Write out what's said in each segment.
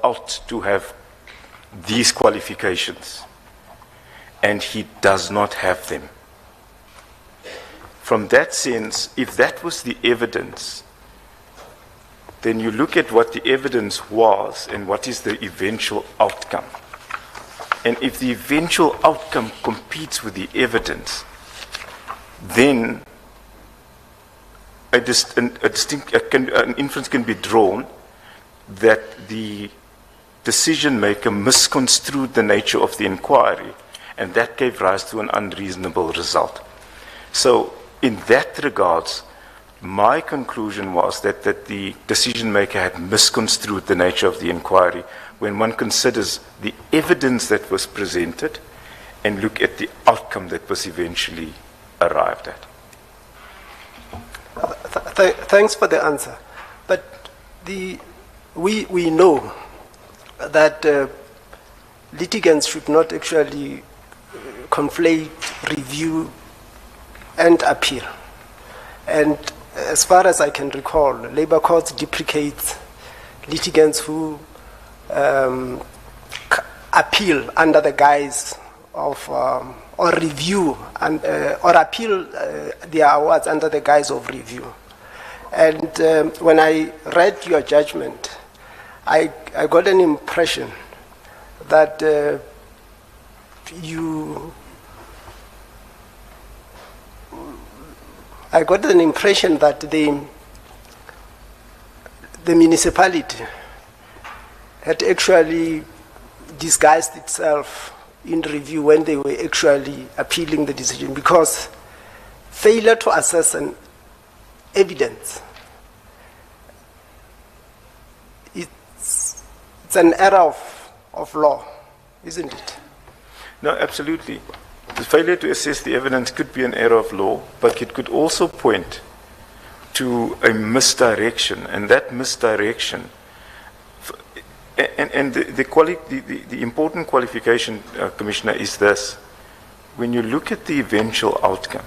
out to have these qualifications, and he does not have them. From that sense, if that was the evidence, then you look at what the evidence was and what is the eventual outcome. And if the eventual outcome competes with the evidence, then an inference can be drawn that the decision maker misconstrued the nature of the inquiry, and that gave rise to an unreasonable result. So in that regards, my conclusion was that the decision maker had misconstrued the nature of the inquiry when one considers the evidence that was presented and look at the outcome that was eventually arrived at. Thanks for the answer. But we know that litigants should not actually conflate review and appeal. And as far as I can recall, labor courts deprecate litigants who appeal under the guise of or review and or appeal their awards under the guise of review. And when I read your judgment, I got an impression that the municipality had actually disguised itself in review when they were actually appealing the decision, because failure to assess an evidence, it's an error of law, isn't it? No, absolutely. The failure to assess the evidence could be an error of law, but it could also point to a misdirection, and that misdirection, and the important qualification, Commissioner, is this: when you look at the eventual outcome,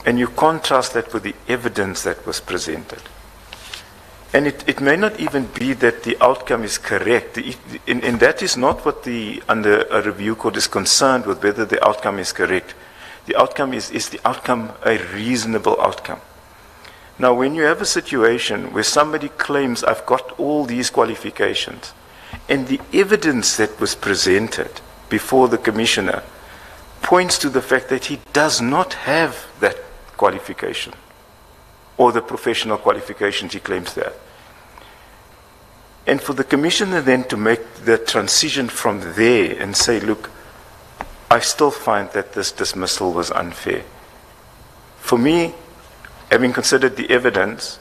and you contrast that with the evidence that was presented, and it may not even be that the outcome is correct, and that is not what under a review court is concerned with, whether the outcome is correct. The outcome is the outcome a reasonable outcome? Now, when you have a situation where somebody claims, I've got all these qualifications, and the evidence that was presented before the Commissioner points to the fact that he does not have that qualification, or the professional qualifications he claims to have. And for the Commissioner then to make the transition from there and say, look, I still find that this dismissal was unfair. For me, having considered the evidence,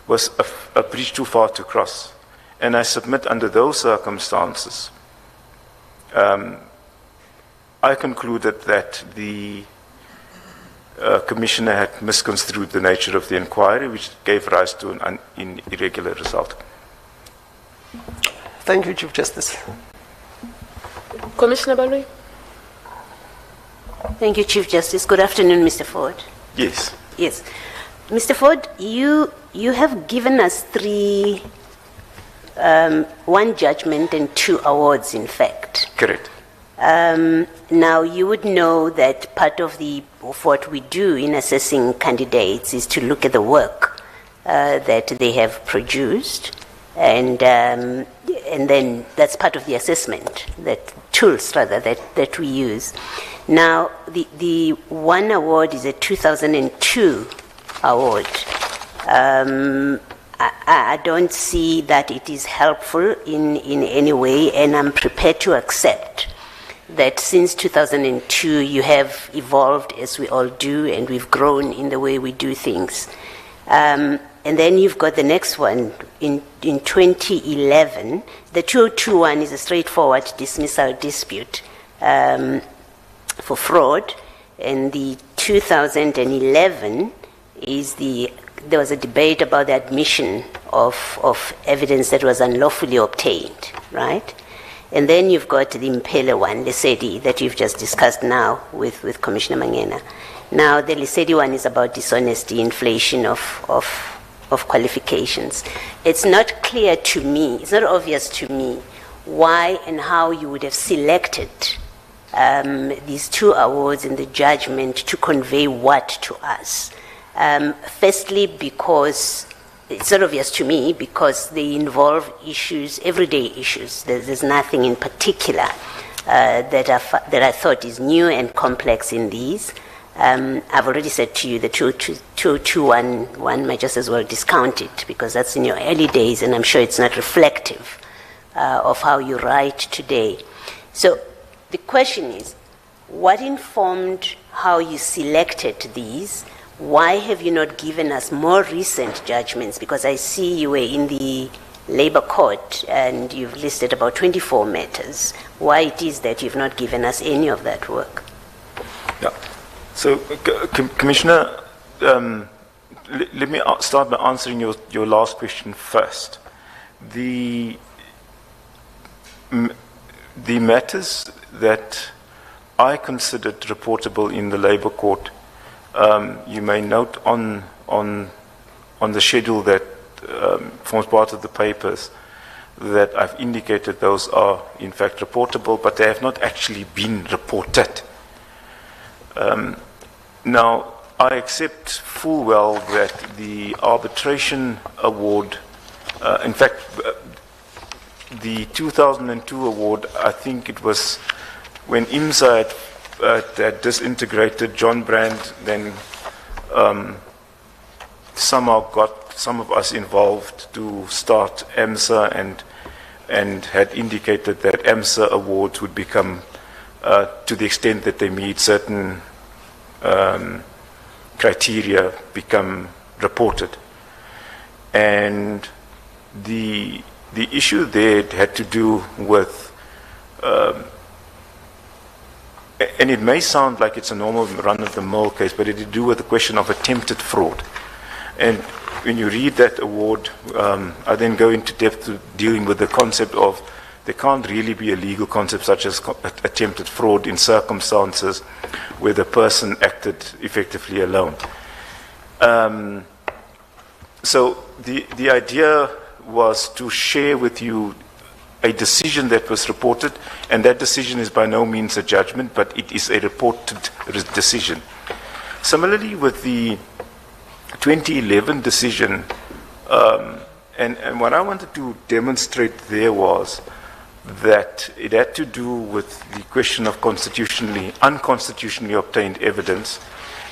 was a bridge too far to cross. And I submit under those circumstances, I concluded that the Commissioner had misconstrued the nature of the inquiry, which gave rise to an irregular result. Thank you, Chief Justice. Commissioner Balui. Thank you, Chief Justice. Good afternoon, Mr. Ford. Yes. Yes. Mr. Ford, you have given us three, one judgment and 2 awards, in fact. Correct. Now, you would know that part of what we do in assessing candidates is to look at the work that they have produced, and then that's part of the assessment, that tools rather that we use. Now, the one award is a 2002 award. I don't see that it is helpful in any way, and I'm prepared to accept that since 2002 you have evolved, as we all do, and we've grown in the way we do things. And then you've got the next one in 2011. The 2002 one is a straightforward dismissal dispute for fraud, and the 2011 is there was a debate about the admission of evidence that was unlawfully obtained, right? And then you've got the Impele one, Lesedi, that you've just discussed now with Commissioner Mangena. Now, the Lesedi one is about dishonesty, inflation of of qualifications. It's not clear to me, it's not obvious to me why and how you would have selected these 2 awards in the judgment to convey what to us. Firstly, because it's not obvious to me, because they involve issues, everyday issues. There's nothing in particular that I thought is new and complex in these. I've already said to you the 221 might just as well discount it, because that's in your early days, and I'm sure it's not reflective of how you write today. So the question is, what informed how you selected these? Why have you not given us more recent judgments? Because I see you were in the Labour Court and you've listed about 24 matters. Why it is that you've not given us any of that work? Yeah. So, Commissioner, let me start by answering your last question first. The matters that I considered reportable in the Labour Court, you may note on the schedule that forms part of the papers that I've indicated those are in fact reportable, but they have not actually been reported. Now, I accept full well that the arbitration award, in fact, the 2002 award, I think it was when IMSA had disintegrated, John Brand then somehow got some of us involved to start AMSA and had indicated that AMSA awards would become, to the extent that they meet certain criteria, become reported. And the issue there had to do with, and it may sound like it's a normal run-of-the-mill case, but it had to do with the question of attempted fraud. And when you read that award, I then go into depth to dealing with the concept of there can't really be a legal concept such as attempted fraud in circumstances where the person acted effectively alone. So the idea was to share with you a decision that was reported, and that decision is by no means a judgment, but it is a reported decision. Similarly, with the 2011 decision, and what I wanted to demonstrate there was that it had to do with the question of unconstitutionally obtained evidence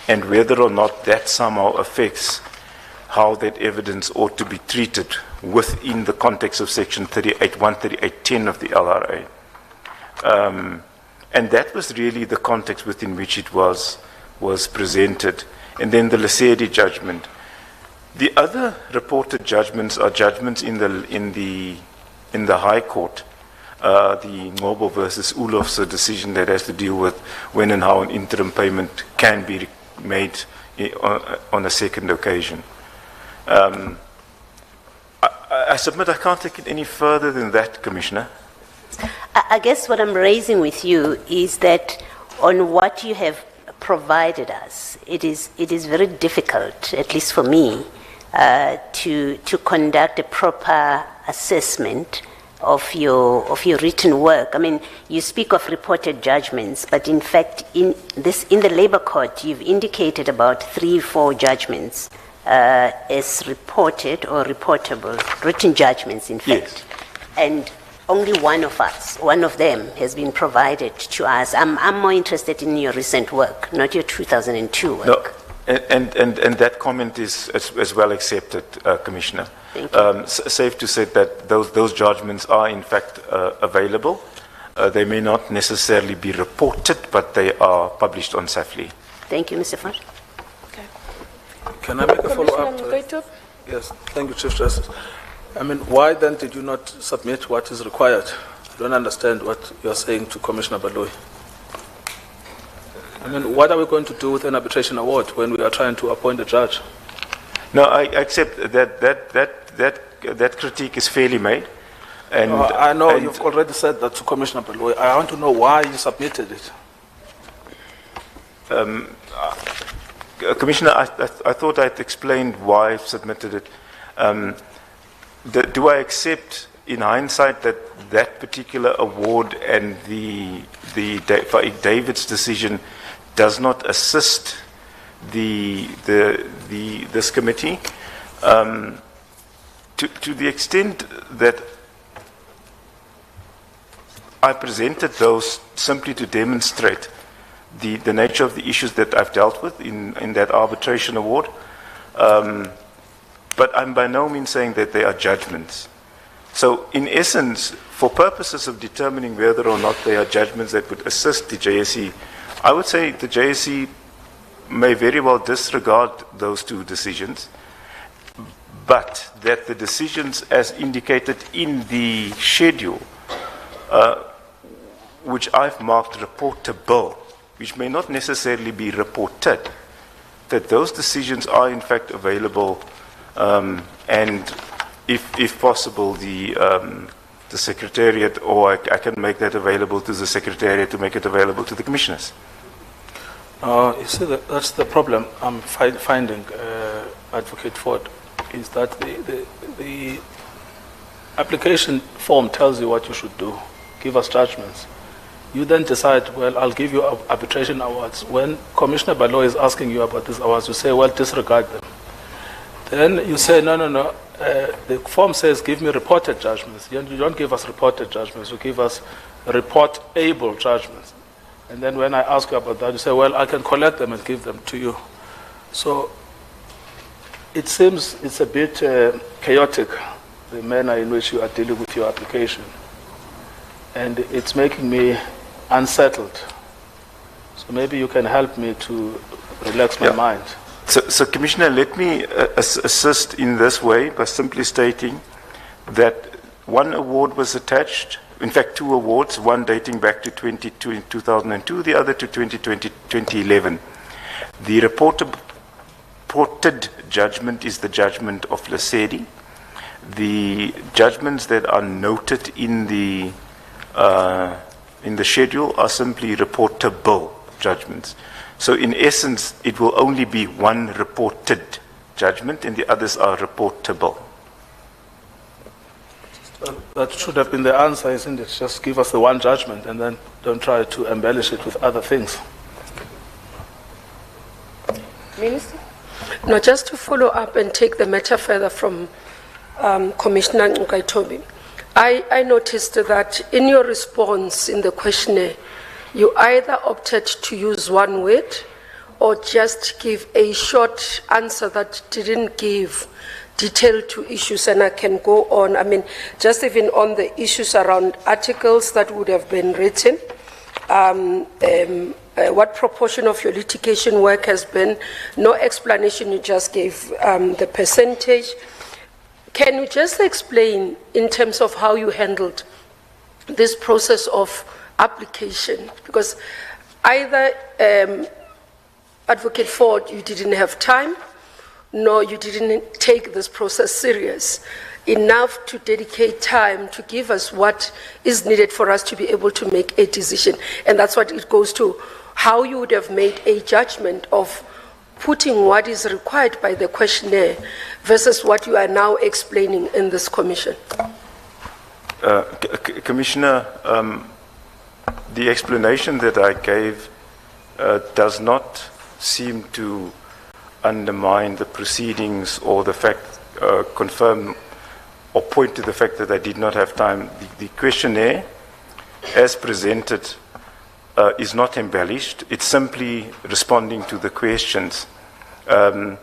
and whether or not that somehow affects how that evidence ought to be treated within the context of Section 138.10 of the LRA. And that was really the context within which it was presented. And then the Lesedi judgment. The other reported judgments are judgments in the High Court. The Ngobo versus Ulofse decision that has to deal with when and how an interim payment can be made on a second occasion. I submit I can't take it any further than that, Commissioner. I guess what I'm raising with you is that on what you have provided us, it is very difficult, at least for me, to conduct a proper assessment of your written work. I mean, you speak of reported judgments, but in fact, in the Labour Court, you've indicated about 3-4 judgments as reported or reportable, written judgments, in fact. Yes. And only one of them has been provided to us. I'm more interested in your recent work, not your 2002 work. No, and that comment is as well accepted, Commissioner. Thank you. Safe to say that those judgments are in fact available. They may not necessarily be reported, but they are published on SAFLI. Thank you, Mr. Ford. Okay. Can I make a follow-up? Yes, thank you, Chief Justice. I mean, why then did you not submit what is required? I don't understand what you're saying to Commissioner Baloyi. I mean, what are we going to do with an arbitration award when we are trying to appoint a judge? No, I accept that critique is fairly made. And I know you've already said that to Commissioner Baloyi. I want to know why you submitted it. Commissioner, I thought I'd explained why I've submitted it. Do I accept, in hindsight, that that particular award and David's decision does not assist this committee? To the extent that I presented those simply to demonstrate the nature of the issues that I've dealt with in that arbitration award. But I'm by no means saying that they are judgments. So in essence, for purposes of determining whether or not they are judgments that would assist the JSE, I would say the JSE may very well disregard those two decisions, but that the decisions as indicated in the schedule, which I've marked reportable, which may not necessarily be reported, that those decisions are in fact available, and if possible, the Secretariat, or I can make that available to the Secretariat to make it available to the Commissioners. You see, that's the problem I'm finding, Advocate Ford, is that the application form tells you what you should do, give us judgments. You then decide, well, I'll give you arbitration awards. When Commissioner Baloyi is asking you about these awards, you say, well, disregard them. Then you say, no. The form says, give me reported judgments. You don't give us reported judgments. You give us report-able judgments. And then when I ask you about that, you say, well, I can collect them and give them to you. So it seems it's a bit chaotic, the manner in which you are dealing with your application. And it's making me unsettled. So maybe you can help me to relax my mind. So Commissioner, let me assist in this way by simply stating that one award was attached, in fact two awards, one dating back to 2002, the other to 2011. The reported judgment is the judgment of Lesedi. The judgments that are noted in the schedule are simply reportable judgments. So in essence, it will only be one reported judgment and the others are reportable. That should have been the answer, isn't it? Just give us the one judgment and then don't try to embellish it with other things. Minister? No, just to follow up and take the matter further from Commissioner Nkaitobi. I noticed that in your response in the questionnaire, you either opted to use one word or just give a short answer that didn't give detail to issues, and I can go on. I mean, just even on the issues around articles that would have been written, what proportion of your litigation work has been, no explanation, you just gave the percentage. Can you just explain in terms of how you handled this process of application? Because either Advocate Ford, you didn't have time, nor you didn't take this process serious enough to dedicate time to give us what is needed for us to be able to make a decision. And that's what it goes to, how you would have made a judgment of putting what is required by the questionnaire versus what you are now explaining in this commission. Commissioner, the explanation that I gave does not seem to undermine the proceedings or the fact, confirm or point to the fact that I did not have time. The questionnaire, as presented, is not embellished. It's simply responding to the questions. In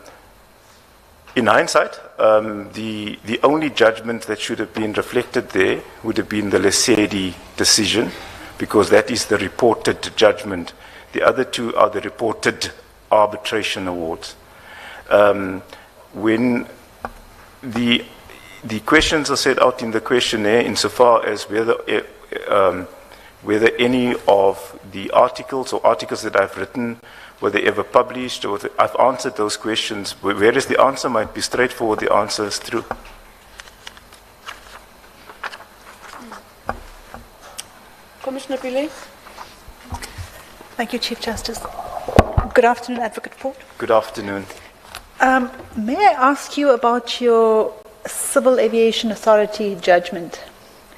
hindsight, the only judgment that should have been reflected there would have been the Lesedi decision, because that is the reported judgment. The other two are the reported arbitration awards. When the questions are set out in the questionnaire insofar as whether any of the articles or articles that I've written, were they ever published, or I've answered those questions, whereas the answer might be straightforward, the answer is true. Commissioner Pillay. Thank you, Chief Justice. Good afternoon, Advocate Ford. Good afternoon. May I ask you about your Civil Aviation Authority judgment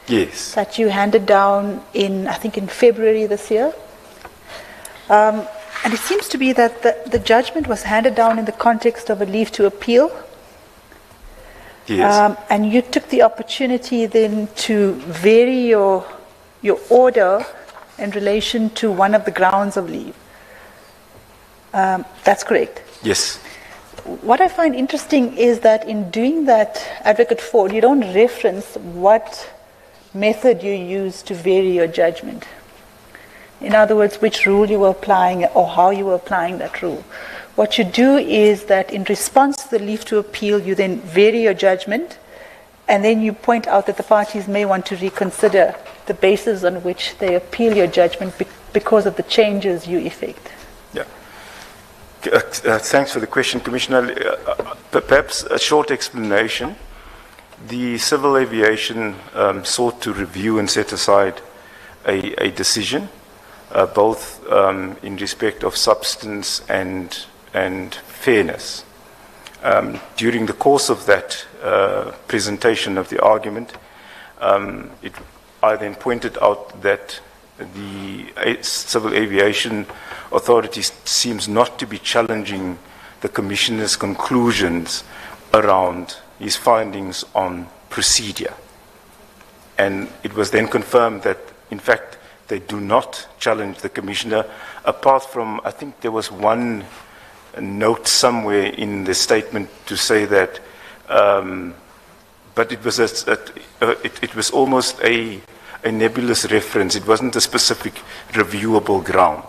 Yes. that you handed down I think in February this year. And it seems to be that the judgment was handed down in the context of a leave to appeal. Yes. And you took the opportunity then to vary your order in relation to one of the grounds of leave. That's correct. Yes. What I find interesting is that in doing that, Advocate Ford, you don't reference what method you used to vary your judgment. In other words, which rule you were applying or how you were applying that rule. What you do is that in response to the leave to appeal, you then vary your judgment, and then you point out that the parties may want to reconsider the basis on which they appeal your judgment because of the changes you effect. Yeah. Thanks for the question, Commissioner. Perhaps a short explanation. The Civil Aviation sought to review and set aside a decision, both in respect of substance and fairness. During the course of that presentation of the argument, I then pointed out that the Civil Aviation Authority seems not to be challenging the Commissioner's conclusions around his findings on procedure. And it was then confirmed that, in fact, they do not challenge the Commissioner, apart from, I think there was one note somewhere in the statement to say that, but it was it was almost a nebulous reference. It wasn't a specific reviewable ground.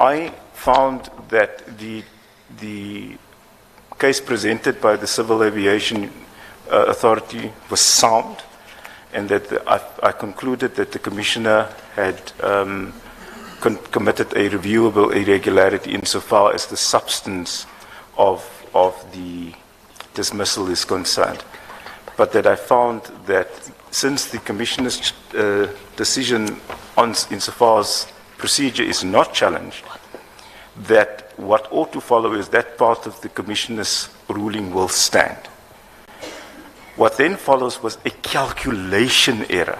I found that the case presented by the Civil Aviation Authority was sound, and that I concluded that the Commissioner had committed a reviewable irregularity insofar as the substance of the dismissal is concerned. But that I found that since the Commissioner's decision insofar as procedure is not challenged, that what ought to follow is that part of the Commissioner's ruling will stand. What then follows was a calculation error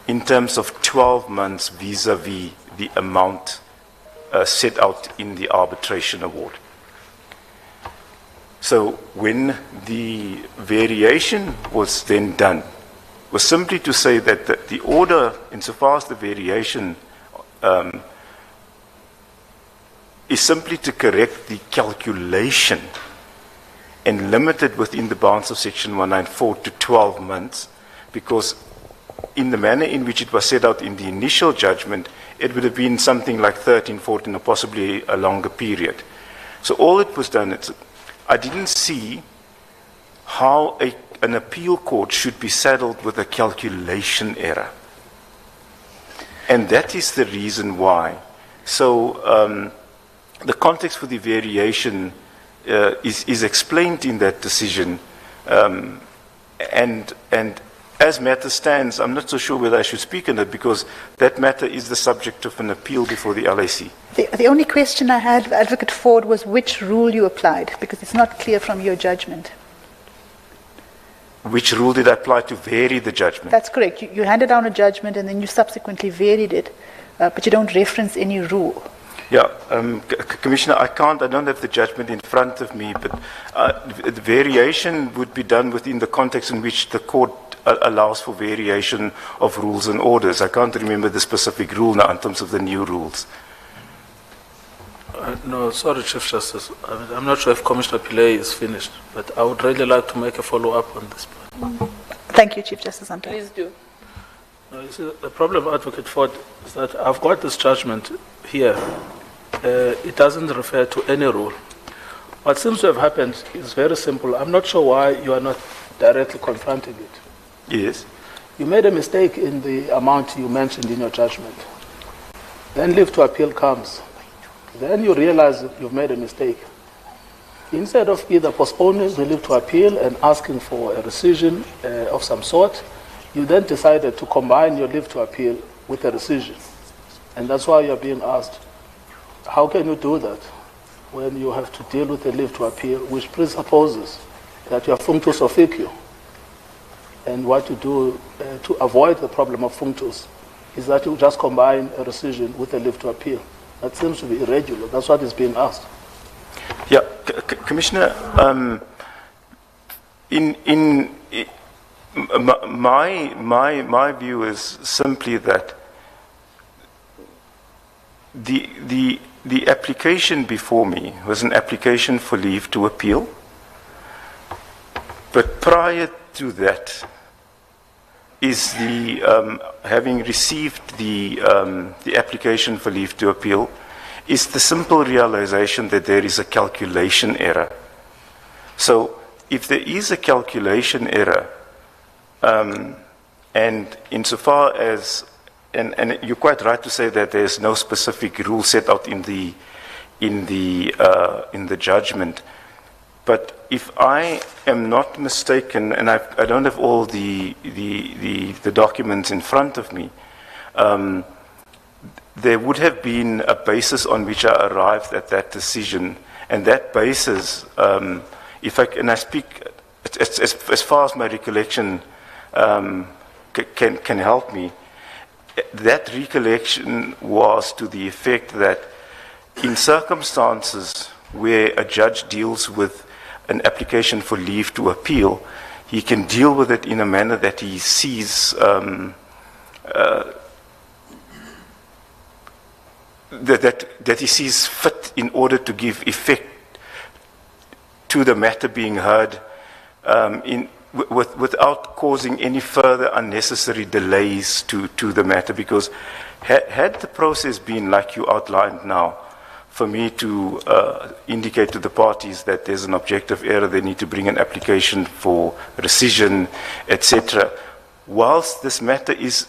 in terms of 12 months vis-a-vis the amount set out in the arbitration award. So when the variation was then done, was simply to say that the order, insofar as the variation is simply to correct the calculation and limit it within the bounds of Section 194 to 12 months, because in the manner in which it was set out in the initial judgment, it would have been something like 13, 14, or possibly a longer period. So all that was done, I didn't see how an appeal court should be saddled with a calculation error. And that is the reason why. So the context for the variation is explained in that decision, and as matter stands, I'm not so sure whether I should speak on it, because that matter is the subject of an appeal before the LAC. The only question I had, Advocate Ford, was which rule you applied, because it's not clear from your judgment. Which rule did I apply to vary the judgment? That's correct. You handed down a judgment and then you subsequently varied it, but you don't reference any rule. Yeah, Commissioner, I don't have the judgment in front of me, but the variation would be done within the context in which the court allows for variation of rules and orders. I can't remember the specific rule now in terms of the new rules. No, sorry, Chief Justice. I'm not sure if Commissioner Pillay is finished, but I would really like to make a follow-up on this point. Thank you, Chief Justice Anta. Please do. No, you see, the problem, Advocate Ford, is that I've got this judgment here. It doesn't refer to any rule. What seems to have happened is very simple. I'm not sure why you are not directly confronting it. Yes. You made a mistake in the amount you mentioned in your judgment. Then leave to appeal comes. Then you realize that you've made a mistake. Instead of either postponing the leave to appeal and asking for a rescission of some sort, you then decided to combine your leave to appeal with a rescission. And that's why you're being asked, how can you do that when you have to deal with a leave to appeal which presupposes that you have functus officio. And what you do to avoid the problem of functus is that you just combine a rescission with a leave to appeal. That seems to be irregular. That's what is being asked. Yeah, Commissioner, my view is simply that the application before me was an application for leave to appeal, but prior to that is the having received the application for leave to appeal is the simple realization that there is a calculation error. So if there is a calculation error, and insofar as, and you're quite right to say that there's no specific rule set out in the judgment, but if I am not mistaken, and I don't have all the documents in front of me, there would have been a basis on which I arrived at that decision, and that basis, I speak as far as my recollection can help me, that recollection was to the effect that in circumstances where a judge deals with an application for leave to appeal, he can deal with it in a manner that he sees that he sees fit in order to give effect to the matter being heard without causing any further unnecessary delays to the matter. Because had the process been like you outlined now, for me to indicate to the parties that there's an objective error, they need to bring an application for rescission, etc. Whilst this matter it's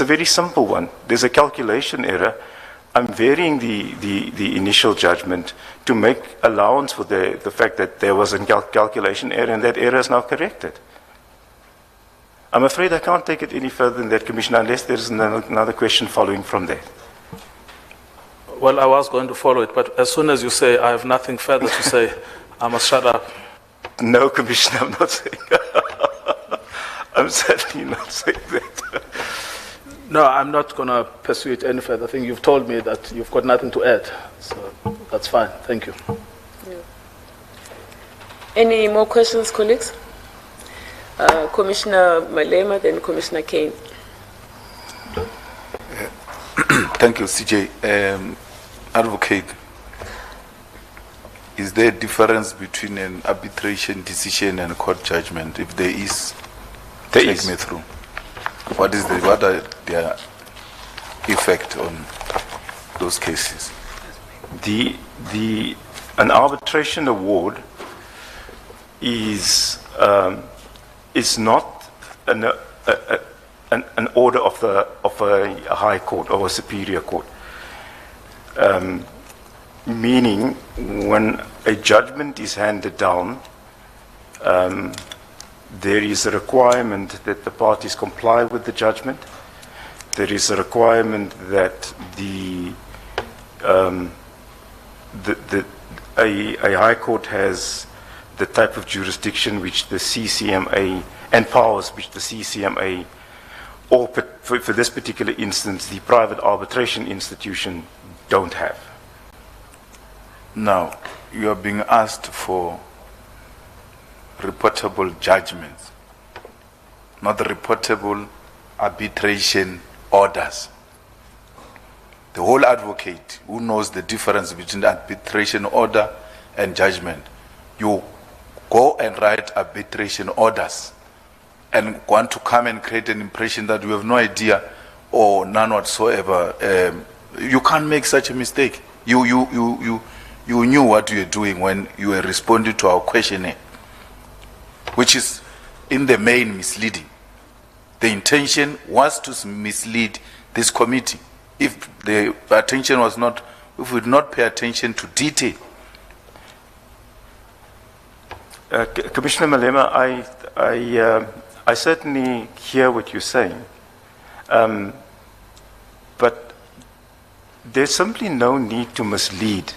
a very simple one, there's a calculation error. I'm varying the initial judgment to make allowance for the fact that there was a calculation error, and that error is now corrected. I'm afraid I can't take it any further than that, Commissioner, unless there's another question following from there. Well, I was going to follow it, but as soon as you say I have nothing further to say, I must shut up. No, Commissioner, I'm not saying I'm certainly not saying that. No, I'm not going to pursue it any further. I think you've told me that you've got nothing to add, so that's fine. Thank you. Yeah. Any more questions, colleagues? Commissioner Malema, then Commissioner Kane. Thank you, CJ. Advocate, is there a difference between an arbitration decision and a court judgment? If there is, take me through. What are their effect on those cases? An arbitration award is not an order of a high court or a superior court. Meaning, when a judgment is handed down, there is a requirement that the parties comply with the judgment. There is a requirement that a high court has the type of jurisdiction which the CCMA, and powers which the CCMA, or for this particular instance, the private arbitration institution, don't have. Now, you are being asked for reportable judgments, not reportable arbitration orders. The whole advocate who knows the difference between arbitration order and judgment, you go and write arbitration orders and want to come and create an impression that you have no idea or none whatsoever. You can't make such a mistake. You knew what you were doing when you were responding to our questionnaire, which is in the main misleading. The intention was to mislead this committee. If the attention was not, if we did not pay attention to detail. Commissioner Malema, I certainly hear what you're saying, but there's simply no need to mislead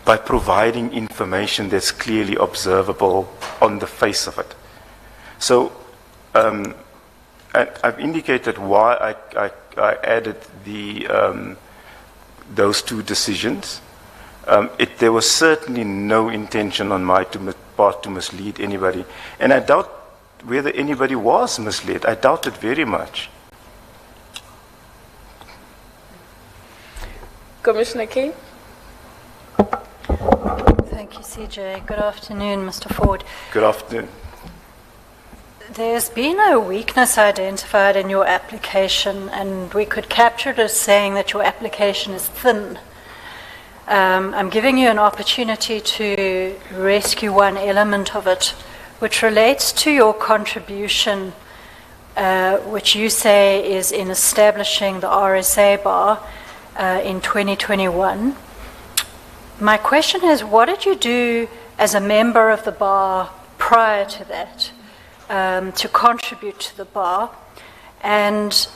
by providing information that's clearly observable on the face of it. So I've indicated why I added those two decisions. There was certainly no intention on my part to mislead anybody, and I doubt whether anybody was misled. I doubt it very much. Commissioner Kane? Thank you, CJ. Good afternoon, Mr. Ford. Good afternoon. There's been a weakness identified in your application, and we could capture it as saying that your application is thin. I'm giving you an opportunity to rescue one element of it, which relates to your contribution, which you say is in establishing the RSA bar in 2021. My question is, what did you do as a member of the bar prior to that to contribute to the bar? And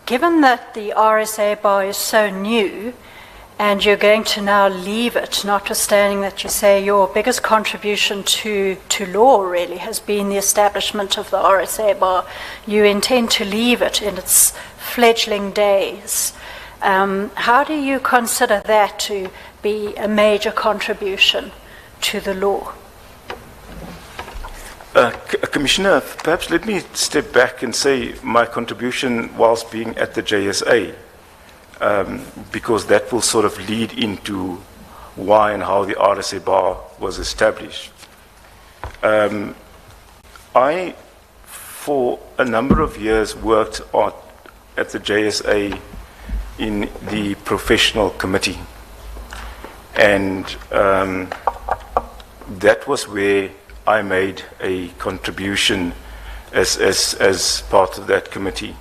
given that the RSA bar is so new, and you're going to now leave it, notwithstanding that you say your biggest contribution to law really has been the establishment of the RSA bar, you intend to leave it in its fledgling days. How do you consider that to be a major contribution to the law? Commissioner, perhaps let me step back and say my contribution whilst being at the JSA, because that will sort of lead into why and how the RSA bar was established. I, for a number of years, worked at the JSA in the professional committee, and that was where I made a contribution as part of that committee.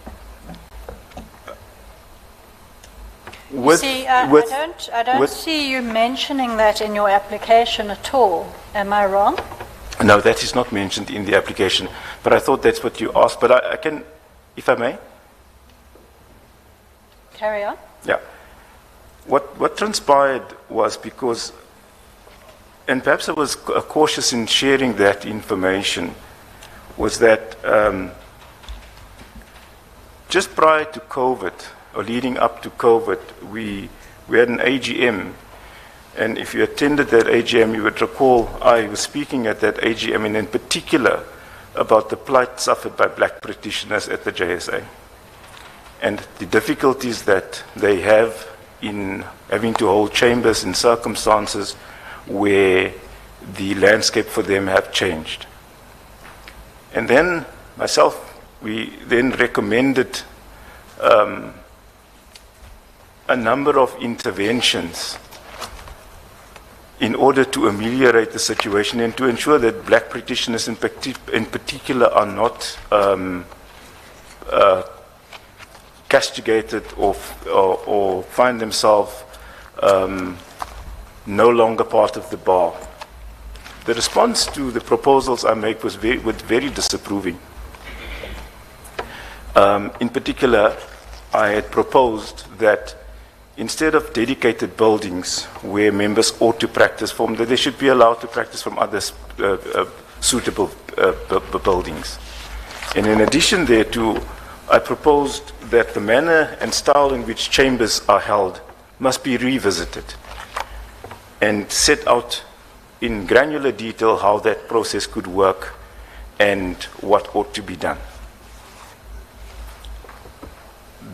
I don't see you mentioning that in your application at all. Am I wrong? No, that is not mentioned in the application, but I thought that's what you asked. But I can, if I may? Carry on. Yeah. What transpired was because, and perhaps I was cautious in sharing that information, was that just prior to COVID, or leading up to COVID, we had an AGM, and if you attended that AGM, you would recall I was speaking at that AGM, and in particular about the plight suffered by black practitioners at the JSA, and the difficulties that they have in having to hold chambers in circumstances where the landscape for them have changed. And then we then recommended a number of interventions in order to ameliorate the situation and to ensure that black practitioners in particular are not castigated or find themselves no longer part of the bar. The response to the proposals I make was very disapproving. In particular, I had proposed that instead of dedicated buildings where members ought to practice from, that they should be allowed to practice from other suitable buildings. And in addition thereto, I proposed that the manner and style in which chambers are held must be revisited and set out in granular detail how that process could work and what ought to be done.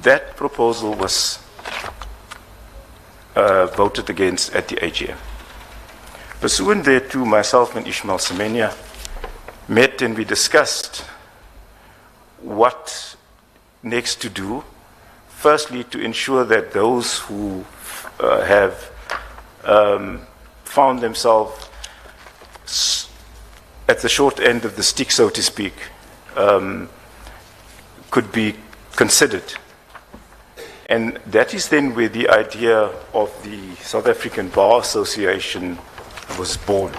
That proposal was voted against at the AGM. Pursuant thereto, myself and Ishmael Semenya met and we discussed what next to do. Firstly, to ensure that those who have found themselves at the short end of the stick, so to speak, could be considered. And that is then where the idea of the South African Bar Association was born.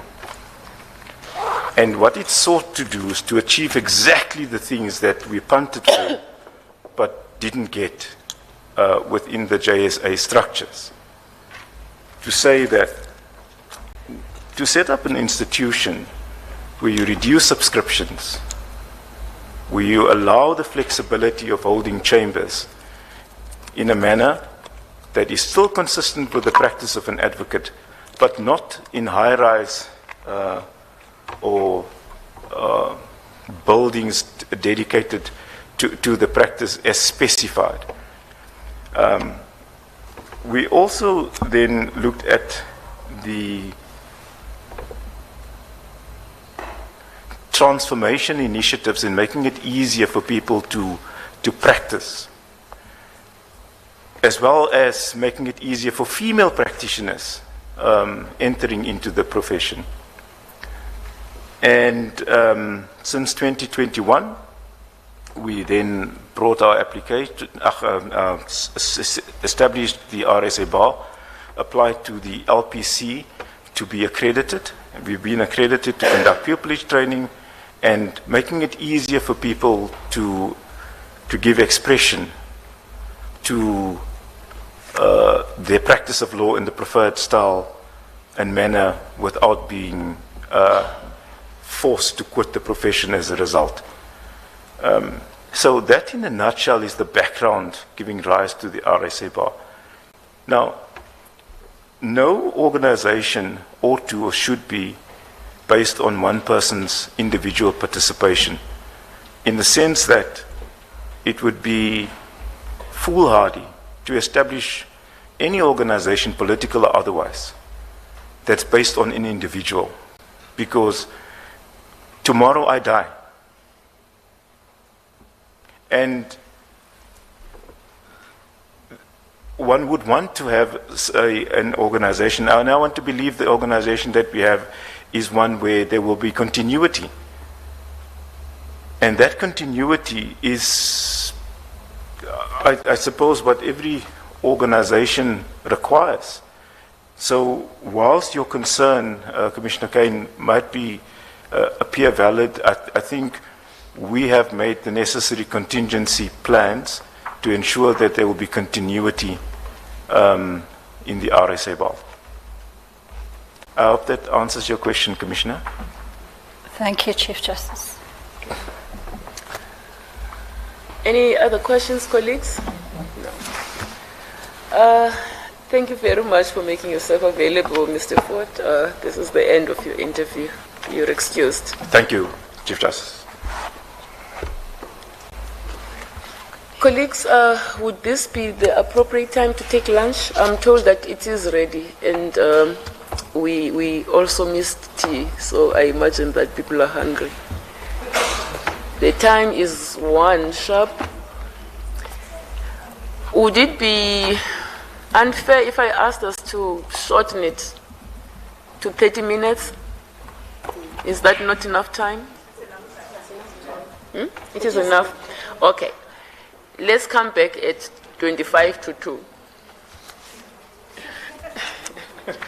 And what it sought to do is to achieve exactly the things that we punted for, but didn't get within the JSA structures. to say that to set up an institution where you reduce subscriptions, where you allow the flexibility of holding chambers in a manner that is still consistent with the practice of an advocate, but not in high-rise or buildings dedicated to the practice as specified. We also then looked at the transformation initiatives in making it easier for people to practice, as well as making it easier for female practitioners entering into the profession. And since 2021, we then brought our application, established the RSA bar, applied to the LPC to be accredited. We've been accredited to conduct pupillage training and making it easier for people to give expression to their practice of law in the preferred style and manner without being forced to quit the profession as a result. So that in a nutshell is the background giving rise to the RSA bar. Now, no organization ought to or should be based on one person's individual participation, in the sense that it would be foolhardy to establish any organization, political or otherwise, that's based on an individual, because tomorrow I die. And one would want to have an organization, and I want to believe the organization that we have is one where there will be continuity. And that continuity is, I suppose, what every organization requires. So whilst your concern, Commissioner Kane, might appear valid, I think we have made the necessary contingency plans to ensure that there will be continuity in the RSA bar. I hope that answers your question, Commissioner. Thank you, Chief Justice. Any other questions, colleagues? No. Thank you very much for making yourself available, Mr. Ford. This is the end of your interview. You're excused. Thank you, Chief Justice. Colleagues, would this be the appropriate time to take lunch? I'm told that it is ready, and we also missed tea, so I imagine that people are hungry. The time is 1 sharp. Would it be unfair if I asked us to shorten it to 30 minutes? Is that not enough time? It is enough. Okay. Let's come back at 25 to 2.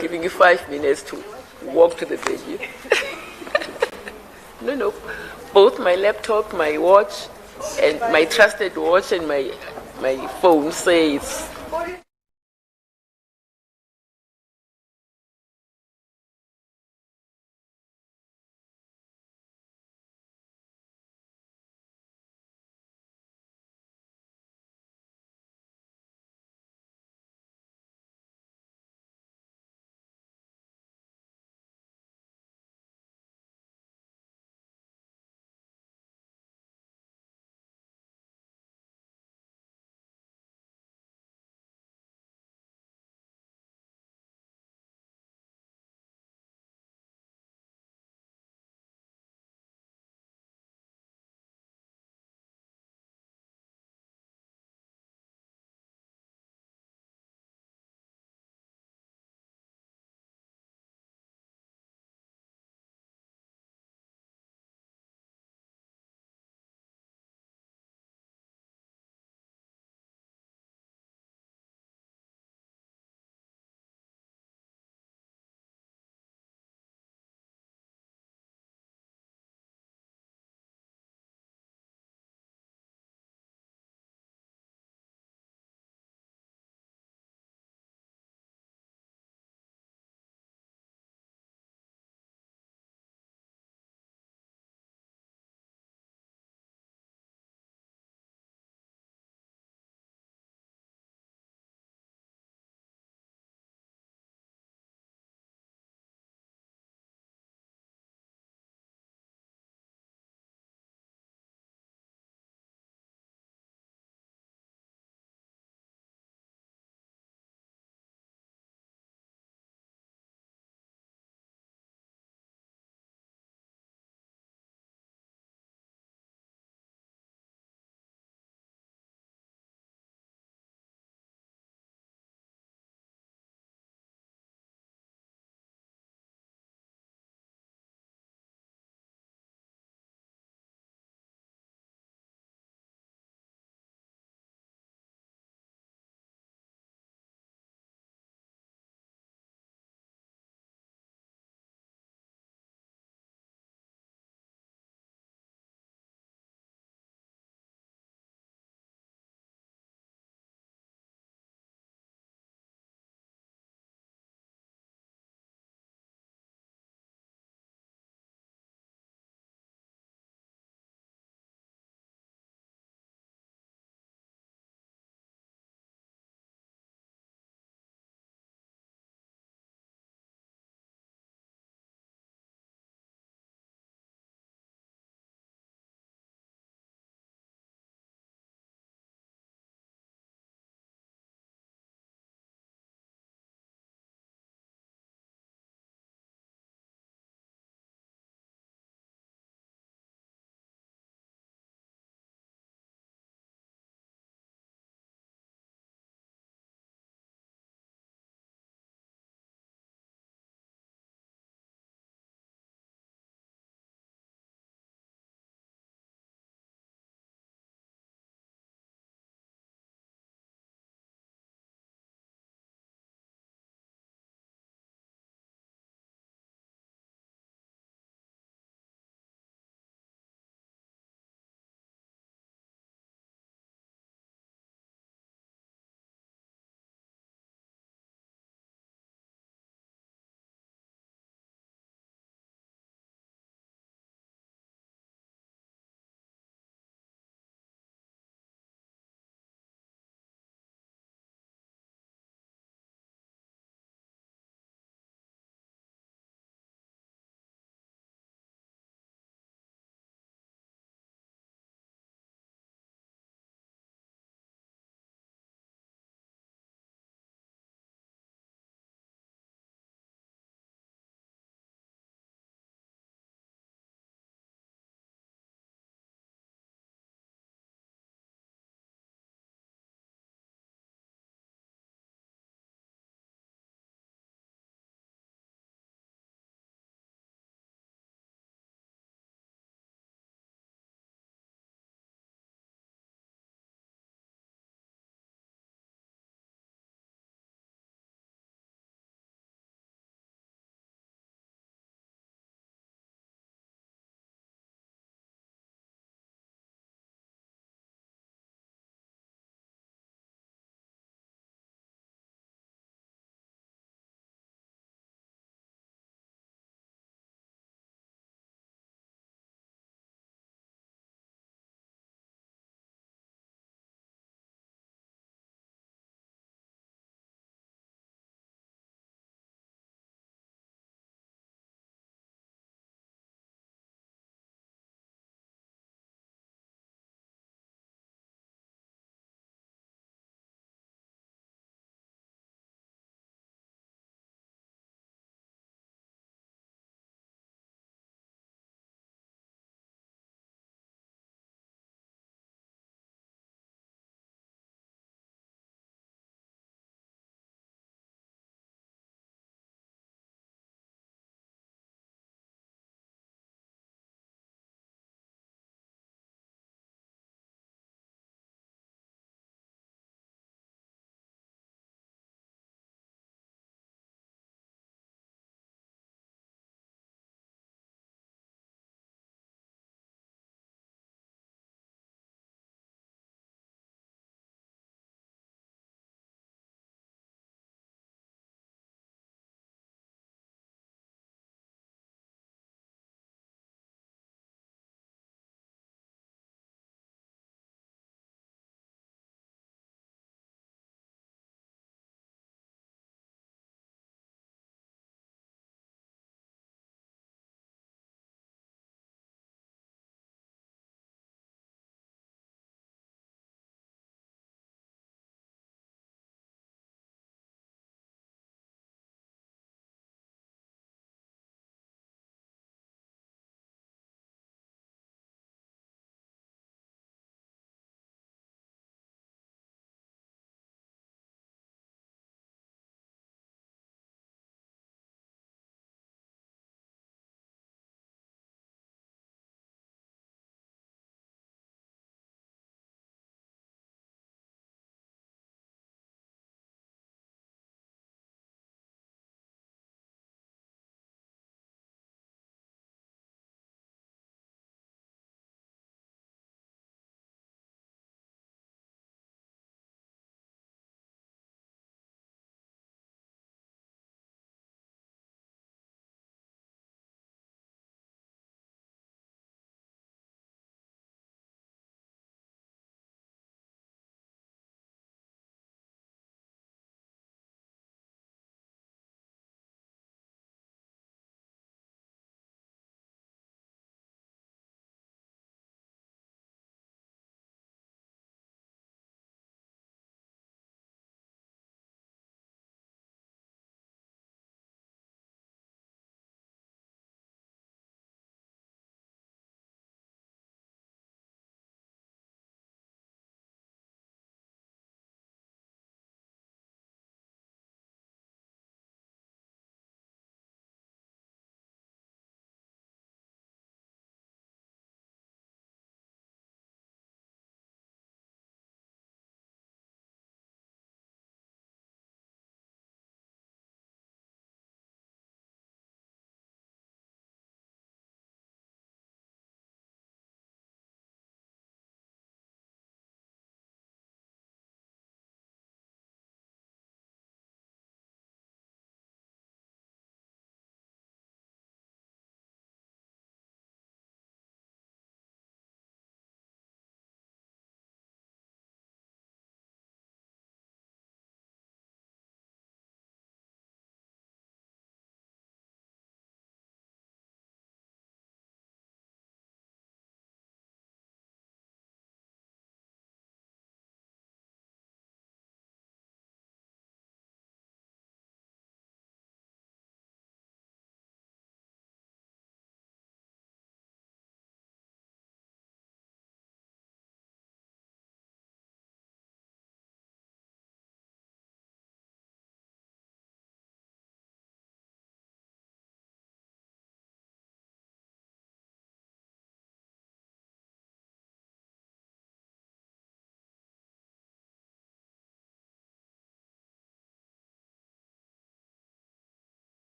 Giving you 5 minutes to walk to the venue. No. Both my laptop, my watch, and my trusted watch and my phone say it's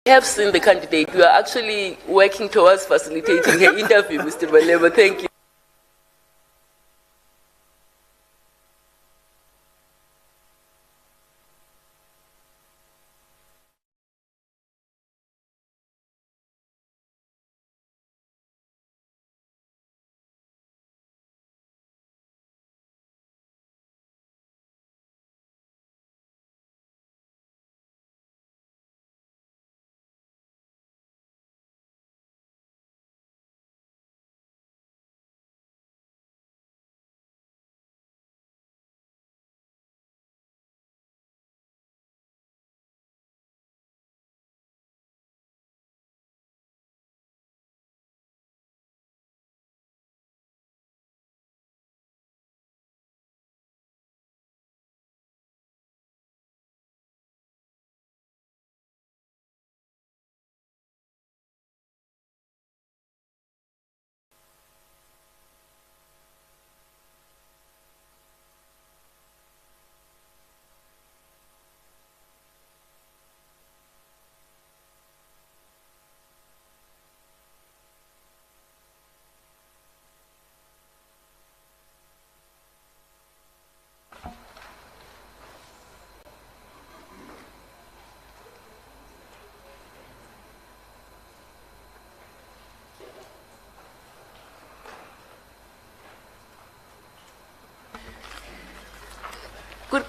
have seen the candidate. We are actually working towards facilitating her interview, Mr. Baleba. Thank you.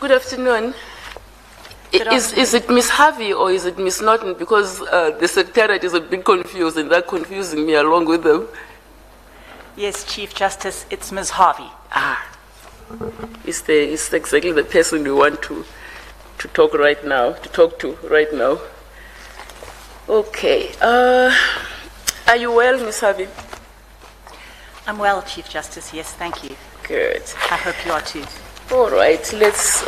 Good afternoon. Is it Miss Harvey or is it Miss Norton? Because the secretariat is a bit confused and they're confusing me along with them. Yes, Chief Justice, it's Ms. Harvey. It's exactly the person we want to talk to right now. Okay. Are you well, Miss Harvey? I'm well, Chief Justice, yes, thank you. Good. I hope you are too. All right, let's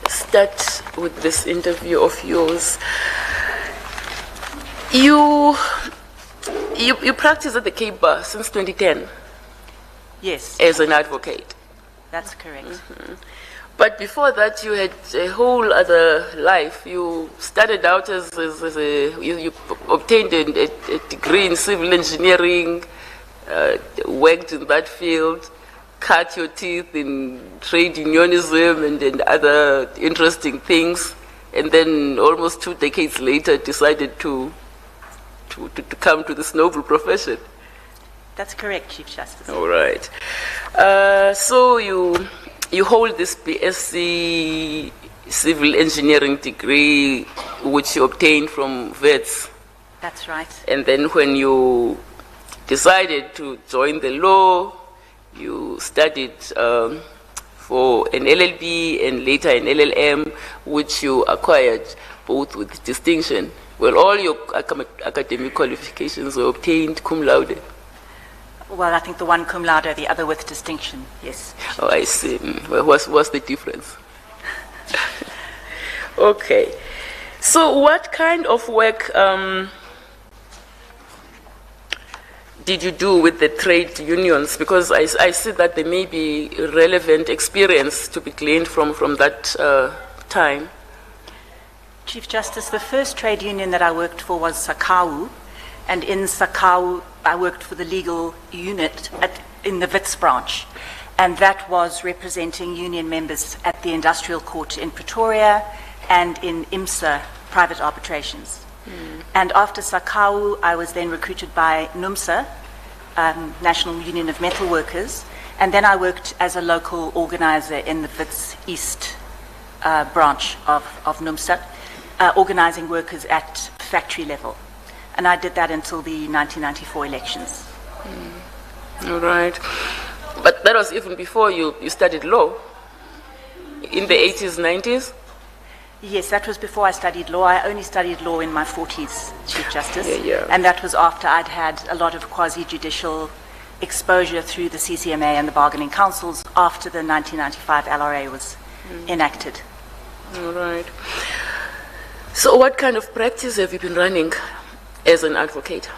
start with this interview of yours. You practice at the Cape Bar since 2010? Yes. As an advocate? That's correct. Mm-hmm. But before that, you had a whole other life. You started out you obtained a degree in civil engineering, worked in that field, cut your teeth in trade unionism and other interesting things, and then almost 2 decades later decided to come to this noble profession. That's correct, Chief Justice. All right. So you hold this BSc Civil Engineering degree, which you obtained from VETS. That's right. And then when you decided to join the law, you studied for an LLB and later an LLM, which you acquired both with distinction. Well, all your academic qualifications were obtained cum laude. Well, I think the one cum laude, the other with distinction, yes. Oh, I see. Well, what's the difference? Okay. So what kind of work did you do with the trade unions? Because I see that there may be relevant experience to be gleaned from that time. Chief Justice, the first trade union that I worked for was SACAU, and in SACAU I worked for the legal unit in the WITS branch, and that was representing union members at the industrial court in Pretoria and in IMSA private arbitrations. And after SACAU, I was then recruited by NUMSA, National Union of Metal Workers, and then I worked as a local organizer in the WITS East branch of NUMSA, organizing workers at factory level. And I did that until the 1994 elections. All right. But that was even before you studied law, in the 80s, 90s? Yes, that was before I studied law. I only studied law in my 40s, Chief Justice. Yeah. And that was after I'd had a lot of quasi-judicial exposure through the CCMA and the bargaining councils after the 1995 LRA was enacted. All right. So what kind of practice have you been running as an advocate?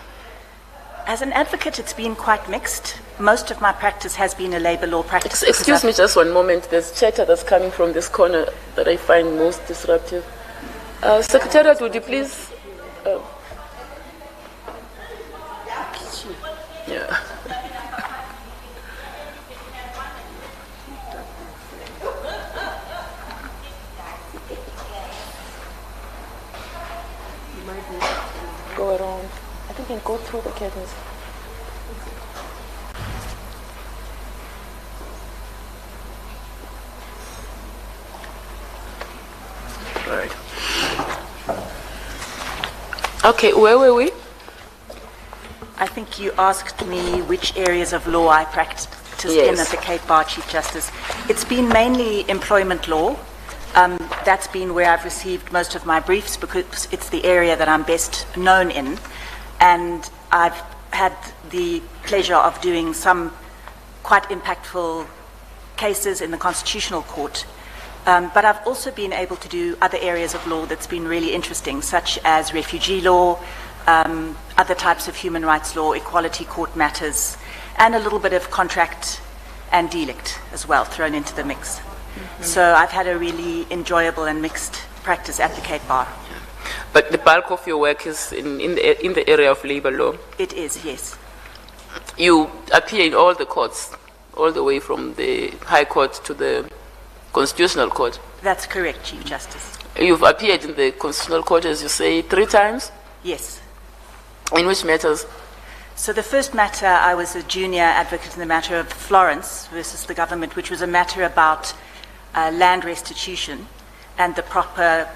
As an advocate, it's been quite mixed. Most of my practice has been a labor law practice. Excuse me just one moment. There's chatter that's coming from this corner that I find most disruptive. Secretariat, would you please Yeah. Go around. I think you can go through the curtains. Right. Okay, where were we? I think you asked me which areas of law I practiced in at the Cape Bar, Chief Justice. It's been mainly employment law. That's been where I've received most of my briefs because it's the area that I'm best known in. And I've had the pleasure of doing some quite impactful cases in the Constitutional Court. But I've also been able to do other areas of law that's been really interesting, such as refugee law, other types of human rights law, equality court matters, and a little bit of contract and delict as well thrown into the mix. So I've had a really enjoyable and mixed practice at the Cape Bar. But the bulk of your work is in the area of labor law. It is, yes. You appear in all the courts, all the way from the High Court to the Constitutional Court. That's correct, Chief Justice. You've appeared in the Constitutional Court, as you say, 3 times? Yes. In which matters? So the first matter, I was a junior advocate in the matter of Florence versus the government, which was a matter about land restitution and the proper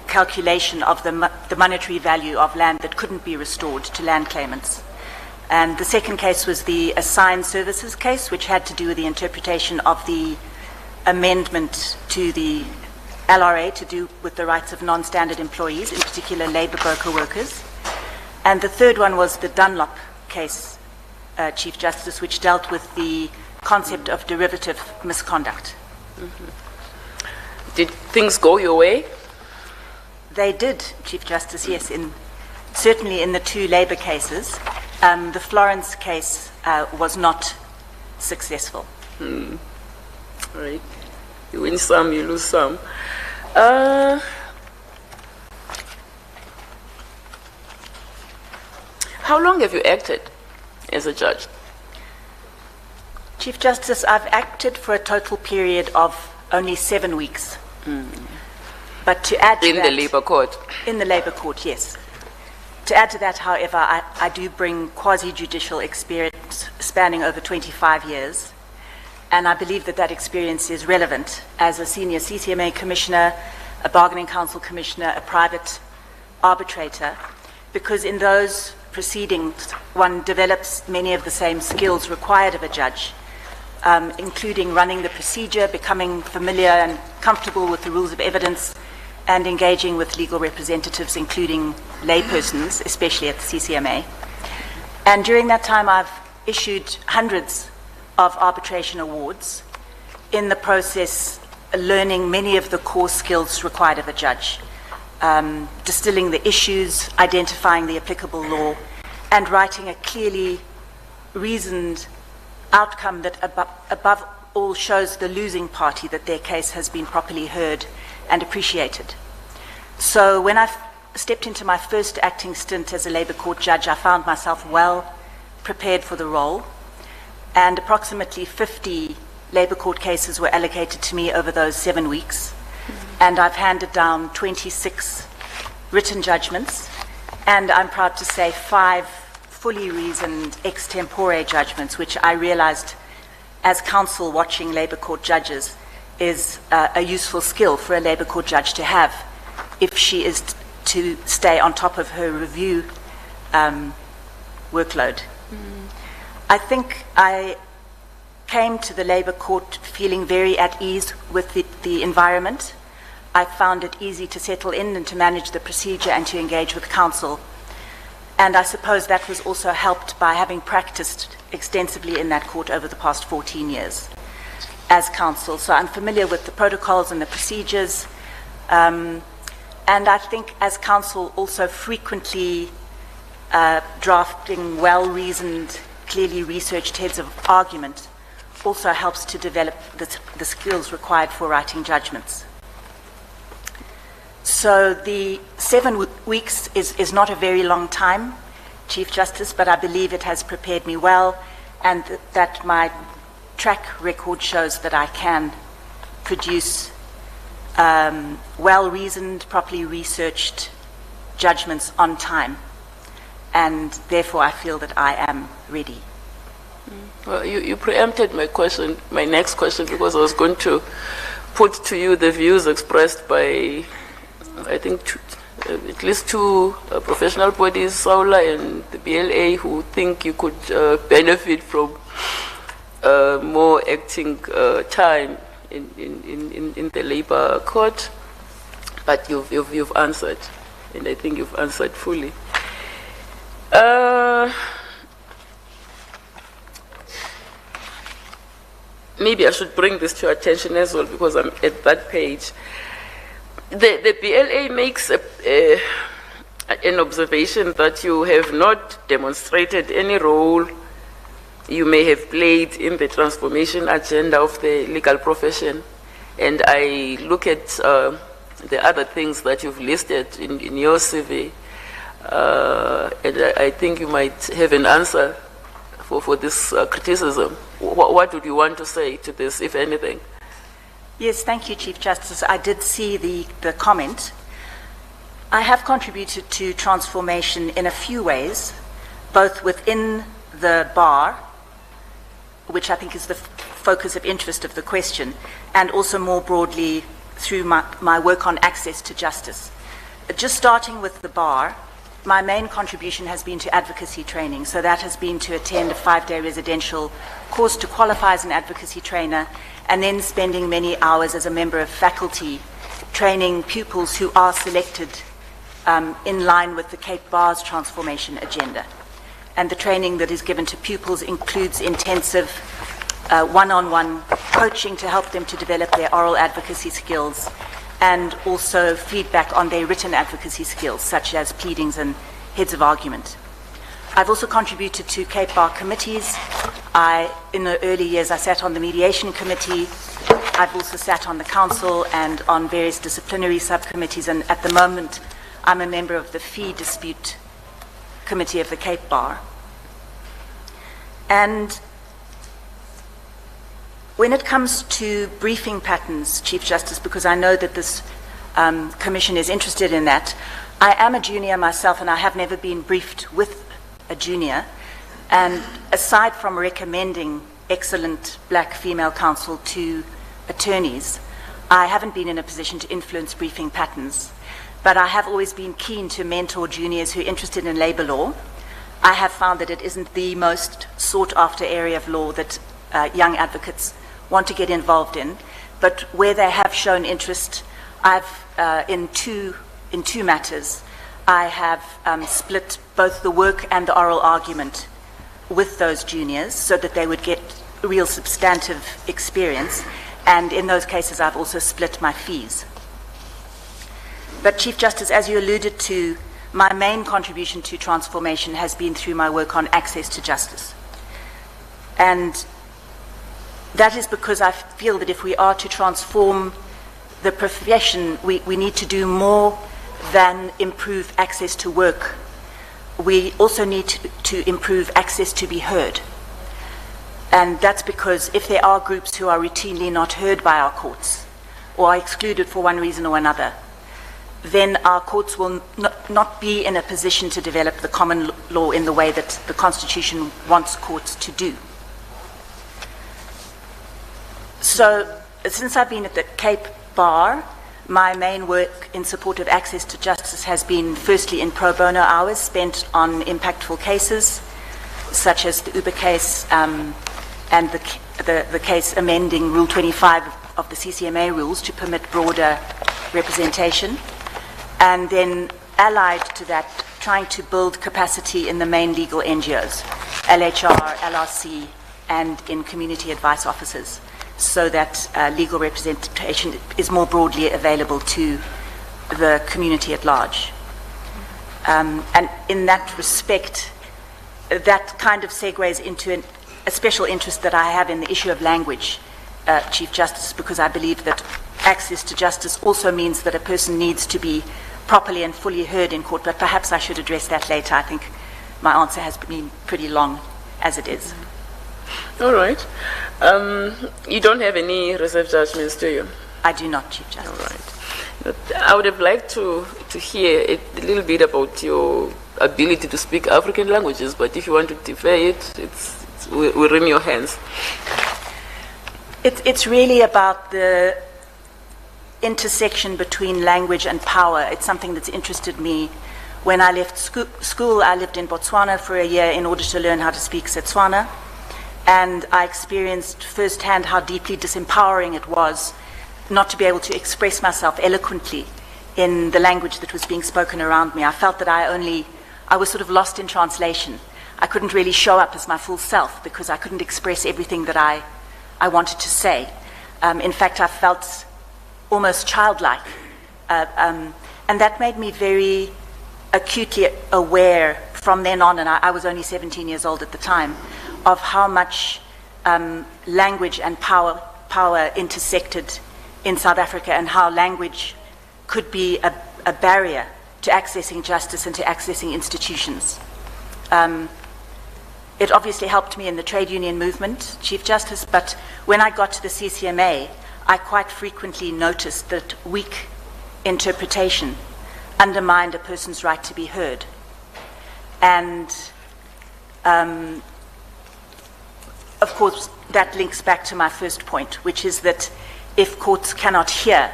calculation of the monetary value of land that couldn't be restored to land claimants. And the second case was the assigned services case, which had to do with the interpretation of the amendment to the LRA to do with the rights of non-standard employees, in particular labour broker workers. And the third one was the Dunlop case, Chief Justice, which dealt with the concept of derivative misconduct. Did things go your way? They did, Chief Justice, yes, certainly in the 2 labour cases. The Florence case was not successful. Right. You win some, you lose some. How long have you acted as a judge? Chief Justice, I've acted for a total period of only 7 weeks. But to add to that... In the Labour Court? In the Labour Court, yes. To add to that, however, I do bring quasi-judicial experience spanning over 25 years. And I believe that that experience is relevant as a senior CCMA commissioner, a bargaining council commissioner, a private arbitrator, because in those proceedings, one develops many of the same skills required of a judge, including running the procedure, becoming familiar and comfortable with the rules of evidence, and engaging with legal representatives, including laypersons, especially at the CCMA. And during that time, I've issued hundreds of arbitration awards, in the process learning many of the core skills required of a judge, distilling the issues, identifying the applicable law, and writing a clearly reasoned outcome that above all shows the losing party that their case has been properly heard and appreciated. So when I stepped into my first acting stint as a Labour Court judge, I found myself well prepared for the role, and approximately 50 Labour Court cases were allocated to me over those 7 weeks. And I've handed down 26 written judgments, and I'm proud to say 5 fully reasoned ex tempore judgments, which I realized as counsel watching Labour Court judges is a useful skill for a Labour Court judge to have if she is to stay on top of her review workload. I think I came to the Labour Court feeling very at ease with the environment. I found it easy to settle in and to manage the procedure and to engage with counsel. And I suppose that was also helped by having practiced extensively in that court over the past 14 years as counsel. So I'm familiar with the protocols and the procedures. And I think as counsel also frequently drafting well-reasoned, clearly researched heads of argument also helps to develop the skills required for writing judgments. So the 7 weeks is not a very long time, Chief Justice, but I believe it has prepared me well, and that my track record shows that I can produce well-reasoned, properly researched judgments on time, and therefore I feel that I am ready. Well, you preempted my question, my next question, because I was going to put to you the views expressed by, I think, at least 2 professional bodies, SAULA and the BLA, who think you could benefit from more acting time in the labor court. But you've answered, and I think you've answered fully. Maybe I should bring this to your attention as well, because I'm at that page. The BLA makes an observation that you have not demonstrated any role you may have played in the transformation agenda of the legal profession. And I look at the other things that you've listed in your CV, and I think you might have an answer for this criticism. What would you want to say to this, if anything? Yes, thank you, Chief Justice. I did see the comment. I have contributed to transformation in a few ways, both within the bar, which I think is the focus of interest of the question, and also more broadly through my work on access to justice. Just starting with the bar, my main contribution has been to advocacy training. So that has been to attend a 5-day residential course to qualify as an advocacy trainer, and then spending many hours as a member of faculty training pupils who are selected in line with the Cape Bar's transformation agenda. And the training that is given to pupils includes intensive one-on-one coaching to help them to develop their oral advocacy skills, and also feedback on their written advocacy skills, such as pleadings and heads of argument. I've also contributed to Cape Bar committees. In the early years, I sat on the mediation committee. I've also sat on the council and on various disciplinary subcommittees, and at the moment, I'm a member of the fee dispute committee of the Cape Bar. And when it comes to briefing patterns, Chief Justice, because I know that this commission is interested in that, I am a junior myself, and I have never been briefed with a junior. And aside from recommending excellent black female counsel to attorneys, I haven't been in a position to influence briefing patterns. But I have always been keen to mentor juniors who are interested in labor law. I have found that it isn't the most sought after area of law that young advocates want to get involved in, but where they have shown interest, I've in two matters, I have split both the work and the oral argument with those juniors so that they would get real substantive experience, and in those cases I've also split my fees. But Chief Justice, as you alluded to, my main contribution to transformation has been through my work on access to justice. And that is because I feel that if we are to transform the profession, we need to do more than improve access to work. We also need to improve access to be heard. And that's because if there are groups who are routinely not heard by our courts or are excluded for one reason or another, then our courts will not be in a position to develop the common law in the way that the Constitution wants courts to do. So, since I've been at the Cape Bar, my main work in support of access to justice has been firstly in pro bono hours spent on impactful cases, such as the Uber case and the case amending Rule 25 of the CCMA rules to permit broader representation. And then allied to that, trying to build capacity in the main legal NGOs, LHR, LRC, and in community advice offices, so that legal representation is more broadly available to the community at large. And in that respect, that kind of segues into a special interest that I have in the issue of language, Chief Justice, because I believe that access to justice also means that a person needs to be properly and fully heard in court, but perhaps I should address that later. I think my answer has been pretty long as it is. All right. You don't have any reserved judgments, do you? I do not, Chief Justice. All right. But I would have liked to hear a little bit about your ability to speak African languages, but if you want to defer it, we're in your hands. It's really about the intersection between language and power. It's something that's interested me. When I left school, I lived in Botswana for a year in order to learn how to speak Setswana, and I experienced firsthand how deeply disempowering it was not to be able to express myself eloquently in the language that was being spoken around me. I felt that I was sort of lost in translation. I couldn't really show up as my full self because I couldn't express everything that I wanted to say. In fact, I felt almost childlike. And that made me very acutely aware from then on, and I was only 17 years old at the time, of how much language and power intersected in South Africa, and how language could be a barrier to accessing justice and to accessing institutions. It obviously helped me in the trade union movement, Chief Justice, but when I got to the CCMA, I quite frequently noticed that weak interpretation undermined a person's right to be heard. And of course, that links back to my first point, which is that if courts cannot hear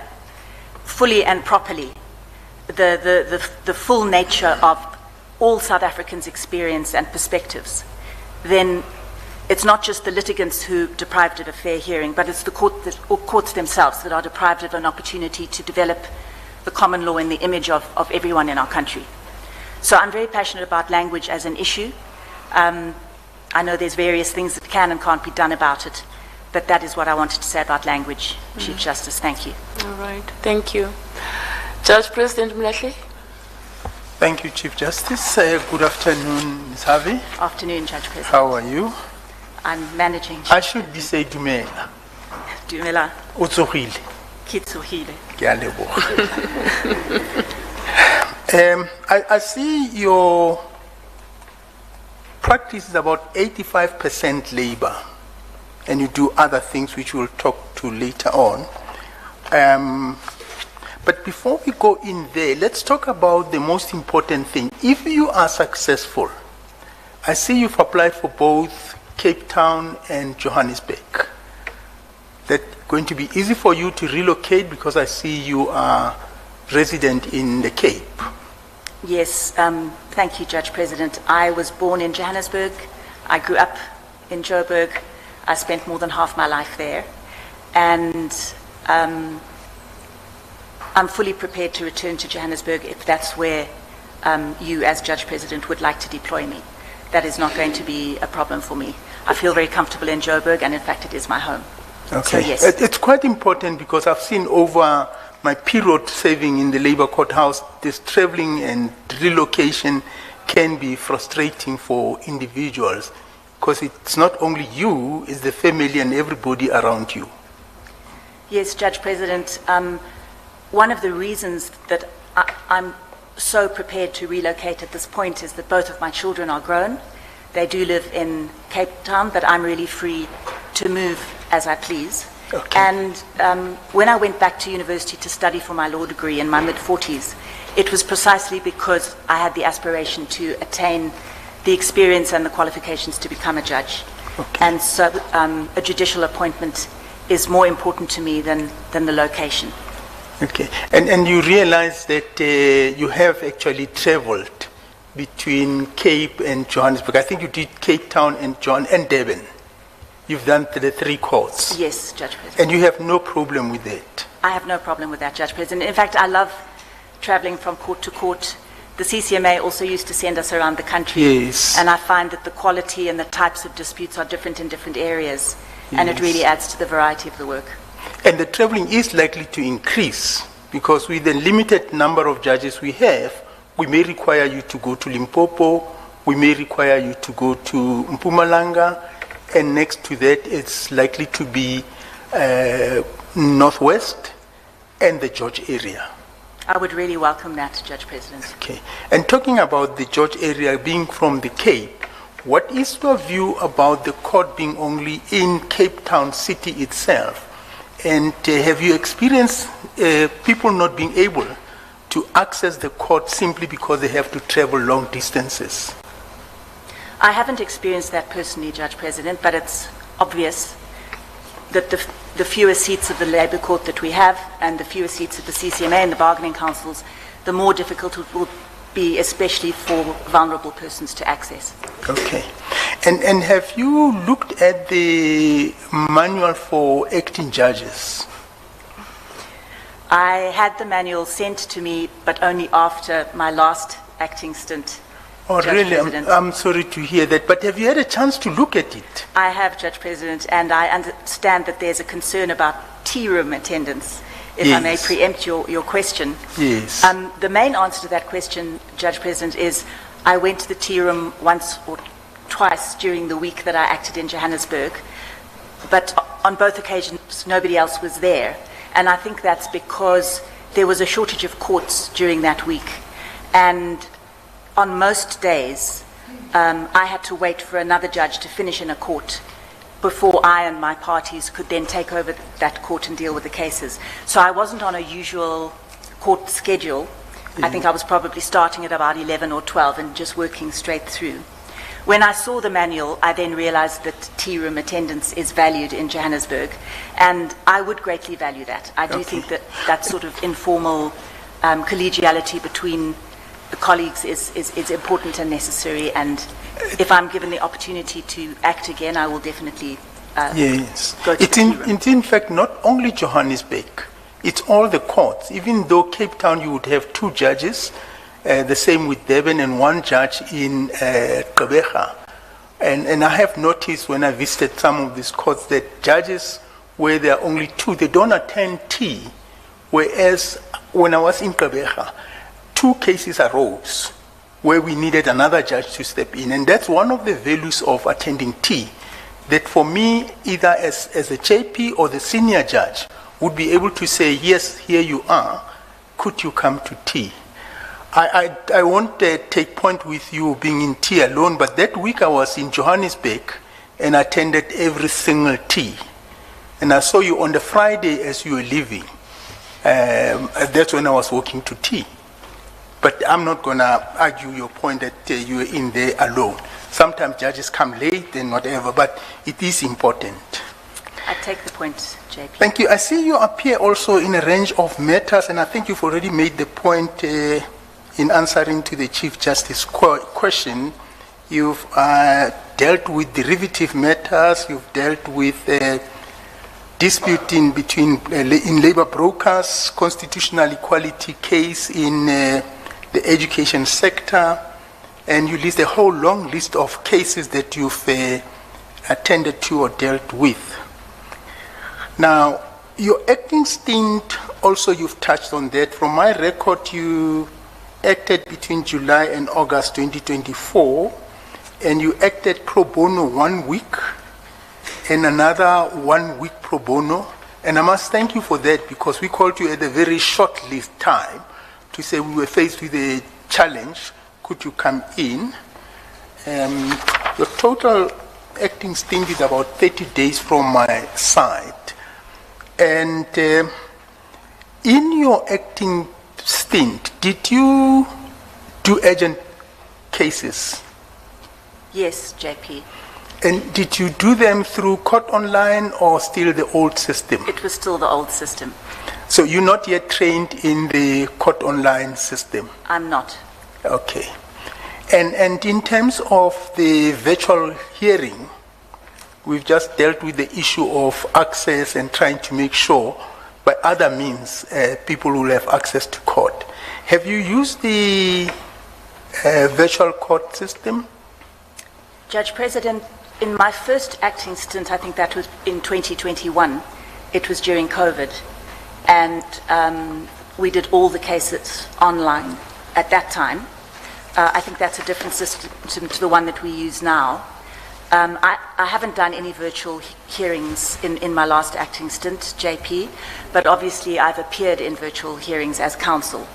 fully and properly the full nature of all South Africans' experience and perspectives, then it's not just the litigants who are deprived of a fair hearing, but it's the courts themselves that are deprived of an opportunity to develop the common law in the image of everyone in our country. So I'm very passionate about language as an issue. I know there's various things that can and can't be done about it, but that is what I wanted to say about language, Chief Justice. Thank you. All right. Thank you. Judge President Mlahle. Thank you, Chief Justice. Good afternoon, Ms. Harvey. Afternoon, Judge President. How are you? I'm managing. I should be say Dumela. Dumela. O tsogile. Ke tsogile. Ke a leboga. I see your practice is about 85% labor, and you do other things which we'll talk to later on. But before we go in there, let's talk about the most important thing. If you are successful, I see you've applied for both Cape Town and Johannesburg. That's going to be easy for you to relocate because I see you are resident in the Cape. Yes, thank you, Judge President. I was born in Johannesburg. I grew up in Joburg. I spent more than half my life there. And I'm fully prepared to return to Johannesburg if that's where you, as Judge President, would like to deploy me. That is not going to be a problem for me. I feel very comfortable in Joburg, and in fact, it is my home. Okay. So, yes. It's quite important because I've seen over my period serving in the labor courthouse, this traveling and relocation can be frustrating for individuals because it's not only you, it's the family and everybody around you. Yes, Judge President. One of the reasons that I'm so prepared to relocate at this point is that both of my children are grown. They do live in Cape Town, but I'm really free to move as I please. Okay. And when I went back to university to study for my law degree in my mid-40s, it was precisely because I had the aspiration to attain the experience and the qualifications to become a judge. Okay. And so a judicial appointment is more important to me than the location. Okay. And you realize that you have actually traveled between Cape and Johannesburg. I think you did Cape Town and Durban. You've done the 3 courts. Yes, Judge President. And you have no problem with it? I have no problem with that, Judge President. In fact, I love traveling from court to court. The CCMA also used to send us around the country. Yes. And I find that the quality and the types of disputes are different in different areas. Yes. And it really adds to the variety of the work. And the traveling is likely to increase because with the limited number of judges we have, we may require you to go to Limpopo, we may require you to go to Mpumalanga, and next to that it's likely to be Northwest and the George area. I would really welcome that, Judge President. Okay. And talking about the George area being from the Cape, what is your view about the court being only in Cape Town city itself? And have you experienced people not being able to access the court simply because they have to travel long distances? I haven't experienced that personally, Judge President, but it's obvious that the fewer seats of the Labour Court that we have and the fewer seats of the CCMA and the bargaining councils, the more difficult it will be, especially for vulnerable persons to access. Okay. And have you looked at the manual for acting judges? I had the manual sent to me, but only after my last acting stint. Oh, Judge really? President. I'm sorry to hear that. But have you had a chance to look at it? I have, Judge President, and I understand that there's a concern about tea room attendance, if I may Yes. preempt your question. Yes. The main answer to that question, Judge President, is I went to the tea room once or twice during the week that I acted in Johannesburg, but on both occasions nobody else was there. And I think that's because there was a shortage of courts during that week. And on most days, I had to wait for another judge to finish in a court before I and my parties could then take over that court and deal with the cases. So I wasn't on a usual court schedule. I think I was probably starting at about 11 or 12 and just working straight through. When I saw the manual, I then realized that tea room attendance is valued in Johannesburg, and I would greatly value that. I do think that that sort of informal collegiality between the colleagues is important and necessary, and if I'm given the opportunity to act again, I will definitely Yes. go to the tea room. It's in fact not only Johannesburg, it's all the courts. Even though Cape Town you would have 2 judges, the same with Durban, and 1 judge in Gqeberha. And I have noticed when I visited some of these courts that judges where there are only 2, they don't attend tea. Whereas when I was in Gqeberha, 2 cases arose where we needed another judge to step in. And that's one of the values of attending tea. That for me, either as a JP or the senior judge would be able to say, yes, here you are, could you come to tea? I won't take point with you being in tea alone, but that week I was in Johannesburg and attended every single tea. And I saw you on the Friday as you were leaving. That's when I was walking to tea. But I'm not going to argue your point that you were in there alone. Sometimes judges come late and whatever, but it is important. I take the point, JP. Thank you. I see you appear also in a range of matters, and I think you've already made the point in answering to the Chief Justice question. You've dealt with derivative matters, you've dealt with dispute in between in labor brokers, constitutional equality case in the education sector, and you list a whole long list of cases that you've attended to or dealt with. Now, your acting stint, also you've touched on that. From my record, you acted between July and August 2024, and you acted pro bono 1 week and another 1 week pro bono. And I must thank you for that, because we called you at a very short list time to say we were faced with a challenge. Could you come in? Your total acting stint is about 30 days from my side. And in your acting stint, did you do urgent cases? Yes, JP. And did you do them through court online or still the old system? It was still the old system. So you're not yet trained in the court online system? I'm not. Okay. And in terms of the virtual hearing, we've just dealt with the issue of access and trying to make sure by other means people will have access to court. Have you used the virtual court system? Judge President, in my first acting stint, I think that was in 2021, it was during COVID, and we did all the cases online at that time. I think that's a different system to the one that we use now. I haven't done any virtual hearings in my last acting stint, JP, but obviously I've appeared in virtual hearings as counsel.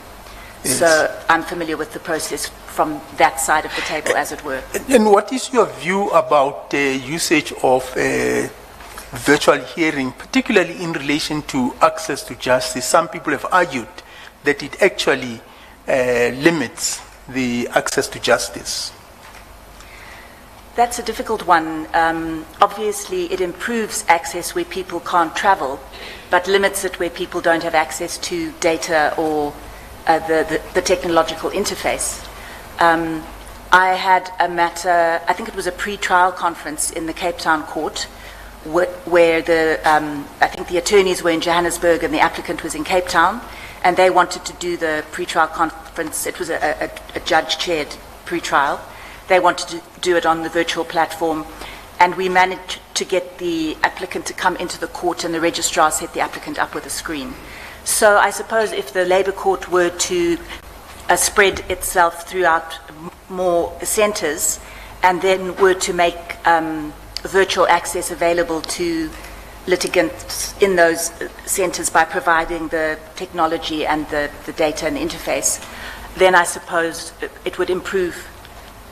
Yes. So I'm familiar with the process from that side of the table, as it were. And what is your view about the usage of virtual hearing, particularly in relation to access to justice? Some people have argued that it actually limits the access to justice. That's a difficult one. Obviously, it improves access where people can't travel, but limits it where people don't have access to data or the technological interface. I had a matter, I think it was a pre-trial conference in the Cape Town court, where I think the attorneys were in Johannesburg and the applicant was in Cape Town, and they wanted to do the pre-trial conference. It was a judge-chaired pre-trial. They wanted to do it on the virtual platform, and we managed to get the applicant to come into the court, and the registrar set the applicant up with a screen. So I suppose if the Labour Court were to spread itself throughout more centres, and then were to make virtual access available to litigants in those centres by providing the technology and the data and interface, then I suppose it would improve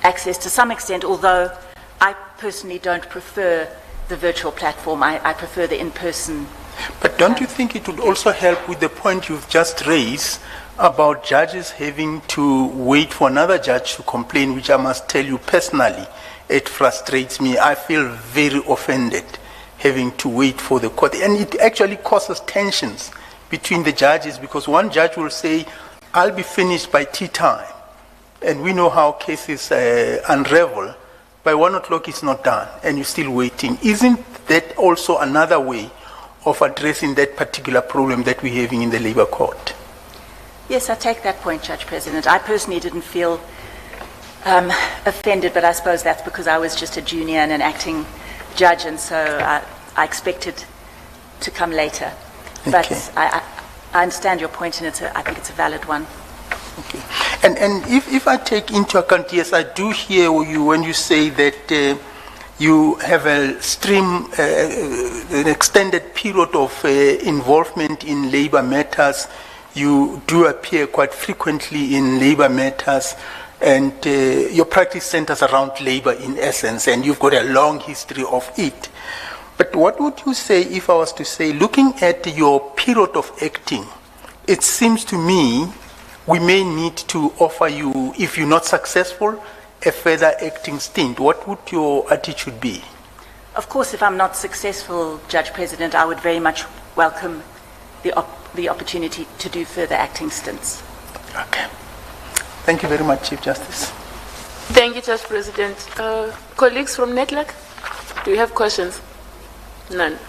access to some extent, although I personally don't prefer the virtual platform. I prefer the in-person. But don't you think it would also help with the point you've just raised about judges having to wait for another judge to complain, which I must tell you personally, it frustrates me. I feel very offended having to wait for the court. And it actually causes tensions between the judges, because one judge will say, I'll be finished by tea time. And we know how cases unravel. By 1 o'clock it's not done, and you're still waiting. Isn't that also another way of addressing that particular problem that we're having in the Labour Court? Yes, I take that point, Judge President. I personally didn't feel offended, but I suppose that's because I was just a junior and an acting judge, and so I expected to come later. But Okay. I understand your point, and I think it's a valid one. Okay. And if I take into account, yes, I do hear you when you say that you have a an extended period of involvement in labour matters. You do appear quite frequently in labour matters, and your practice centers around labour in essence, and you've got a long history of it. But what would you say if I was to say, looking at your period of acting, it seems to me we may need to offer you, if you're not successful, a further acting stint. What would your attitude be? Of course, if I'm not successful, Judge President, I would very much welcome the opportunity to do further acting stints. Okay. Thank you very much, Chief Justice. Thank you, Judge President. Colleagues from Netlac, do you have questions? None.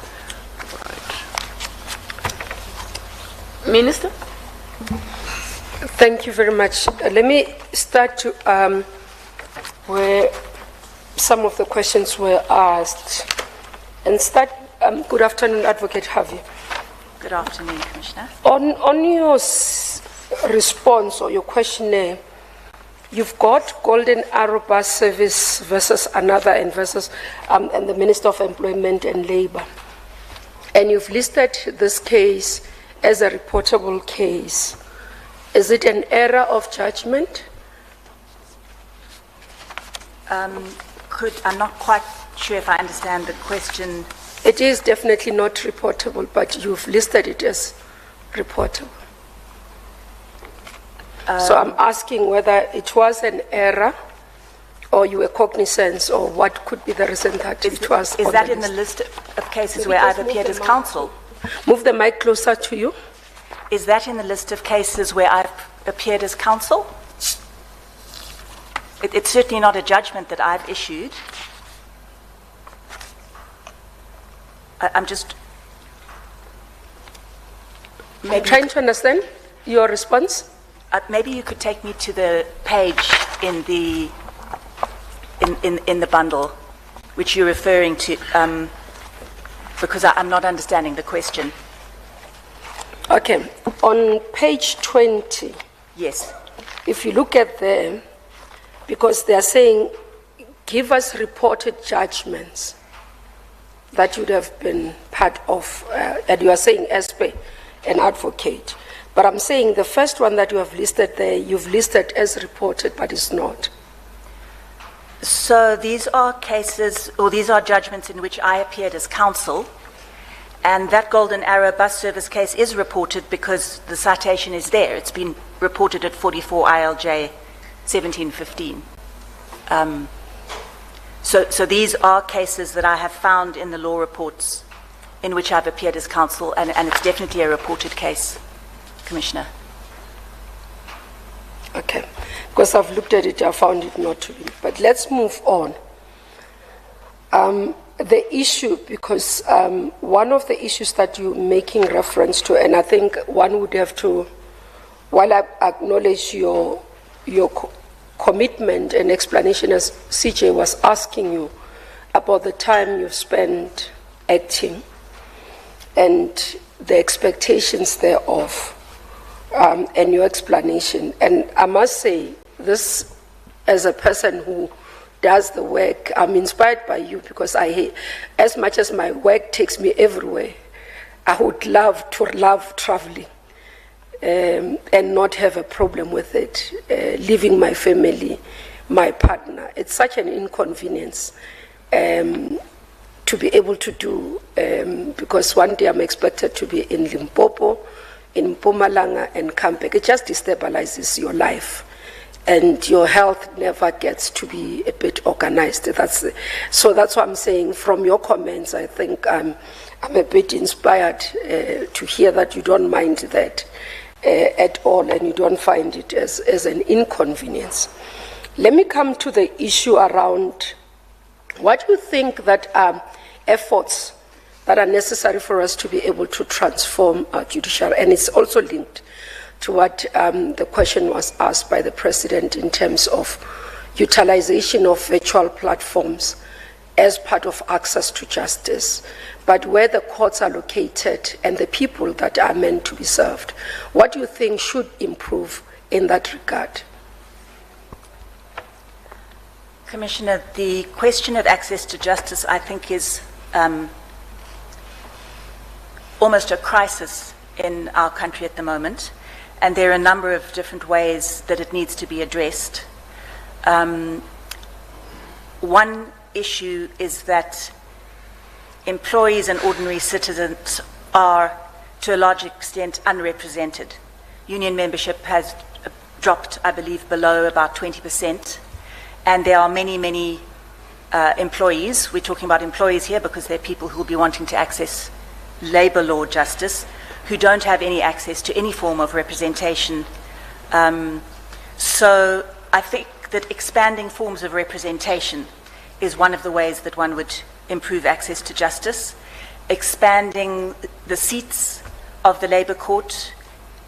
Minister? Thank you very much. Let me start to where some of the questions were asked. And start, good afternoon, Advocate Harvey. Good afternoon, Commissioner. On your response or your questionnaire, you've got Golden Arrow Bus Service versus another and versus and the Minister of Employment and Labour. And you've listed this case as a reportable case. Is it an error of judgment? I'm not quite sure if I understand the question. It is definitely not reportable, but you've listed it as reportable. So I'm asking whether it was an error or you were cognizant, or what could be the reason that it was. Is that in the list of cases where I've appeared as counsel? Move the mic closer to you. Is that in the list of cases where I've appeared as counsel? It's certainly not a judgment that I've issued. I'm just... I'm trying to understand your response. Maybe you could take me to the page in the bundle which you're referring to, because I'm not understanding the question. Okay, on page 20. Yes. If you look at them, because they are saying give us reported judgments that would have been part of, and you are saying SPE, an advocate. But I'm saying the first one that you have listed there, you've listed as reported, but it's not. So these are cases, or these are judgments in which I appeared as counsel, and that Golden Arrow bus service case is reported because the citation is there. It's been reported at 44 ILJ 1715. So these are cases that I have found in the law reports in which I've appeared as counsel, and it's definitely a reported case, Commissioner. Okay, because I've looked at it, I found it not to be. But let's move on. The issue, because one of the issues that you're making reference to, and I think one would have to, while I acknowledge your commitment and explanation, as CJ was asking you about the time you've spent acting and the expectations thereof, and your explanation. And I must say, this, as a person who does the work, I'm inspired by you, because as much as my work takes me everywhere, I would love traveling and not have a problem with it, leaving my family, my partner. It's such an inconvenience to be able to do, because one day I'm expected to be in Limpopo, in Mpumalanga, and come back. It just destabilizes your life, and your health never gets to be a bit organized. So that's what I'm saying. From your comments, I think I'm a bit inspired to hear that you don't mind that at all, and you don't find it as an inconvenience. Let me come to the issue around what you think that efforts that are necessary for us to be able to transform our judiciary, and it's also linked to what the question was asked by the President in terms of utilization of virtual platforms as part of access to justice, but where the courts are located and the people that are meant to be served. What do you think should improve in that regard? Commissioner, the question of access to justice, I think, is almost a crisis in our country at the moment, and there are a number of different ways that it needs to be addressed. One issue is that employees and ordinary citizens are, to a large extent, unrepresented. Union membership has dropped, I believe, below about 20%, and there are many employees. We're talking about employees here because they're people who will be wanting to access labor law justice, who don't have any access to any form of representation. So I think that expanding forms of representation is one of the ways that one would improve access to justice. Expanding the seats of the Labour Court,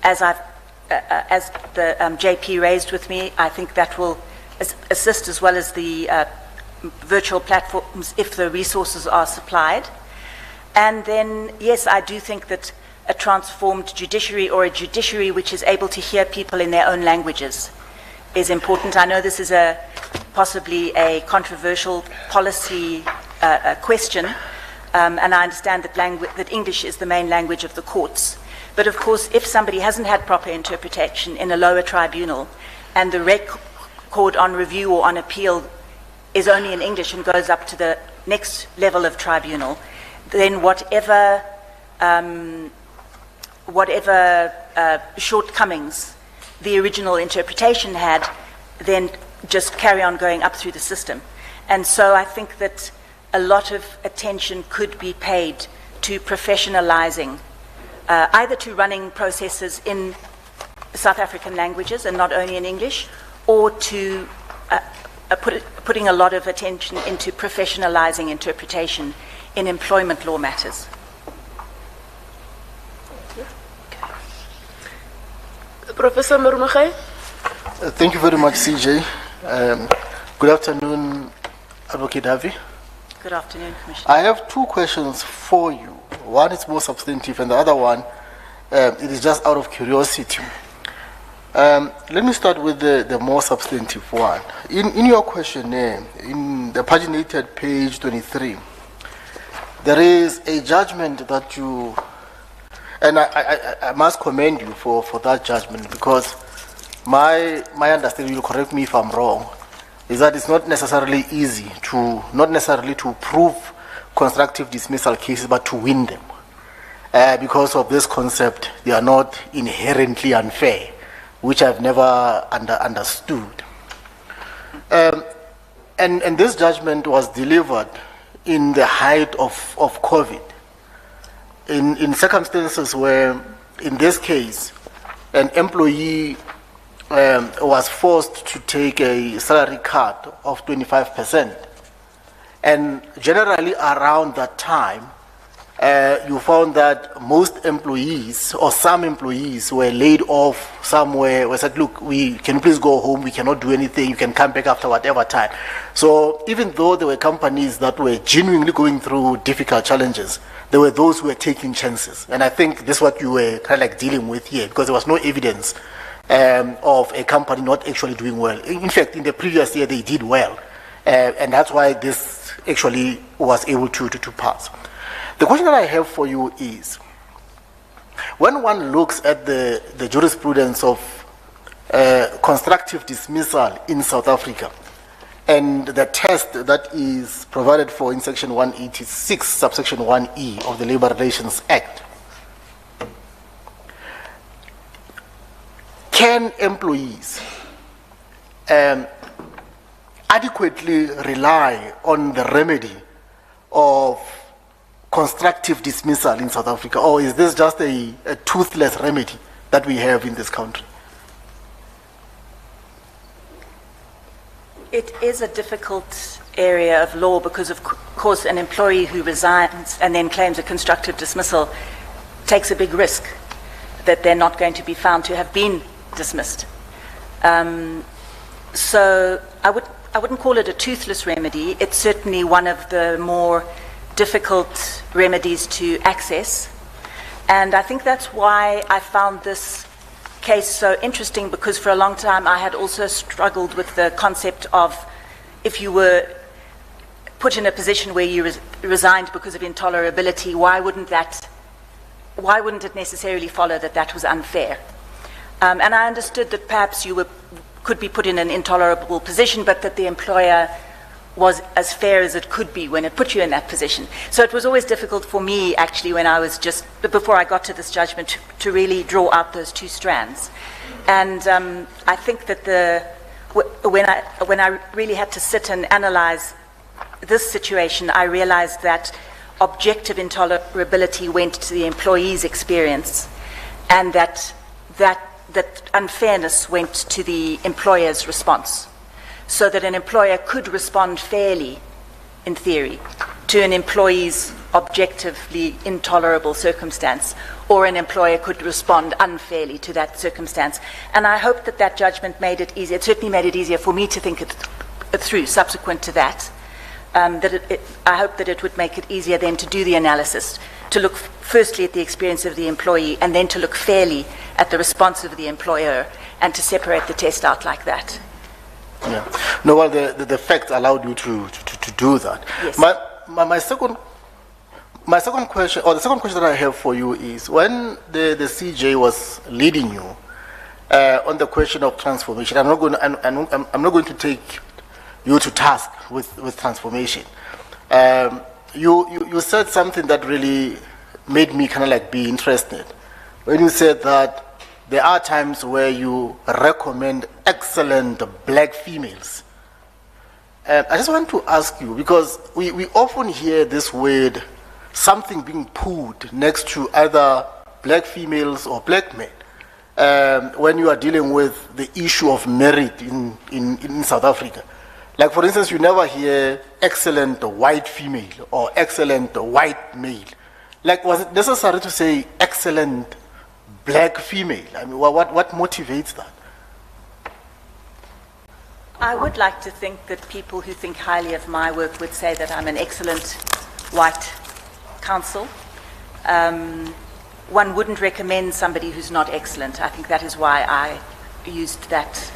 as the JP raised with me, I think that will assist, as well as the virtual platforms, if the resources are supplied. And then, yes, I do think that a transformed judiciary, or a judiciary which is able to hear people in their own languages, is important. I know this is possibly a controversial policy question, and I understand that English is the main language of the courts. But of course, if somebody hasn't had proper interpretation in a lower tribunal, and the record on review or on appeal is only in English and goes up to the next level of tribunal, then whatever shortcomings the original interpretation had, then just carry on going up through the system. And so I think that a lot of attention could be paid to professionalizing, either to running processes in South African languages and not only in English, or to putting a lot of attention into professionalizing interpretation in employment law matters. Professor Murumachai? Thank you very much, CJ. Good afternoon, Advocate Harvey. Good afternoon, Commissioner. I have two questions for you. One is more substantive, and the other one, it is just out of curiosity. Let me start with the more substantive one. In your questionnaire, in the paginated page 23, there is a judgment that you, and I must commend you for that judgment, because my understanding, you'll correct me if I'm wrong, is that it's not necessarily easy not necessarily to prove constructive dismissal cases, but to win them. Because of this concept, they are not inherently unfair, which I've never understood. And this judgment was delivered in the height of COVID, in circumstances where, in this case, an employee was forced to take a salary cut of 25%. And generally around that time, you found that most employees, or some employees, were laid off somewhere. We said, look, can you please go home? We cannot do anything. You can come back after whatever time. So even though there were companies that were genuinely going through difficult challenges, there were those who were taking chances. And I think this is what you were kind of like dealing with here, because there was no evidence of a company not actually doing well. In fact, in the previous year, they did well. And that's why this actually was able to pass. The question that I have for you is, when one looks at the jurisprudence of constructive dismissal in South Africa, and the test that is provided for in Section 186, subsection 1E of the Labour Relations Act, can employees adequately rely on the remedy of constructive dismissal in South Africa, or is this just a toothless remedy that we have in this country? It is a difficult area of law because, of course, an employee who resigns and then claims a constructive dismissal takes a big risk that they're not going to be found to have been dismissed. So I wouldn't call it a toothless remedy. It's certainly one of the more difficult remedies to access. And I think that's why I found this case so interesting, because for a long time I had also struggled with the concept of, if you were put in a position where you resigned because of intolerability, why wouldn't it necessarily follow that that was unfair? And I understood that perhaps you could be put in an intolerable position, but that the employer was as fair as it could be when it put you in that position. So it was always difficult for me, actually, when I was before I got to this judgment, to really draw out those two strands. And I think that when I really had to sit and analyze this situation, I realized that objective intolerability went to the employee's experience, and that unfairness went to the employer's response, so that an employer could respond fairly, in theory, to an employee's objectively intolerable circumstance, or an employer could respond unfairly to that circumstance. And I hope that judgment made it easier. It certainly made it easier for me to think it through subsequent to that. I hope that it would make it easier then to do the analysis, to look firstly at the experience of the employee, and then to look fairly at the response of the employer, and to separate the test out like that. Yeah. No, well, the facts allowed you to do that. Yes. My second question, or the second question that I have for you is, when the CJ was leading you on the question of transformation, I'm not going to take you to task with transformation. You said something that really made me kind of like be interested. When you said that there are times where you recommend excellent black females. I just want to ask you, because we often hear this word, something being put next to either black females or black men, when you are dealing with the issue of merit in South Africa. Like, for instance, you never hear excellent white female or excellent white male. Like, was it necessary to say excellent black female? I mean, what motivates that? I would like to think that people who think highly of my work would say that I'm an excellent white counsel. One wouldn't recommend somebody who's not excellent. I think that is why I used that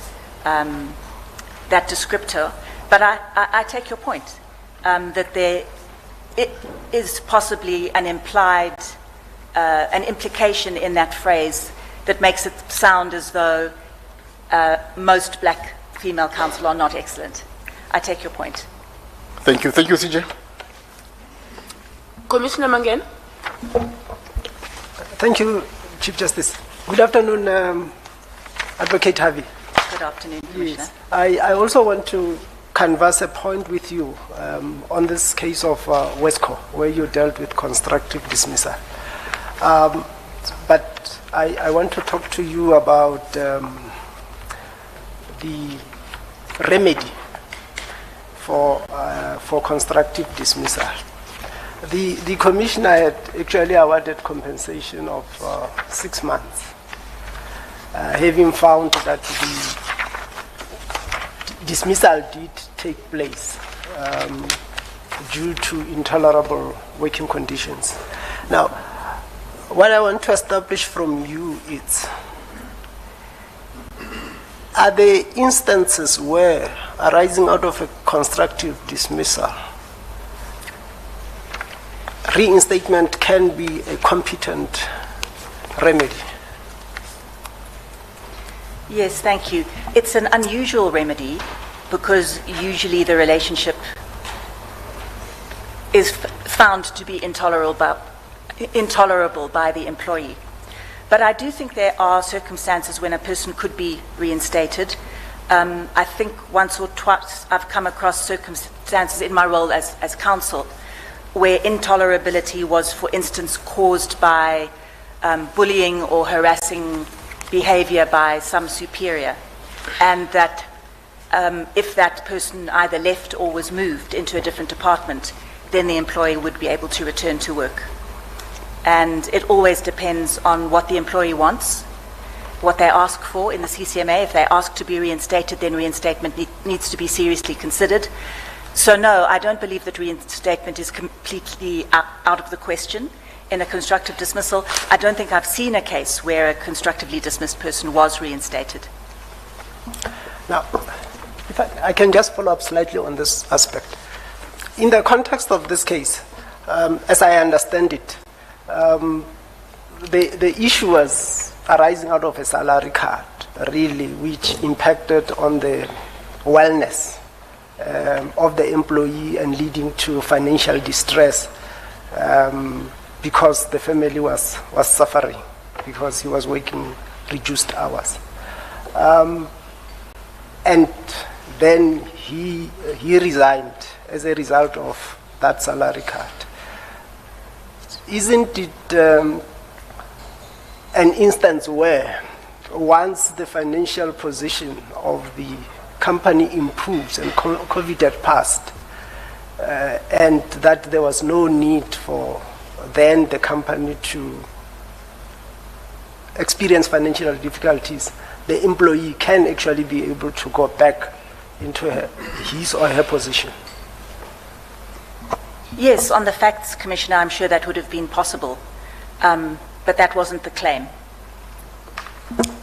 descriptor. But I take your point that there is possibly an implied, an implication in that phrase that makes it sound as though most black female counsel are not excellent. I take your point. Thank you. Thank you, CJ. Commissioner Mangen. Thank you, Chief Justice. Good afternoon, Advocate Harvey. Good afternoon, Commissioner. Yes. I also want to canvass a point with you on this case of Wesco, where you dealt with constructive dismissal. But I want to talk to you about the remedy for constructive dismissal. The commissioner had actually awarded compensation of 6 months, having found that the dismissal did take place due to intolerable working conditions. Now, what I want to establish from you is, are there instances where, arising out of a constructive dismissal, reinstatement can be a competent remedy? Yes, thank you. It's an unusual remedy because usually the relationship is found to be intolerable by the employee. But I do think there are circumstances when a person could be reinstated. I think once or twice I've come across circumstances in my role as counsel where intolerability was, for instance, caused by bullying or harassing behavior by some superior, and that if that person either left or was moved into a different department, then the employee would be able to return to work. And it always depends on what the employee wants, what they ask for in the CCMA. If they ask to be reinstated, then reinstatement needs to be seriously considered. So no, I don't believe that reinstatement is completely out of the question. In a constructive dismissal, I don't think I've seen a case where a constructively dismissed person was reinstated. Now, if I can just follow up slightly on this aspect. In the context of this case, as I understand it, the issue was arising out of a salary card, really, which impacted on the wellness of the employee and leading to financial distress because the family was suffering because he was working reduced hours. And then he resigned as a result of that salary cut. Isn't it an instance where once the financial position of the company improves and COVID had passed, and that there was no need for then the company to experience financial difficulties, the employee can actually be able to go back into his or her position? Yes, on the facts, Commissioner, I'm sure that would have been possible, but that wasn't the claim.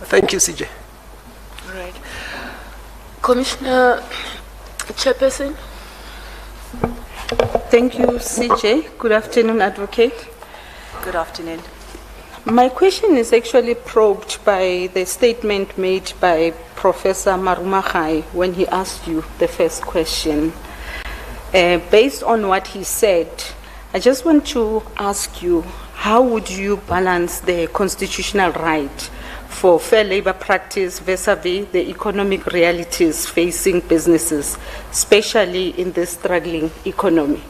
Thank you, CJ. All right. Commissioner Chairperson. Thank you, CJ. Good afternoon, Advocate. Good afternoon. My question is actually probed by the statement made by Professor Marumahai when he asked you the first question. Based on what he said, I just want to ask you, how would you balance the constitutional right for fair labor practice vis-a-vis the economic realities facing businesses, especially in this struggling economy?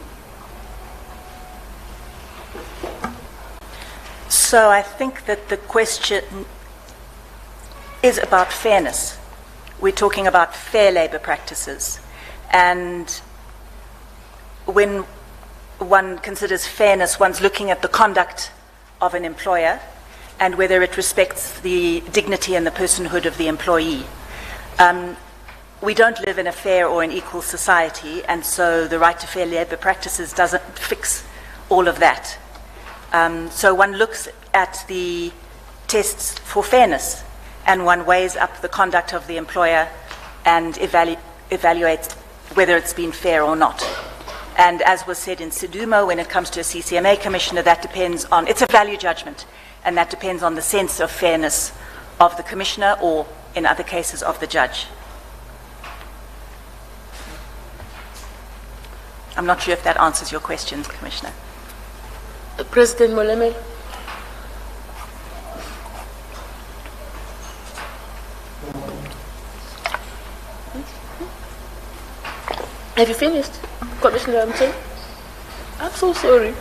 So I think that the question is about fairness. We're talking about fair labor practices. And when one considers fairness, one's looking at the conduct of an employer and whether it respects the dignity and the personhood of the employee. We don't live in a fair or an equal society, and so the right to fair labor practices doesn't fix all of that. So one looks at the tests for fairness, and one weighs up the conduct of the employer and evaluates whether it's been fair or not. And as was said in Sidumo, when it comes to a CCMA commissioner, that depends on, it's a value judgment, and that depends on the sense of fairness of the commissioner, or in other cases of the judge. I'm not sure if that answers your questions, Commissioner. President Moleme. Have you finished, Commissioner Amton? I'm so sorry.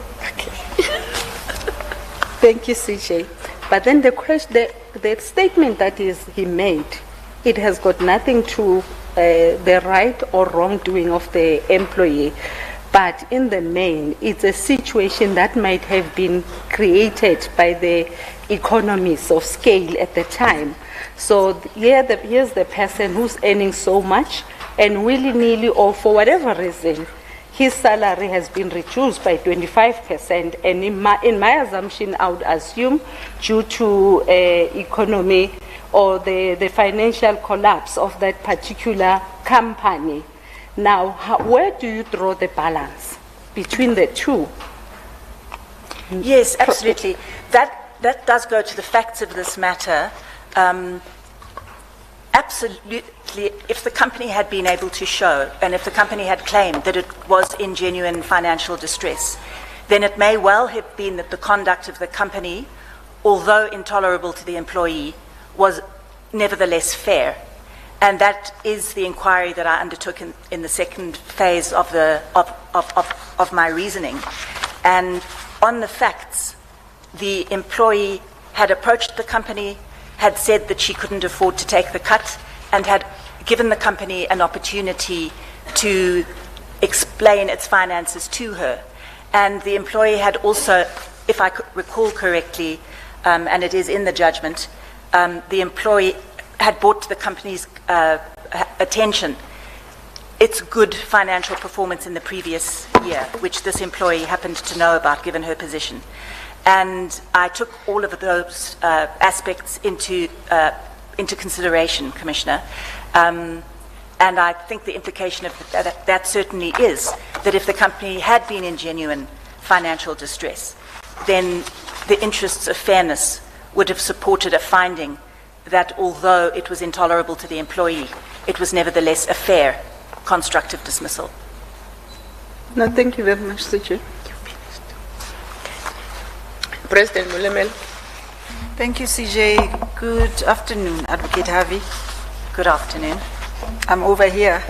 Thank you, CJ. But then the statement that he made, it has got nothing to the right or wrongdoing of the employee. But in the main, it's a situation that might have been created by the economies of scale at the time. So here's the person who's earning so much, and willy-nilly or for whatever reason, his salary has been reduced by 25%. And in my assumption, I would assume due to economy or the financial collapse of that particular company. Now, where do you draw the balance between the two? Yes, absolutely. That does go to the facts of this matter. Absolutely, if the company had been able to show, and if the company had claimed that it was in genuine financial distress, then it may well have been that the conduct of the company, although intolerable to the employee, was nevertheless fair. And that is the inquiry that I undertook in the second phase of my reasoning. And on the facts, the employee had approached the company, had said that she couldn't afford to take the cut, and had given the company an opportunity to explain its finances to her. And the employee had also, if I could recall correctly, and it is in the judgment, the employee had brought to the company's attention its good financial performance in the previous year, which this employee happened to know about given her position. And I took all of those aspects into consideration, Commissioner. And I think the implication of that certainly is that if the company had been in genuine financial distress, then the interests of fairness would have supported a finding that although it was intolerable to the employee, it was nevertheless a fair, constructive dismissal. No, thank you very much, Suchi. President Mulemel. Thank you, CJ. Good afternoon, Advocate Harvey. Good afternoon. I'm over here.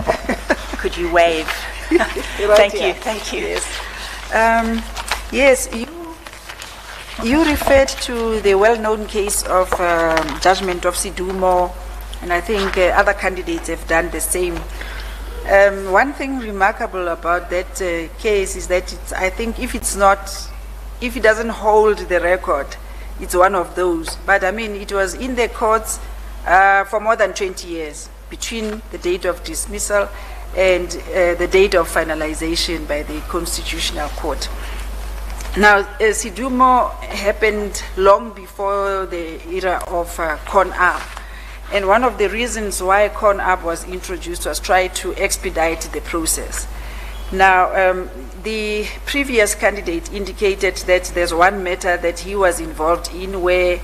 Could you wave? Thank you. Thank you. Yes, you referred to the well-known case of judgment of Sidumo, and I think other candidates have done the same. One thing remarkable about that case is that I think if it doesn't hold the record, it's one of those. But I mean, it was in the courts for more than 20 years, between the date of dismissal and the date of finalization by the Constitutional Court. Now, Sidumo happened long before the era of CONAP. And one of the reasons why CONAP was introduced was try to expedite the process. Now, the previous candidate indicated that there's one matter that he was involved in where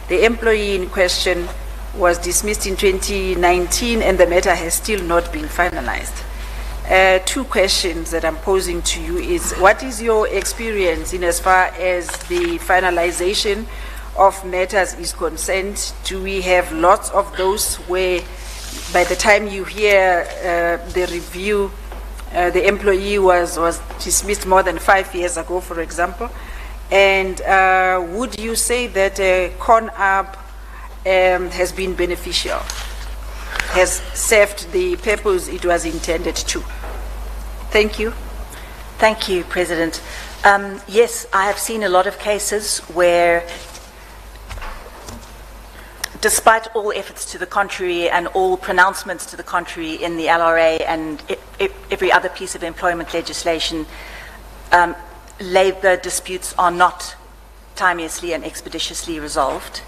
the employee in question was dismissed in 2019 and the matter has still not been finalized. Two questions that I'm posing to you is, what is your experience in as far as the finalization of matters is concerned? Do we have lots of those where by the time you hear the review, the employee was dismissed more than 5 years ago, for example? And would you say that CONAP has been beneficial, has served the purpose it was intended to? Thank you. Thank you, President. Yes, I have seen a lot of cases where, despite all efforts to the contrary and all pronouncements to the contrary in the LRA and every other piece of employment legislation, labour disputes are not timeously and expeditiously resolved.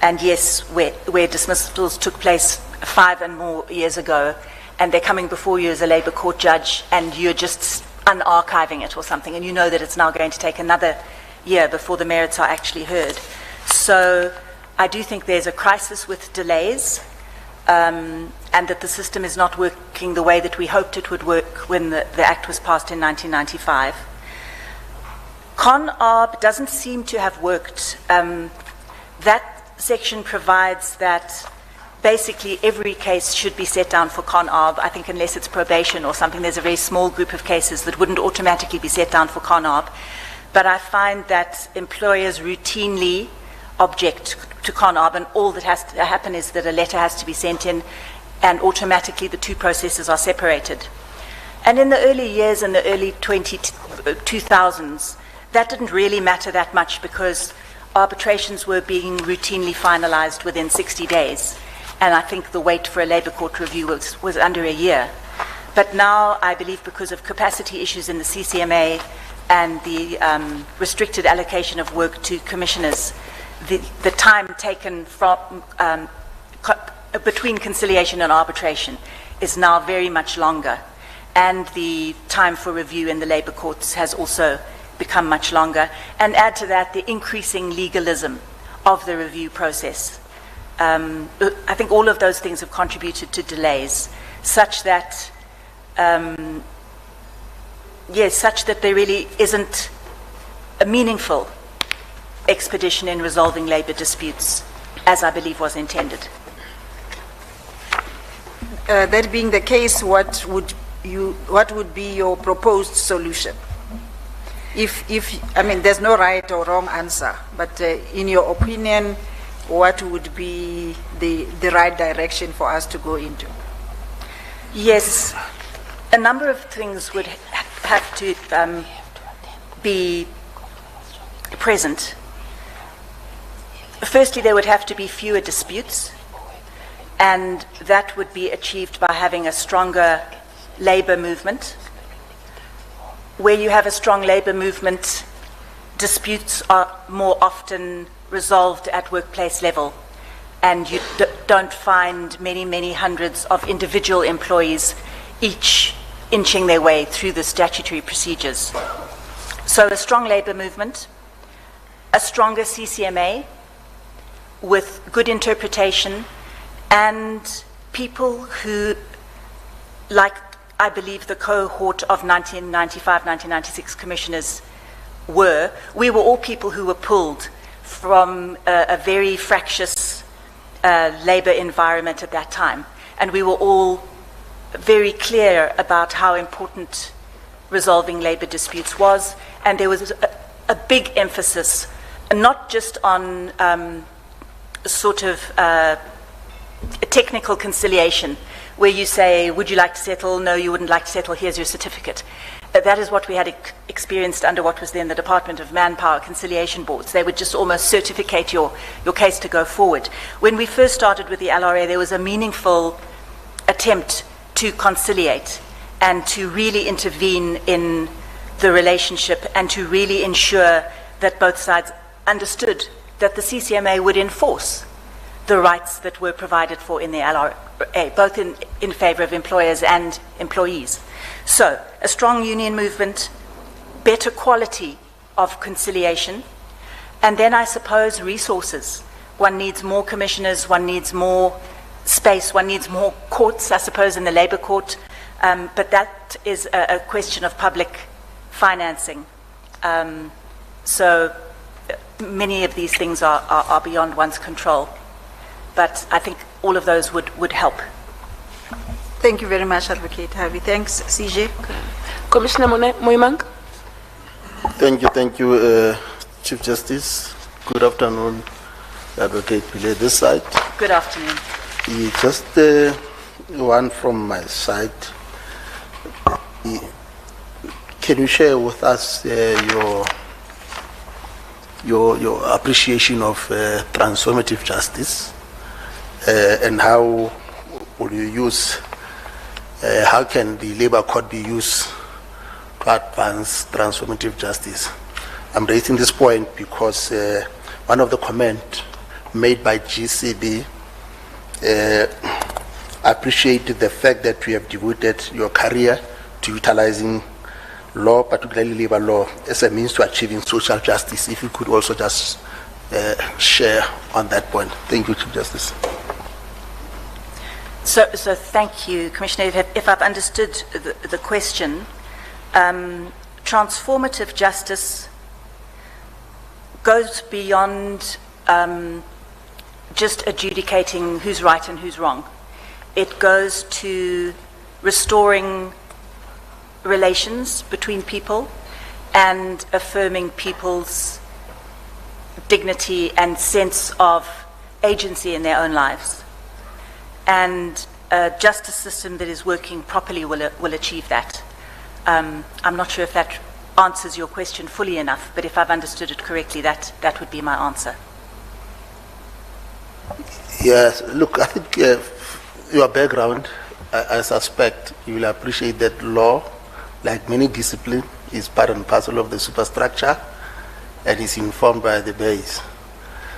And yes, where dismissals took place 5 and more years ago, and they're coming before you as a Labour Court judge, and you're just unarchiving it or something, and you know that it's now going to take another year before the merits are actually heard. So I do think there's a crisis with delays, and that the system is not working the way that we hoped it would work when the Act was passed in 1995. Con-Arb doesn't seem to have worked. That section provides that basically every case should be set down for Con-Arb. I think unless it's probation or something, there's a very small group of cases that wouldn't automatically be set down for Con-Arb. But I find that employers routinely object to Con-Arb, and all that has to happen is that a letter has to be sent in, and automatically the two processes are separated. And in the early years, in the early 2000s, that didn't really matter that much because arbitrations were being routinely finalized within 60 days. And I think the wait for a Labour Court review was under a year. But now, I believe because of capacity issues in the CCMA and the restricted allocation of work to commissioners, the time taken from between conciliation and arbitration is now very much longer. And the time for review in the Labour Courts has also become much longer. And add to that the increasing legalism of the review process. I think all of those things have contributed to delays, such that such that there really isn't a meaningful expedition in resolving labour disputes, as I believe was intended. That being the case, what would be your proposed solution? I mean, there's no right or wrong answer, but in your opinion, what would be the right direction for us to go into? Yes, a number of things would have to be present. Firstly, there would have to be fewer disputes, and that would be achieved by having a stronger labour movement. Where you have a strong labour movement, disputes are more often resolved at workplace level, and you don't find many hundreds of individual employees each inching their way through the statutory procedures. So a strong labour movement, a stronger CCMA with good interpretation, and people who, like I believe the cohort of 1995-1996 commissioners we were all people who were pulled from a very fractious labour environment at that time. And we were all very clear about how important resolving labour disputes was. And there was a big emphasis, not just on sort of technical conciliation, where you say, would you like to settle? No, you wouldn't like to settle. Here's your certificate. That is what we had experienced under what was then the Department of Manpower conciliation boards. They would just almost certificate your case to go forward. When we first started with the LRA, there was a meaningful attempt to conciliate and to really intervene in the relationship and to really ensure that both sides understood that the CCMA would enforce the rights that were provided for in the LRA, both in favour of employers and employees. So, a strong union movement, better quality of conciliation, and then I suppose resources. One needs more commissioners, one needs more space, one needs more courts, I suppose, in the Labour Court, but that is a question of public financing. So, many of these things are beyond one's control. But I think all of those would help. Thank you very much, Advocate Harvey. Thanks, CJ. Commissioner Moimang. Thank you, Chief Justice. Good afternoon, Advocate Pile, this side. Good afternoon. Just one from my side. Can you share with us your appreciation of transformative justice? And how will you use, how can the Labour Court be used to advance transformative justice? I'm raising this point because one of the comments made by GCB I appreciate the fact that you have devoted your career to utilizing law, particularly labor law, as a means to achieving social justice. If you could also just share on that point. Thank you, Chief Justice. So thank you, Commissioner. If I've understood the question, transformative justice goes beyond just adjudicating who's right and who's wrong. It goes to restoring relations between people and affirming people's dignity and sense of agency in their own lives. And a justice system that is working properly will achieve that. I'm not sure if that answers your question fully enough, but if I've understood it correctly, that would be my answer. Yes, look, I think your background, I suspect you will appreciate that law, like many disciplines, is part and parcel of the superstructure and is informed by the base.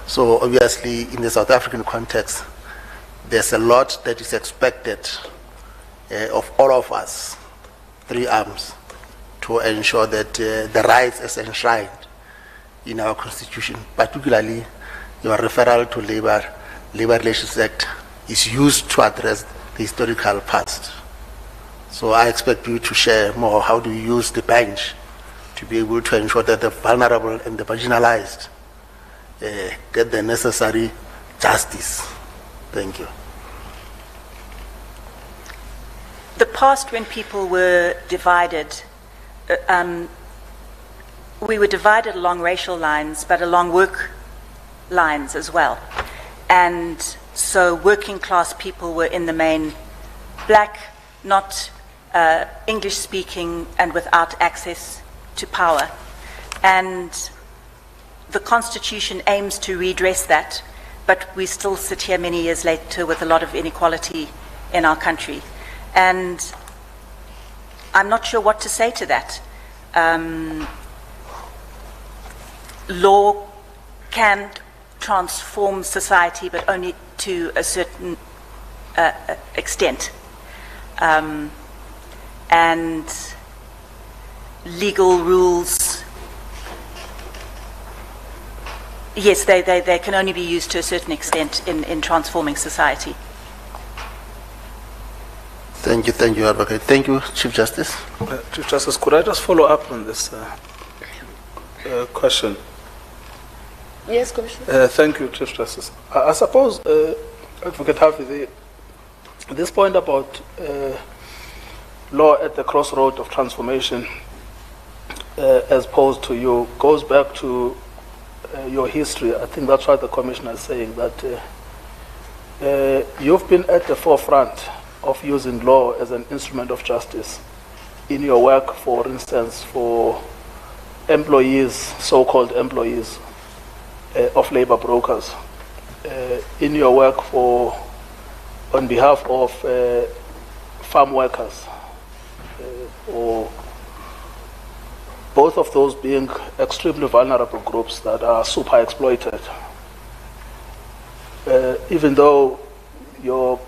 So obviously, in the South African context, there's a lot that is expected of all of us, three arms, to ensure that the rights as enshrined in our constitution, particularly your referral to Labor Relations Act, is used to address the historical past. So I expect you to share more. How do you use the bench to be able to ensure that the vulnerable and the marginalized get the necessary justice? Thank you. The past, when people were divided, we were divided along racial lines, but along work lines as well. And so working class people were in the main black, not English speaking, and without access to power. And the Constitution aims to redress that, but we still sit here many years later with a lot of inequality in our country. And I'm not sure what to say to that. Law can transform society, but only to a certain extent. And legal rules, yes, they can only be used to a certain extent in transforming society. Thank you, Advocate. Thank you, Chief Justice. Chief Justice, could I just follow up on this question? Yes, Commissioner. Thank you, Chief Justice. I suppose, Advocate Hafi, this point about law at the crossroad of transformation, as posed to you, goes back to your history. I think that's what the Commissioner is saying, that you've been at the forefront of using law as an instrument of justice in your work, for instance, for employees, so-called employees of labor brokers, in your work on behalf of farm workers, or both of those being extremely vulnerable groups that are super exploited. Even though your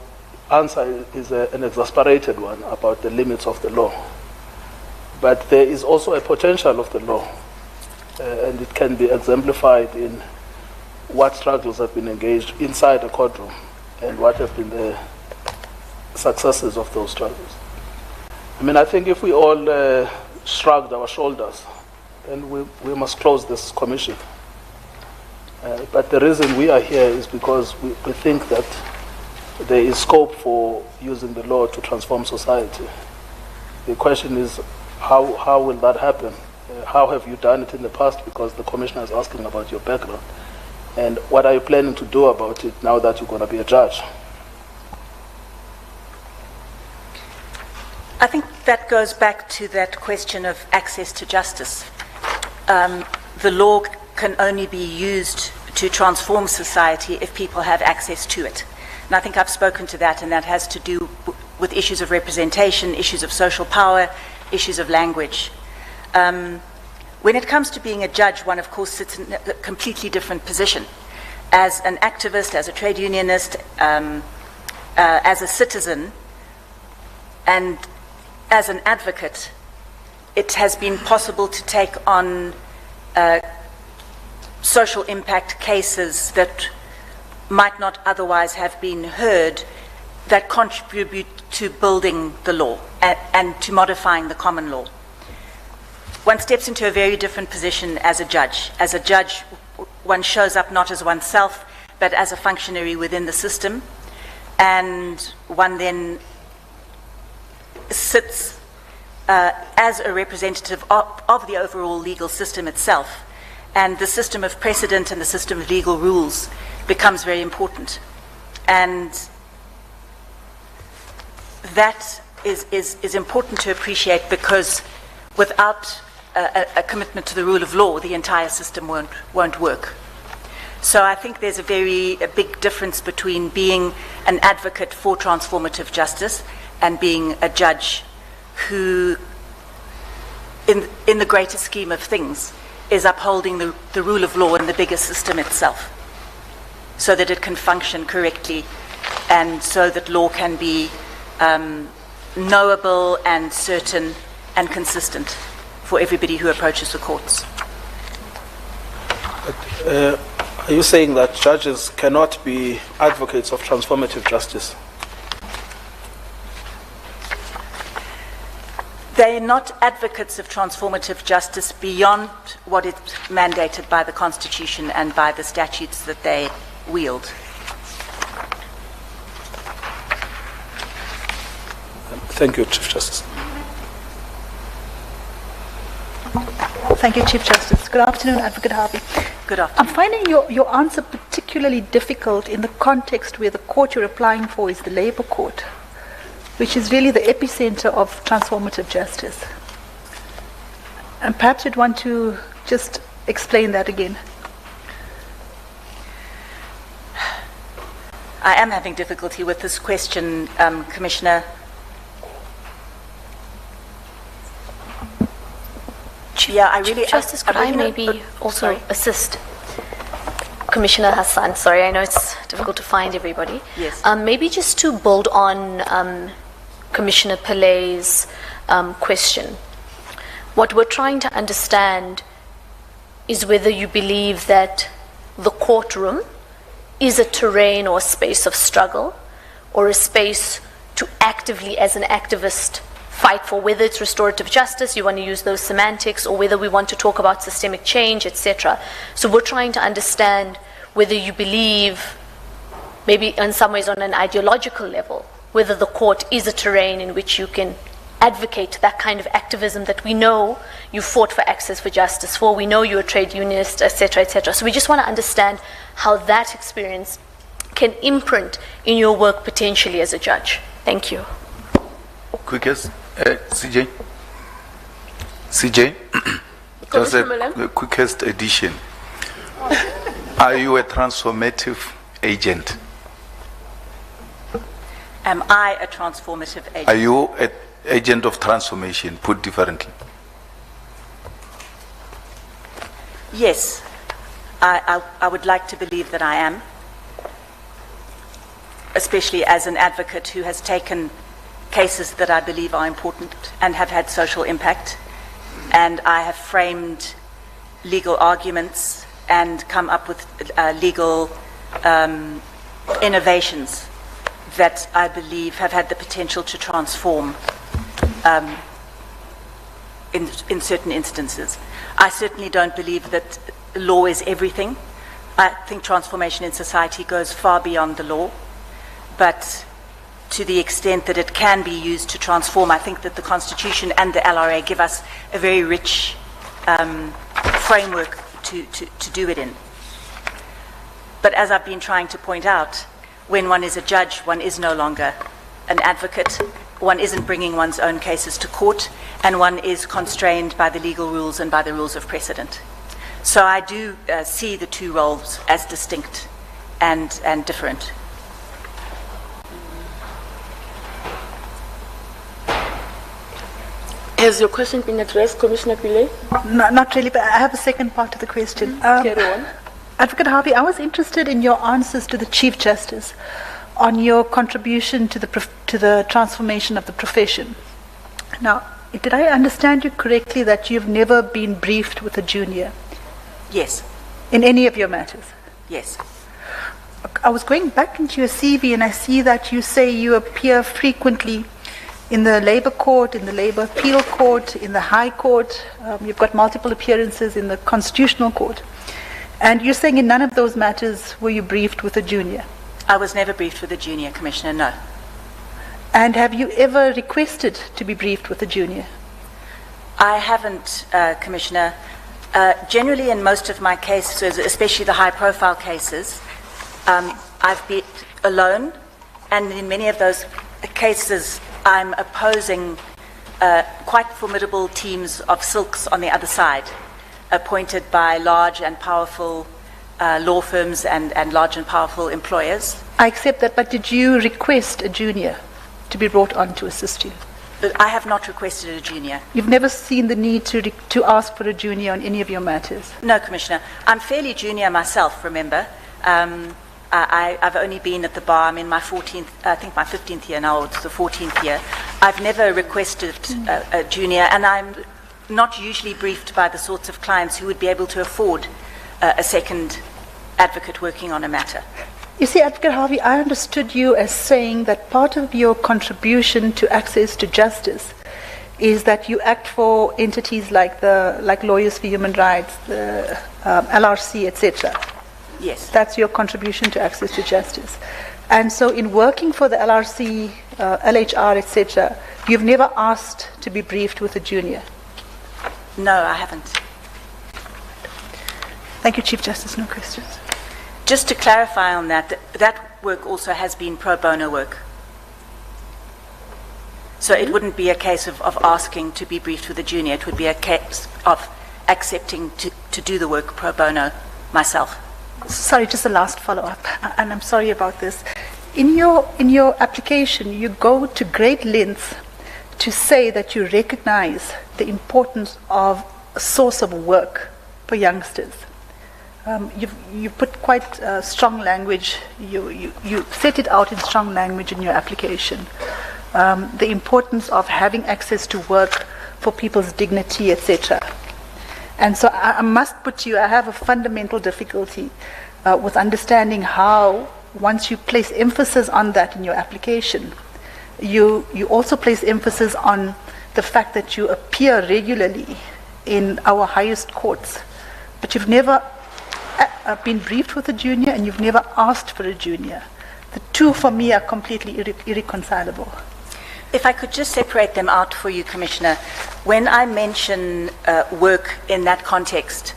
answer is an exasperated one about the limits of the law, but there is also a potential of the law, and it can be exemplified in what struggles have been engaged inside the courtroom and what have been the successes of those struggles. I mean, I think if we all shrugged our shoulders, then we must close this commission. But the reason we are here is because we think that there is scope for using the law to transform society. The question is, how will that happen? How have you done it in the past? Because the Commissioner is asking about your background. And what are you planning to do about it now that you're going to be a judge? I think that goes back to that question of access to justice. The law can only be used to transform society if people have access to it. And I think I've spoken to that, and that has to do with issues of representation, issues of social power, issues of language. When it comes to being a judge, one of course sits in a completely different position. As an activist, as a trade unionist, as a citizen and as an advocate, it has been possible to take on social impact cases that might not otherwise have been heard, that contribute to building the law and to modifying the common law. One steps into a very different position as a judge. As a judge, one shows up not as oneself, but as a functionary within the system, and one then sits as a representative of the overall legal system itself. And the system of precedent and the system of legal rules becomes very important. And that is important to appreciate, because without a commitment to the rule of law, the entire system won't work. So I think there's a big difference between being an advocate for transformative justice and being a judge who, in the greater scheme of things, is upholding the rule of law in the bigger system itself, so that it can function correctly and so that law can be knowable and certain and consistent for everybody who approaches the courts. Are you saying that judges cannot be advocates of transformative justice? They are not advocates of transformative justice beyond what is mandated by the Constitution and by the statutes that they wield. Thank you, Chief Justice. Thank you, Chief Justice. Good afternoon, Advocate Harvey. Good afternoon. I'm finding your answer particularly difficult in the context where the court you're applying for is the Labour Court, which is really the epicenter of transformative justice. And perhaps you'd want to just explain that again. I am having difficulty with this question, Commissioner. Chief Justice, could I maybe also assist Commissioner Hassan? Sorry, I know it's difficult to find everybody. Yes. Maybe just to build on Commissioner Pilay's question. What we're trying to understand is whether you believe that the courtroom is a terrain or a space of struggle, or a space to actively, as an activist, fight for, whether it's restorative justice, you want to use those semantics, or whether we want to talk about systemic change, etc. So we're trying to understand whether you believe, maybe in some ways on an ideological level, whether the court is a terrain in which you can advocate that kind of activism that we know you fought for access for justice for, we know you're a trade unionist, etc., etc. So we just want to understand how that experience can imprint in your work potentially as a judge. Thank you. Quickest, CJ? CJ? Just the quickest addition. Are you a transformative agent? Am I a transformative agent? Are you an agent of transformation, put differently? Yes, I would like to believe that I am, especially as an advocate who has taken cases that I believe are important and have had social impact, and I have framed legal arguments and come up with legal innovations that I believe have had the potential to transform in certain instances. I certainly don't believe that law is everything. I think transformation in society goes far beyond the law, but to the extent that it can be used to transform, I think that the Constitution and the LRA give us a very rich framework to do it in. But as I've been trying to point out, when one is a judge, one is no longer an advocate, one isn't bringing one's own cases to court, and one is constrained by the legal rules and by the rules of precedent. So I do see the two roles as distinct and different. Has your question been addressed, Commissioner Pillay? No, not really, but I have a second part to the question. Carry on. Advocate Harvey, I was interested in your answers to the Chief Justice on your contribution to the transformation of the profession. Now, did I understand you correctly that you've never been briefed with a junior? Yes. In any of your matters? Yes. I was going back into your CV and I see that you say you appear frequently in the Labour Court, in the Labour Appeal Court, in the High Court. You've got multiple appearances in the Constitutional Court. And you're saying in none of those matters were you briefed with a junior? I was never briefed with a junior, Commissioner, no. And have you ever requested to be briefed with a junior? I haven't, Commissioner. Generally, in most of my cases, especially the high-profile cases, I've been alone, and in many of those cases, I'm opposing quite formidable teams of silks on the other side, appointed by large and powerful law firms and large and powerful employers. I accept that, but did you request a junior to be brought on to assist you? But I have not requested a junior. You've never seen the need to ask for a junior on any of your matters? No, Commissioner. I'm fairly junior myself, remember. I've only been at the bar, I'm in my 14th, I think my 15th year now, it's the 14th year. I've never requested a junior, and I'm not usually briefed by the sorts of clients who would be able to afford a second advocate working on a matter. You see, Advocate Harvey, I understood you as saying that part of your contribution to access to justice is that you act for entities like Lawyers for Human Rights, the LRC, etc. Yes. That's your contribution to access to justice. And so in working for the LRC, LHR, etc., you've never asked to be briefed with a junior? No, I haven't. Thank you, Chief Justice. No questions. Just to clarify on that, that work also has been pro bono work. So it wouldn't be a case of asking to be briefed with a junior. It would be a case of accepting to do the work pro bono myself. Sorry, just a last follow-up, and I'm sorry about this. In your application, you go to great lengths to say that you recognize the importance of a source of work for youngsters. You put quite strong language, you set it out in strong language in your application. The importance of having access to work for people's dignity, etc. And so I must put you, I have a fundamental difficulty with understanding how, once you place emphasis on that in your application, you also place emphasis on the fact that you appear regularly in our highest courts, but you've never been briefed with a junior and you've never asked for a junior. The two, for me, are completely irreconcilable. If I could just separate them out for you, Commissioner. When I mention work in that context,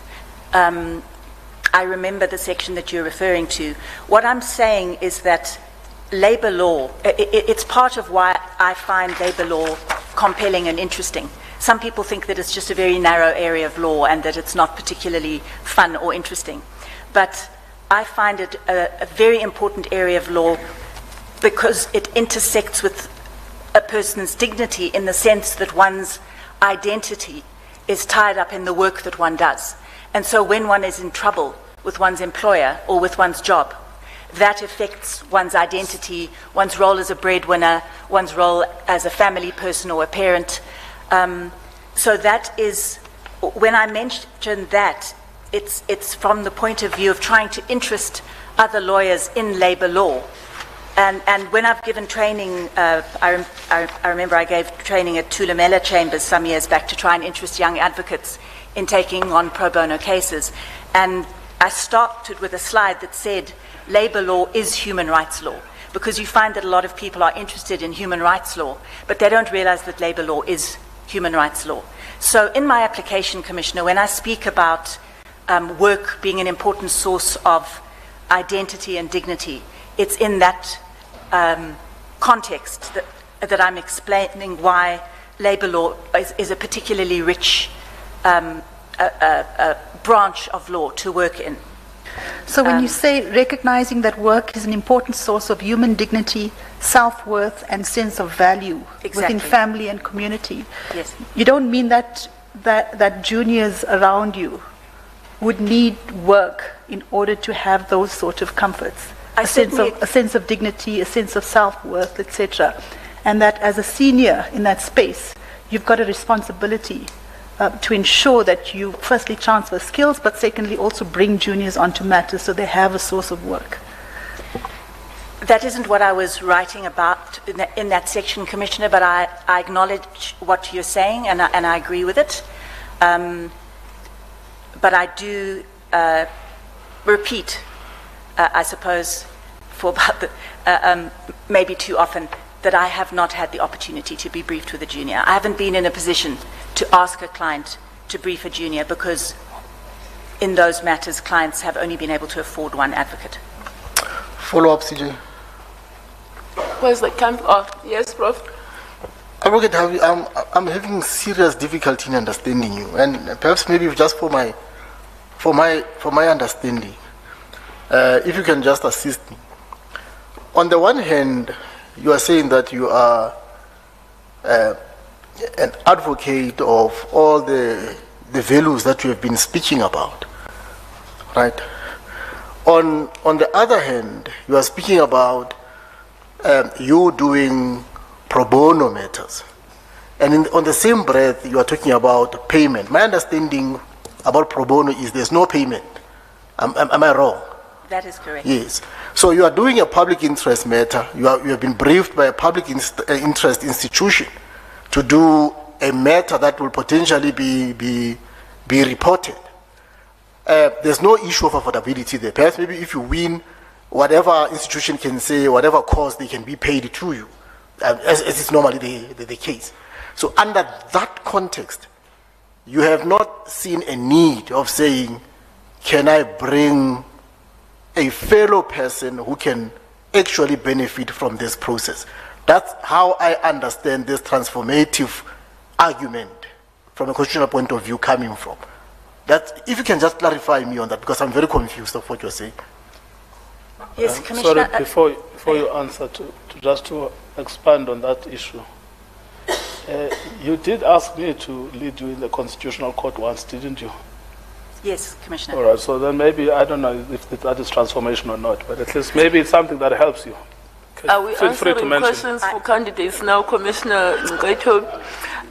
I remember the section that you're referring to. What I'm saying is that labour law, it's part of why I find labour law compelling and interesting. Some people think that it's just a very narrow area of law and that it's not particularly fun or interesting. But I find it a very important area of law because it intersects with a person's dignity in the sense that one's identity is tied up in the work that one does. And so when one is in trouble with one's employer or with one's job, that affects one's identity, one's role as a breadwinner, one's role as a family person or a parent. So that is, when I mention that, it's from the point of view of trying to interest other lawyers in labour law. And when I've given training, I remember I gave training at Tulamela Chambers some years back to try and interest young advocates in taking on pro bono cases. And I started with a slide that said, labour law is human rights law, because you find that a lot of people are interested in human rights law, but they don't realize that labour law is human rights law. So in my application, Commissioner, when I speak about work being an important source of identity and dignity, it's in that context that I'm explaining why labour law is a particularly rich branch of law to work in. So when you say recognizing that work is an important source of human dignity, self-worth and sense of value within family and community, yes, you don't mean that juniors around you would need work in order to have those sort of comforts. a sense of dignity, a sense of self-worth, etc. And that as a senior in that space, you've got a responsibility to ensure that you firstly transfer skills, but secondly also bring juniors onto matters so they have a source of work. That isn't what I was writing about in that section, Commissioner, but I acknowledge what you're saying and I agree with it. But I do repeat, I suppose, for about maybe too often, that I have not had the opportunity to be briefed with a junior. I haven't been in a position to ask a client to brief a junior because in those matters, clients have only been able to afford one advocate. Follow up, CJ. Where's the camp? Oh, yes, Prof. Advocate Harvey, I'm having serious difficulty in understanding you, and perhaps maybe just for my understanding, if you can just assist me. On the one hand, you are saying that you are an advocate of all the values that you have been speaking about, right? On the other hand, you are speaking about you doing pro bono matters. And on the same breath, you are talking about payment. My understanding about pro bono is there's no payment. Am I wrong? That is correct. Yes. So you are doing a public interest matter. You have been briefed by a public interest institution to do a matter that will potentially be reported. There's no issue of affordability there. Perhaps maybe if you win, whatever institution can say, whatever cost they can be paid to you, as is normally the case. So under that context, you have not seen a need of saying, can I bring a fellow person who can actually benefit from this process? That's how I understand this transformative argument from a constitutional point of view coming from. That, if you can just clarify me on that, because I'm very confused of what you're saying. Yes, Commissioner. Sorry, before you answer, to expand on that issue. You did ask me to lead you in the Constitutional Court once, didn't you? Yes, Commissioner. All right, so then maybe, I don't know if that is transformation or not, but at least maybe it's something that helps you. Are we Feel free to answering mention. questions for candidates now, Commissioner Ngqaithobi?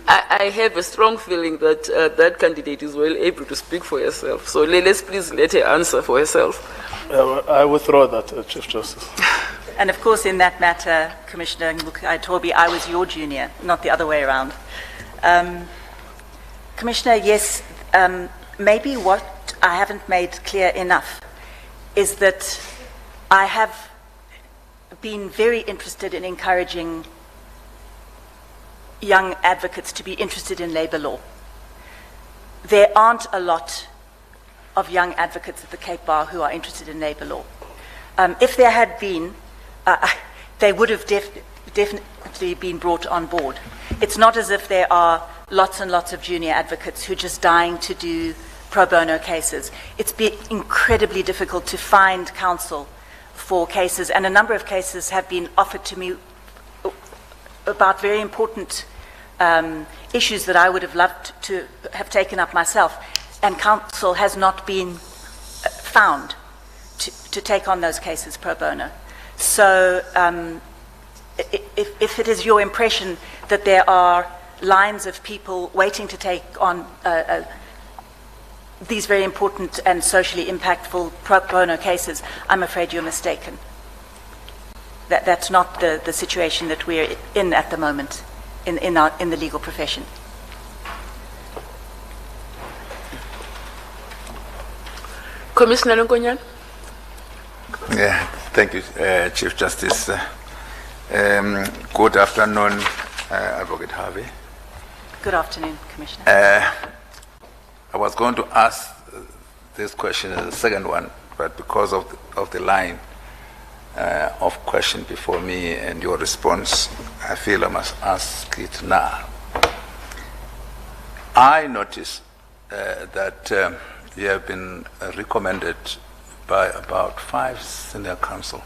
I have a strong feeling that that candidate is well able to speak for herself. So let's please let her answer for herself. I withdraw that, Chief Justice. And of course, in that matter, Commissioner Ngqaithobi, I was your junior, not the other way around. Commissioner, yes, maybe what I haven't made clear enough is that I have been very interested in encouraging young advocates to be interested in labour law. There aren't a lot of young advocates at the Cape Bar who are interested in labour law. If there had been, they would have definitely been brought on board. It's not as if there are lots and lots of junior advocates who are just dying to do pro bono cases. It's been incredibly difficult to find counsel for cases, and a number of cases have been offered to me about very important issues that I would have loved to have taken up myself, and counsel has not been found to take on those cases pro bono. So if it is your impression that there are lines of people waiting to take on these very important and socially impactful pro bono cases, I'm afraid you're mistaken. That's not the situation that we're in at the moment in the legal profession. Commissioner Nkonyan? Yeah, thank you, Chief Justice. Good afternoon, Advocate Harvey. Good afternoon, Commissioner. I was going to ask this question as the second one, but because of the line of question before me and your response, I feel I must ask it now. I noticed that you have been recommended by about 5 senior counsel.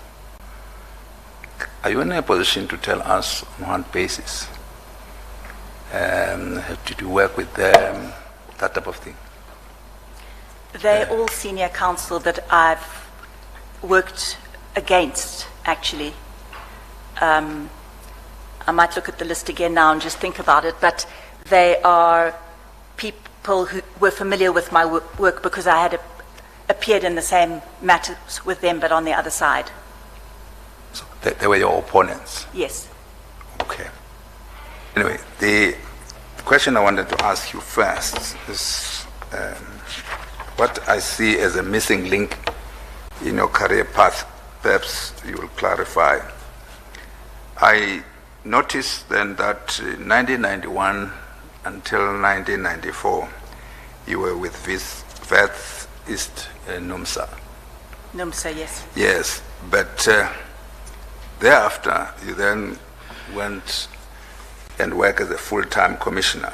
Are you in a position to tell us on what basis? Did you work with them? That type of thing. They're all senior counsel that I've worked against, actually. I might look at the list again now and just think about it, but they are people who were familiar with my work because I had appeared in the same matters with them, but on the other side. So they were your opponents? Yes. Okay. Anyway, the question I wanted to ask you first is what I see as a missing link in your career path. Perhaps you will clarify. I noticed then that in 1991 until 1994, you were with VETS East NUMSA. NUMSA, yes. Yes, but thereafter, you then went and worked as a full-time commissioner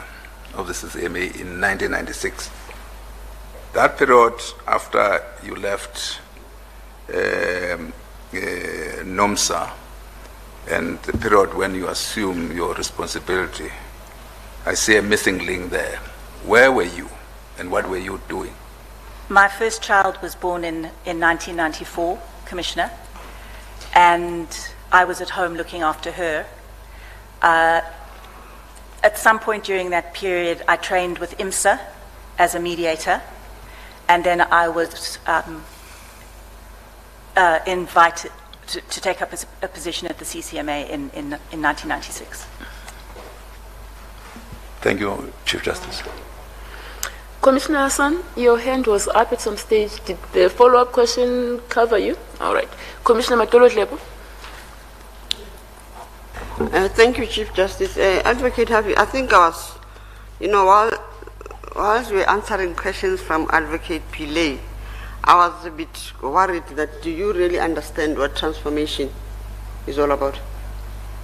of the CCMA in 1996. That period after you left NUMSA and the period when you assumed your responsibility, I see a missing link there. Where were you and what were you doing? My first child was born in 1994, Commissioner, and I was at home looking after her. At some point during that period, I trained with IMSA as a mediator, and then I was invited to take up a position at the CCMA in 1996. Thank you, Chief Justice. Commissioner Hassan, your hand was up at some stage. Did the follow-up question cover you? All right. Commissioner Matolo-Dlebo. Thank you, Chief Justice. Advocate Harvey, I think I was, whilst we were answering questions from Advocate Pillay, I was a bit worried that do you really understand what transformation is all about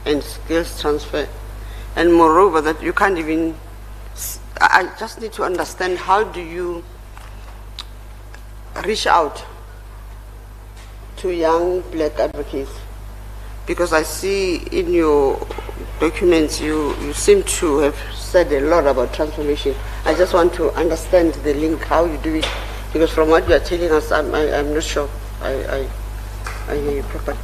and skills transfer? And moreover, that you can't even, I just need to understand how do you reach out to young black advocates? Because I see in your documents you seem to have said a lot about transformation. I just want to understand the link, how you do it, because from what you are telling us, I'm not sure I hear you properly.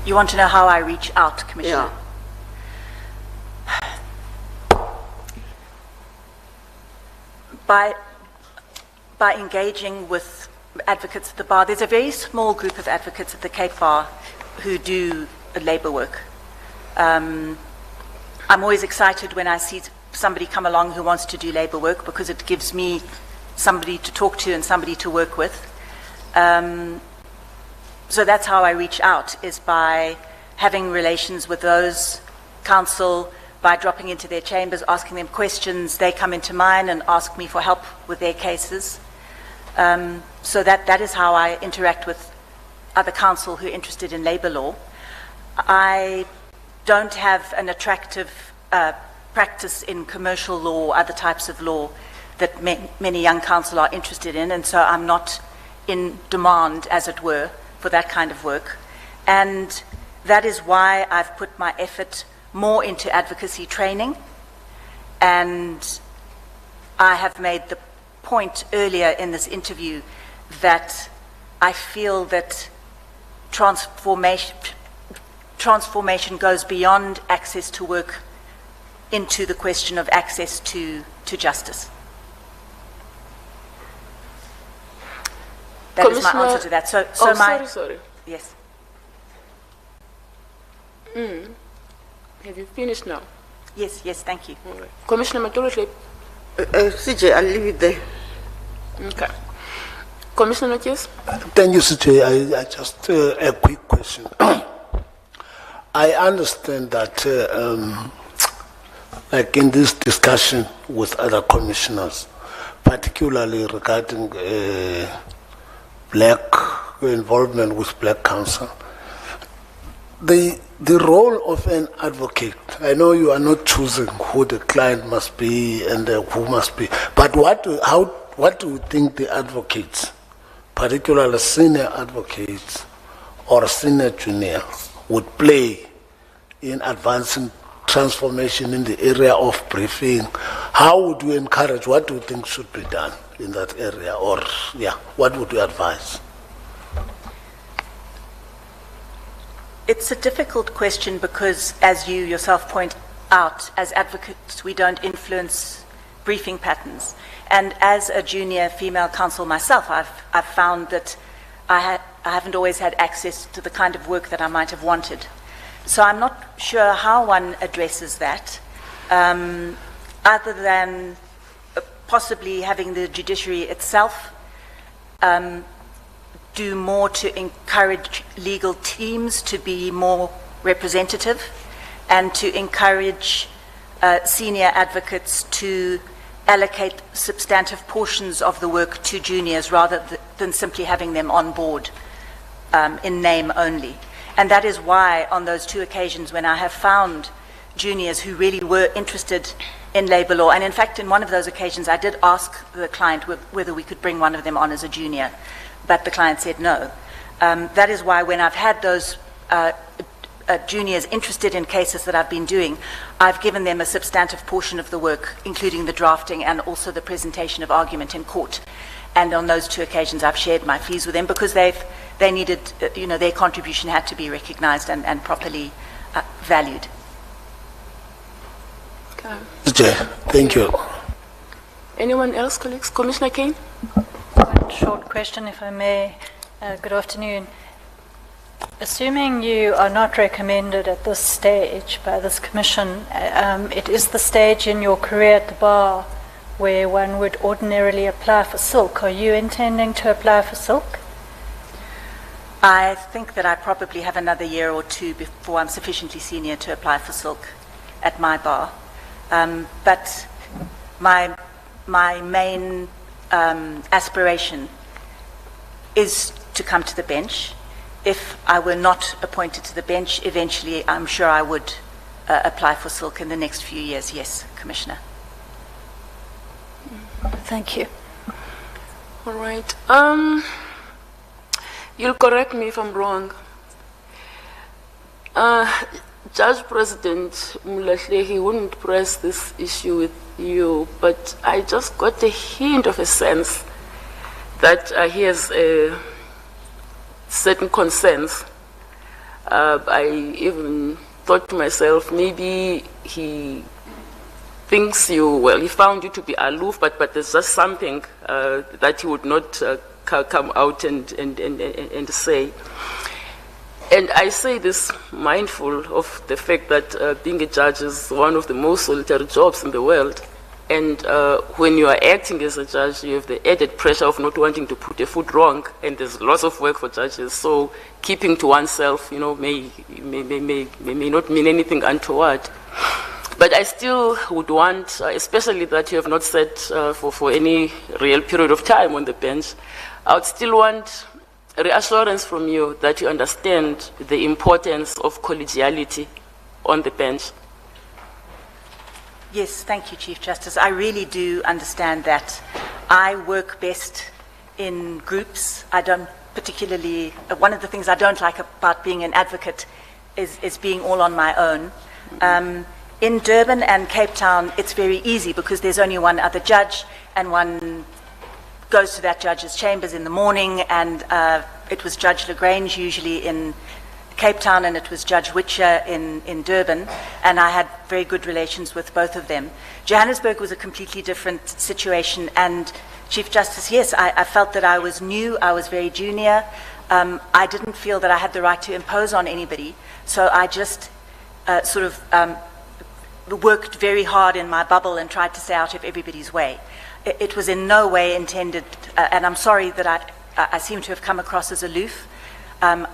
You want to know how I reach out, Commissioner? Yeah. By engaging with advocates at the bar. There's a very small group of advocates at the Cape Bar who do labour work. I'm always excited when I see somebody come along who wants to do labour work because it gives me somebody to talk to and somebody to work with. So that's how I reach out, is by having relations with those council, by dropping into their chambers, asking them questions. They come into mine and ask me for help with their cases. So that is how I interact with other council who are interested in labour law. I don't have an attractive practice in commercial law or other types of law that many young council are interested in, and so I'm not in demand, as it were, for that kind of work. And that is why I've put my effort more into advocacy training, and I have made the point earlier in this interview that I feel that transformation goes beyond access to work into the question of access to justice. That is my answer to that. Sorry. Yes. Have you finished now? Yes, thank you. All right. Commissioner Matolo-Dlebo. CJ, I'll leave it there. Okay. Commissioner Notius? Thank you, CJ. I just a quick question. I understand that, like in this discussion with other commissioners, particularly regarding black involvement with black counsel, the role of an advocate, I know you are not choosing who the client must be and who must be, but what do you think the advocates, particularly senior advocates or senior junior, would play in advancing transformation in the area of briefing? How would you encourage, what do you think should be done in that area, or what would you advise? It's a difficult question because, as you yourself point out, as advocates, we don't influence briefing patterns. And as a junior female counsel myself, I've found that I haven't always had access to the kind of work that I might have wanted. So I'm not sure how one addresses that, other than possibly having the judiciary itself do more to encourage legal teams to be more representative and to encourage senior advocates to allocate substantive portions of the work to juniors rather than simply having them on board in name only. And that is why on those two occasions when I have found juniors who really were interested in labour law, and in fact in one of those occasions I did ask the client whether we could bring one of them on as a junior, but the client said no. That is why when I've had those juniors interested in cases that I've been doing, I've given them a substantive portion of the work, including the drafting and also the presentation of argument in court. And on those two occasions I've shared my fees with them because they needed, their contribution had to be recognised and properly valued. Okay. Thank you. Anyone else, colleagues? Commissioner Kane? One short question, if I may. Good afternoon. Assuming you are not recommended at this stage by this commission, it is the stage in your career at the bar where one would ordinarily apply for silk. Are you intending to apply for silk? I think that I probably have another year or two before I'm sufficiently senior to apply for silk at my bar. But my main aspiration is to come to the bench. If I were not appointed to the bench, eventually I'm sure I would apply for silk in the next few years. Yes, Commissioner. Thank you. All right. You'll correct me if I'm wrong. Judge President Mulahle, he wouldn't press this issue with you, but I just got a hint of a sense that he has certain concerns. I even thought to myself, maybe he thinks he found you to be aloof, but there's just something that he would not come out and say. And I say this mindful of the fact that being a judge is one of the most solitary jobs in the world. And when you are acting as a judge, you have the added pressure of not wanting to put a foot wrong, and there's lots of work for judges. So keeping to oneself, may not mean anything untoward. But I still would want, especially that you have not sat for any real period of time on the bench, I would still want reassurance from you that you understand the importance of collegiality on the bench. Yes, thank you, Chief Justice. I really do understand that. I work best in groups. I don't particularly, one of the things I don't like about being an advocate is being all on my own. In Durban and Cape Town, it's very easy because there's only one other judge, and one goes to that judge's chambers in the morning, and it was Judge Lagrange usually in Cape Town, and it was Judge Witcher in Durban, and I had very good relations with both of them. Johannesburg was a completely different situation, and Chief Justice, yes, I felt that I was new, I was very junior, I didn't feel that I had the right to impose on anybody, so I just worked very hard in my bubble and tried to stay out of everybody's way. It was in no way intended, and I'm sorry that I seem to have come across as aloof. I'm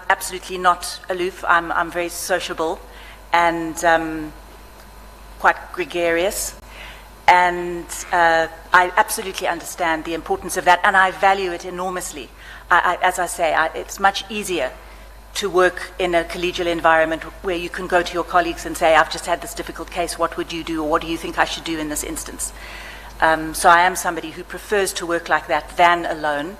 absolutely not aloof. I'm very sociable and quite gregarious. And I absolutely understand the importance of that, and I value it enormously. As I say, it's much easier to work in a collegial environment where you can go to your colleagues and say, I've just had this difficult case, what would you do, or what do you think I should do in this instance? So I am somebody who prefers to work like that than alone.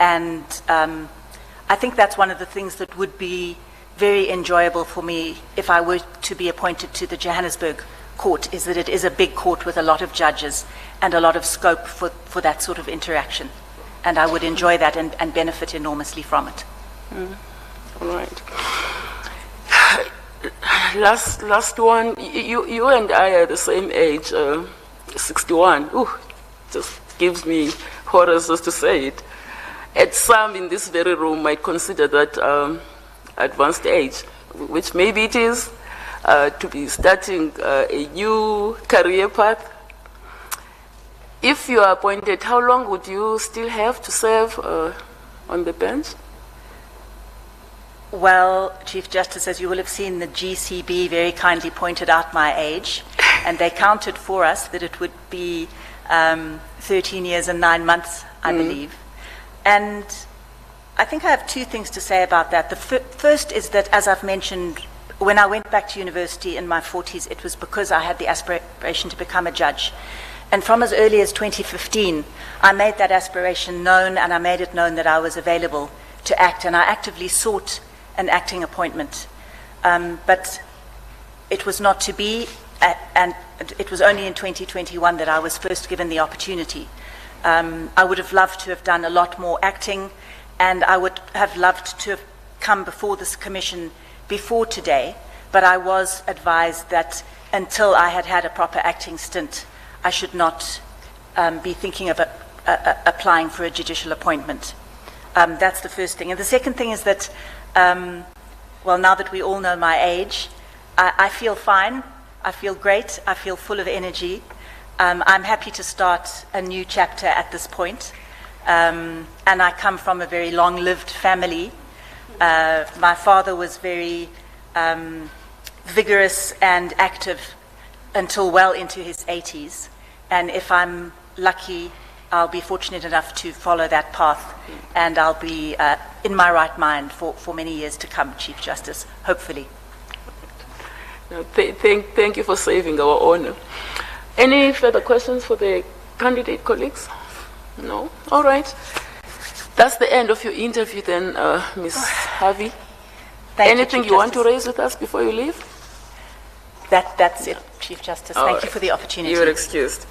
And I think that's one of the things that would be very enjoyable for me if I were to be appointed to the Johannesburg court, is that it is a big court with a lot of judges and a lot of scope for that sort of interaction. And I would enjoy that and benefit enormously from it. All right. Last one. You and I are the same age, 61. Ooh, just gives me horrors just to say it. And some in this very room might consider that advanced age, which maybe it is, to be starting a new career path. If you are appointed, how long would you still have to serve on the bench? Well, Chief Justice, as you will have seen, the GCB very kindly pointed out my age, and they counted for us that it would be 13 years and 9 months, I believe. And I think I have two things to say about that. The first is that, as I've mentioned, when I went back to university in my 40s, it was because I had the aspiration to become a judge. And from as early as 2015, I made that aspiration known, and I made it known that I was available to act, and I actively sought an acting appointment. But it was not to be, and it was only in 2021 that I was first given the opportunity. I would have loved to have done a lot more acting, and I would have loved to have come before this commission before today, but I was advised that until I had had a proper acting stint, I should not be thinking of applying for a judicial appointment. That's the first thing. And the second thing is that, well, now that we all know my age, I feel fine, I feel great, I feel full of energy. I'm happy to start a new chapter at this point. And I come from a very long-lived family. My father was very vigorous and active until well into his 80s. And if I'm lucky, I'll be fortunate enough to follow that path, and I'll be in my right mind for many years to come, Chief Justice, hopefully. No, thank you for saving our honor. Any further questions for the candidate colleagues? No? All right. That's the end of your interview then, Ms. Harvey. Anything you want to raise with us before you leave? That's it, Chief Justice. Thank you for the opportunity. You're excused.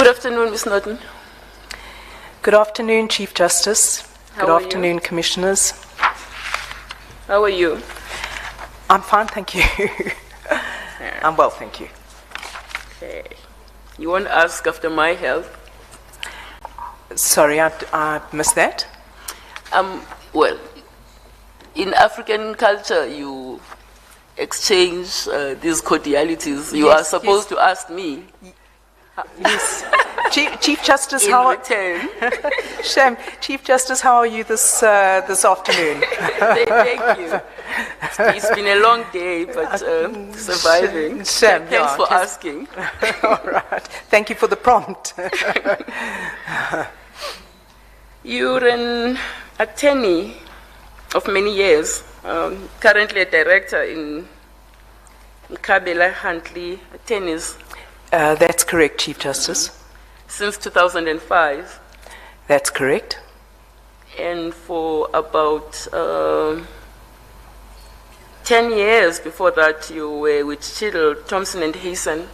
Good afternoon, Ms. Norton. Good afternoon, Chief Justice. How Good are you? afternoon, Commissioners. How are you? I'm fine, thank you. I'm well, thank you. Okay. You want to ask after my health? Sorry, I missed that. Well, in African culture, you exchange these cordialities. You are supposed to ask me. Yes. Chief Justice, In how return. Shem, Chief Justice, how are you this afternoon? Thank you. It's been a long day, but surviving. Shem, Thanks for just- asking. All right. Thank you for the prompt. You're an attorney of many years, currently a director in Kabela Huntley Attorneys. That's correct, Chief Justice. Since 2005, That's correct. and for about 10 years before that, you were with Chidel, Thompson and Hayson,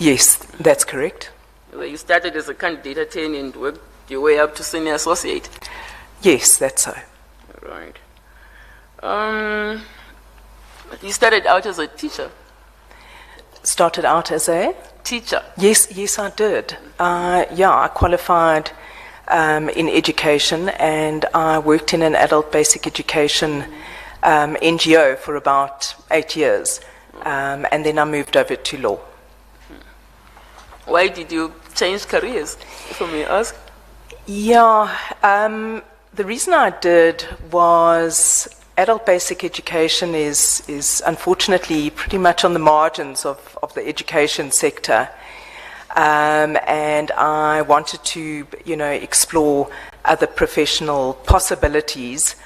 Yes, that's correct. where you started as a candidate attorney and worked your way up to senior associate. Yes, that's so. Right. You started out as a teacher. Started out as a Teacher. Yes, I did. I qualified in education, and I worked in an adult basic education NGO for about 8 years, and then I moved over to law. Why did you change careers, if I may ask? Yeah, the reason I did was adult basic education is unfortunately pretty much on the margins of the education sector. And I wanted to, explore other professional possibilities.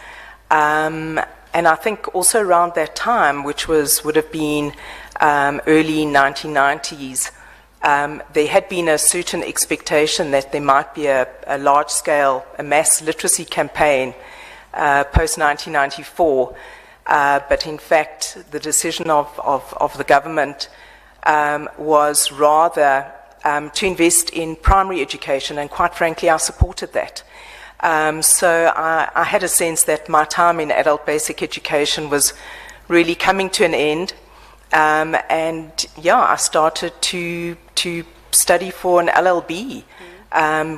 And I think also around that time, which would have been early 1990s, there had been a certain expectation that there might be a large-scale, a mass literacy campaign post-1994, but in fact the decision of the government was rather to invest in primary education, and quite frankly I supported that. So I had a sense that my time in adult basic education was really coming to an end, I started to study for an LLB,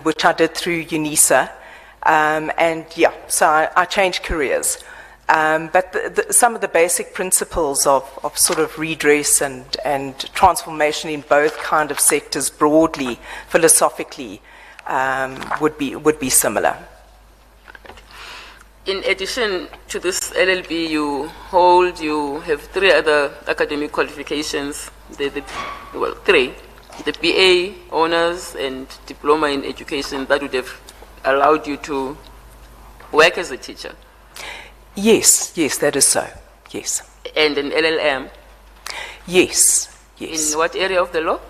which I did through UNISA. So I changed careers. But some of the basic principles of sort of redress and transformation in both kind of sectors broadly, philosophically, would be similar. In addition to this LLB you have 3 other academic qualifications, three. The BA, honors, and diploma in education that would have allowed you to work as a teacher. Yes, that is so, yes. And an LLM? Yes. In what area of the law?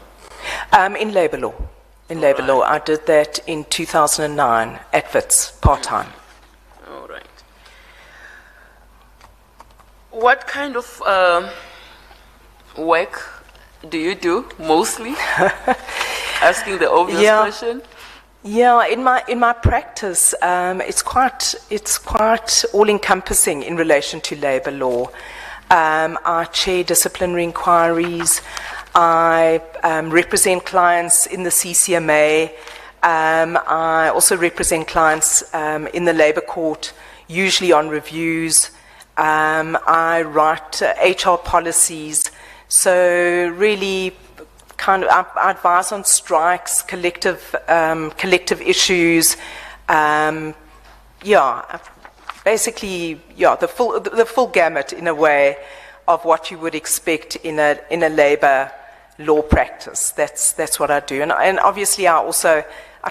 In labour law. In labour law. I did that in 2009 at WITS, part-time. All right. What kind of work do you do mostly? Asking the obvious question. Yeah, in my practice, it's quite all-encompassing in relation to labour law. I chair disciplinary inquiries. I represent clients in the CCMA. I also represent clients in the labour court, usually on reviews. I write HR policies. So really, I advise on strikes, collective issues. Basically, the full gamut in a way of what you would expect in a labour law practice. That's what I do, and obviously I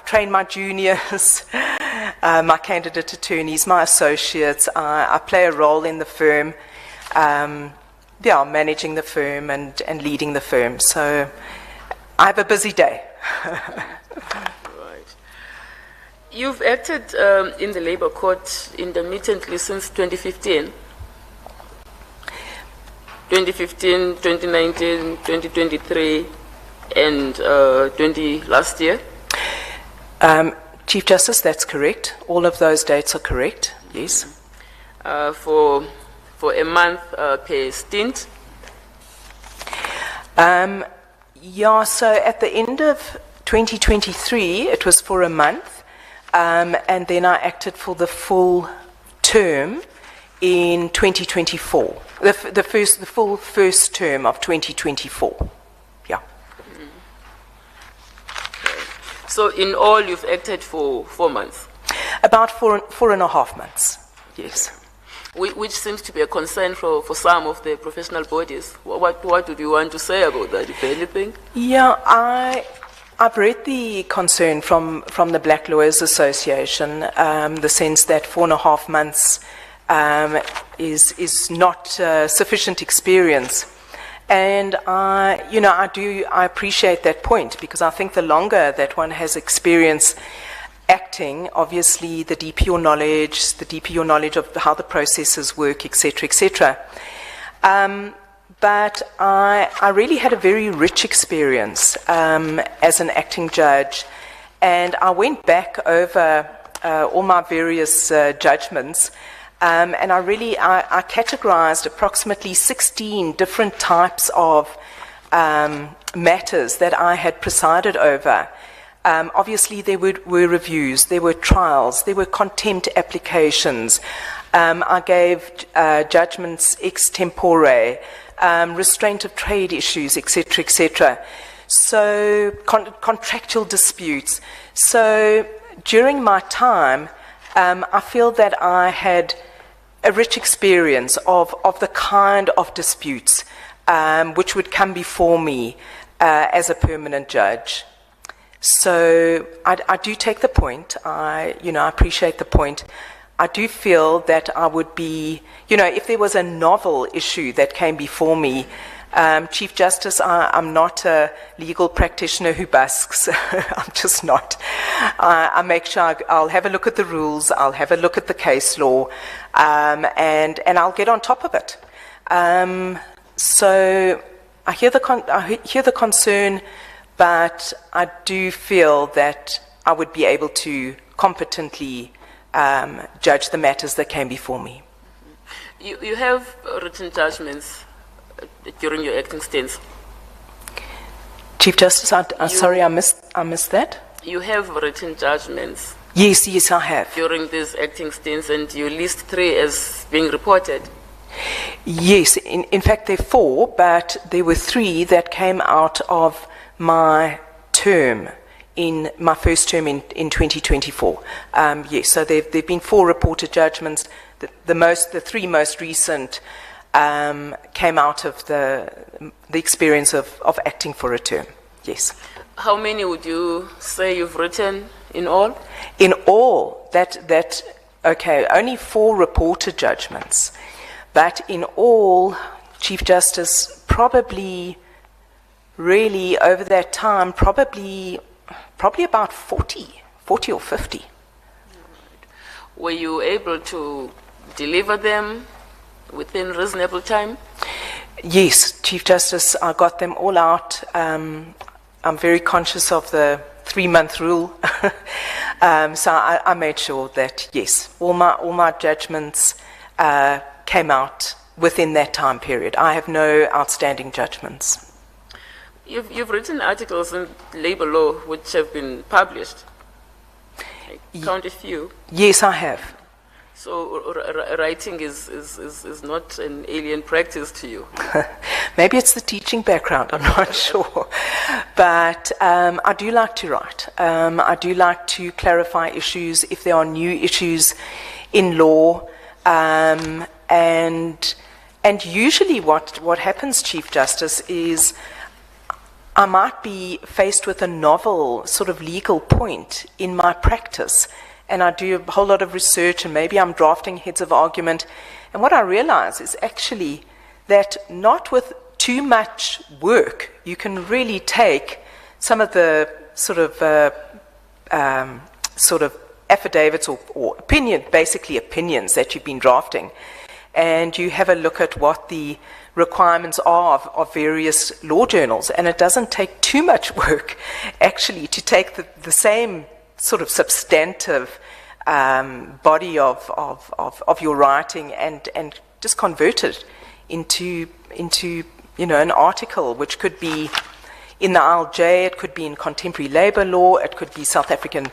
train my juniors, my candidate attorneys, my associates. I play a role in the firm. Managing the firm and leading the firm. So I have a busy day. Right. You've acted in the Labour Court intermittently since 2015. 2015, 2019, 2023, and last year, Chief Justice, that's correct. All of those dates are correct, yes. For a month per stint? Yeah, so at the end of 2023, it was for a month, and then I acted for the full term in 2024, the full first term of 2024. Yeah. So in all, you've acted for 4 months? About 4.5 months, yes. Which seems to be a concern for some of the professional bodies. What would you want to say about that, if anything? Yeah, I've read the concern from the Black Lawyers Association, the sense that 4.5 months is not sufficient experience. And I appreciate that point, because I think the longer that one has experience acting, obviously the deeper your knowledge of how the processes work, etc., etc. But I really had a very rich experience as an acting judge, and I went back over all my various judgments, and I categorized approximately 16 different types of matters that I had presided over. Obviously, there were reviews, there were trials, there were contempt applications. I gave judgments ex tempore, restraint of trade issues, etc., etc. So, contractual disputes. So, during my time, I feel that I had a rich experience of the kind of disputes which would come before me as a permanent judge. So I do take the point. I appreciate the point. I do feel that I would be, if there was a novel issue that came before me, Chief Justice, I'm not a legal practitioner who busks. I'm just not. I make sure I'll have a look at the rules, I'll have a look at the case law, and I'll get on top of it. So I hear the concern, but I do feel that I would be able to competently judge the matters that came before me. You have written judgments during your acting stints. Chief Justice, sorry, I missed that. You have written judgments. Yes, I have. During these acting stints, and you list 3 as being reported. Yes, in fact there are 4, but there were 3 that came out of my term, in my first term in 2024. Yes, so there've been 4 reported judgments. The 3 most recent came out of the experience of acting for a term. Yes. How many would you say you've written in all? In all, okay, only 4 reported judgments, but in all, Chief Justice, probably. Really, over that time, probably about 40 or 50. Were you able to deliver them within reasonable time? Yes, Chief Justice, I got them all out. I'm very conscious of the 3-month rule, so I made sure that yes, all my judgments came out within that time period. I have no outstanding judgments. You've written articles in labor law which have been published. I count a few. Yes, I have. So writing is not an alien practice to you? Maybe it's the teaching background, I'm not sure. But I do like to write. I do like to clarify issues if there are new issues in law. And usually what happens, Chief Justice, is I might be faced with a novel sort of legal point in my practice, and I do a whole lot of research, and maybe I'm drafting heads of argument, and what I realize is actually that not with too much work, you can really take some of the sort of affidavits or basically opinions that you've been drafting, and you have a look at what the requirements are of various law journals, and it doesn't take too much work actually to take the same sort of substantive body of your writing and just convert it into an article, which could be in the ILJ, it could be in contemporary labour law, it could be South African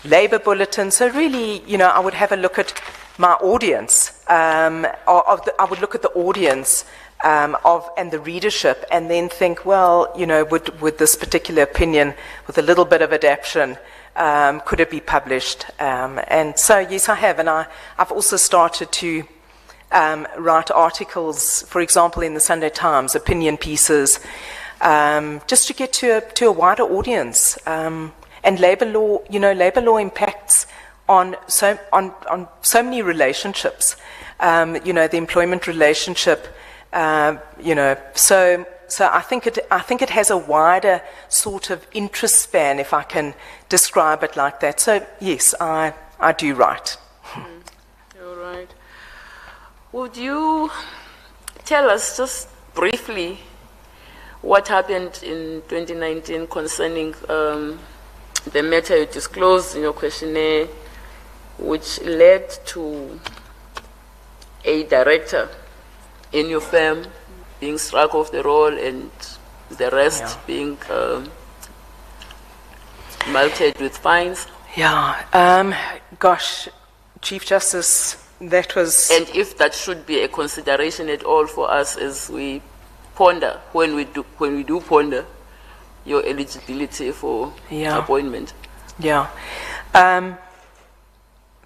Labour Bulletin. So really, I would have a look at my audience. I would look at the audience and the readership, and then think, well, would this particular opinion, with a little bit of adaptation, could it be published? And so, yes, I have, and I've also started to write articles, for example, in the Sunday Times, opinion pieces, just to get to a wider audience. And labour law impacts on so many relationships. The employment relationship. So I think it has a wider sort of interest span, if I can describe it like that. So yes, I do write. All right. Would you tell us just briefly what happened in 2019 concerning the matter you disclosed in your questionnaire, which led to a director in your firm being struck off the roll and the rest being mulcted with fines? Gosh, Chief Justice, that was... And if that should be a consideration at all for us as we ponder, when we do ponder your eligibility for appointment.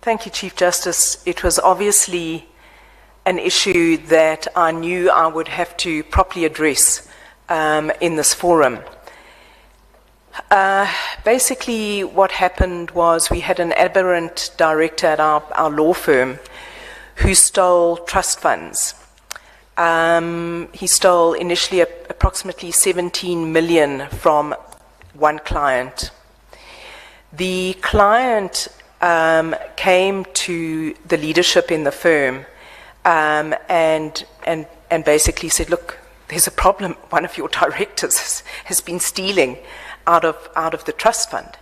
Thank you, Chief Justice. It was obviously an issue that I knew I would have to properly address in this forum. Basically, what happened was we had an aberrant director at our law firm who stole trust funds. He stole initially approximately 17 million from one client. The client came to the leadership in the firm and basically said, look, there's a problem. One of your directors has been stealing out of the trust fund.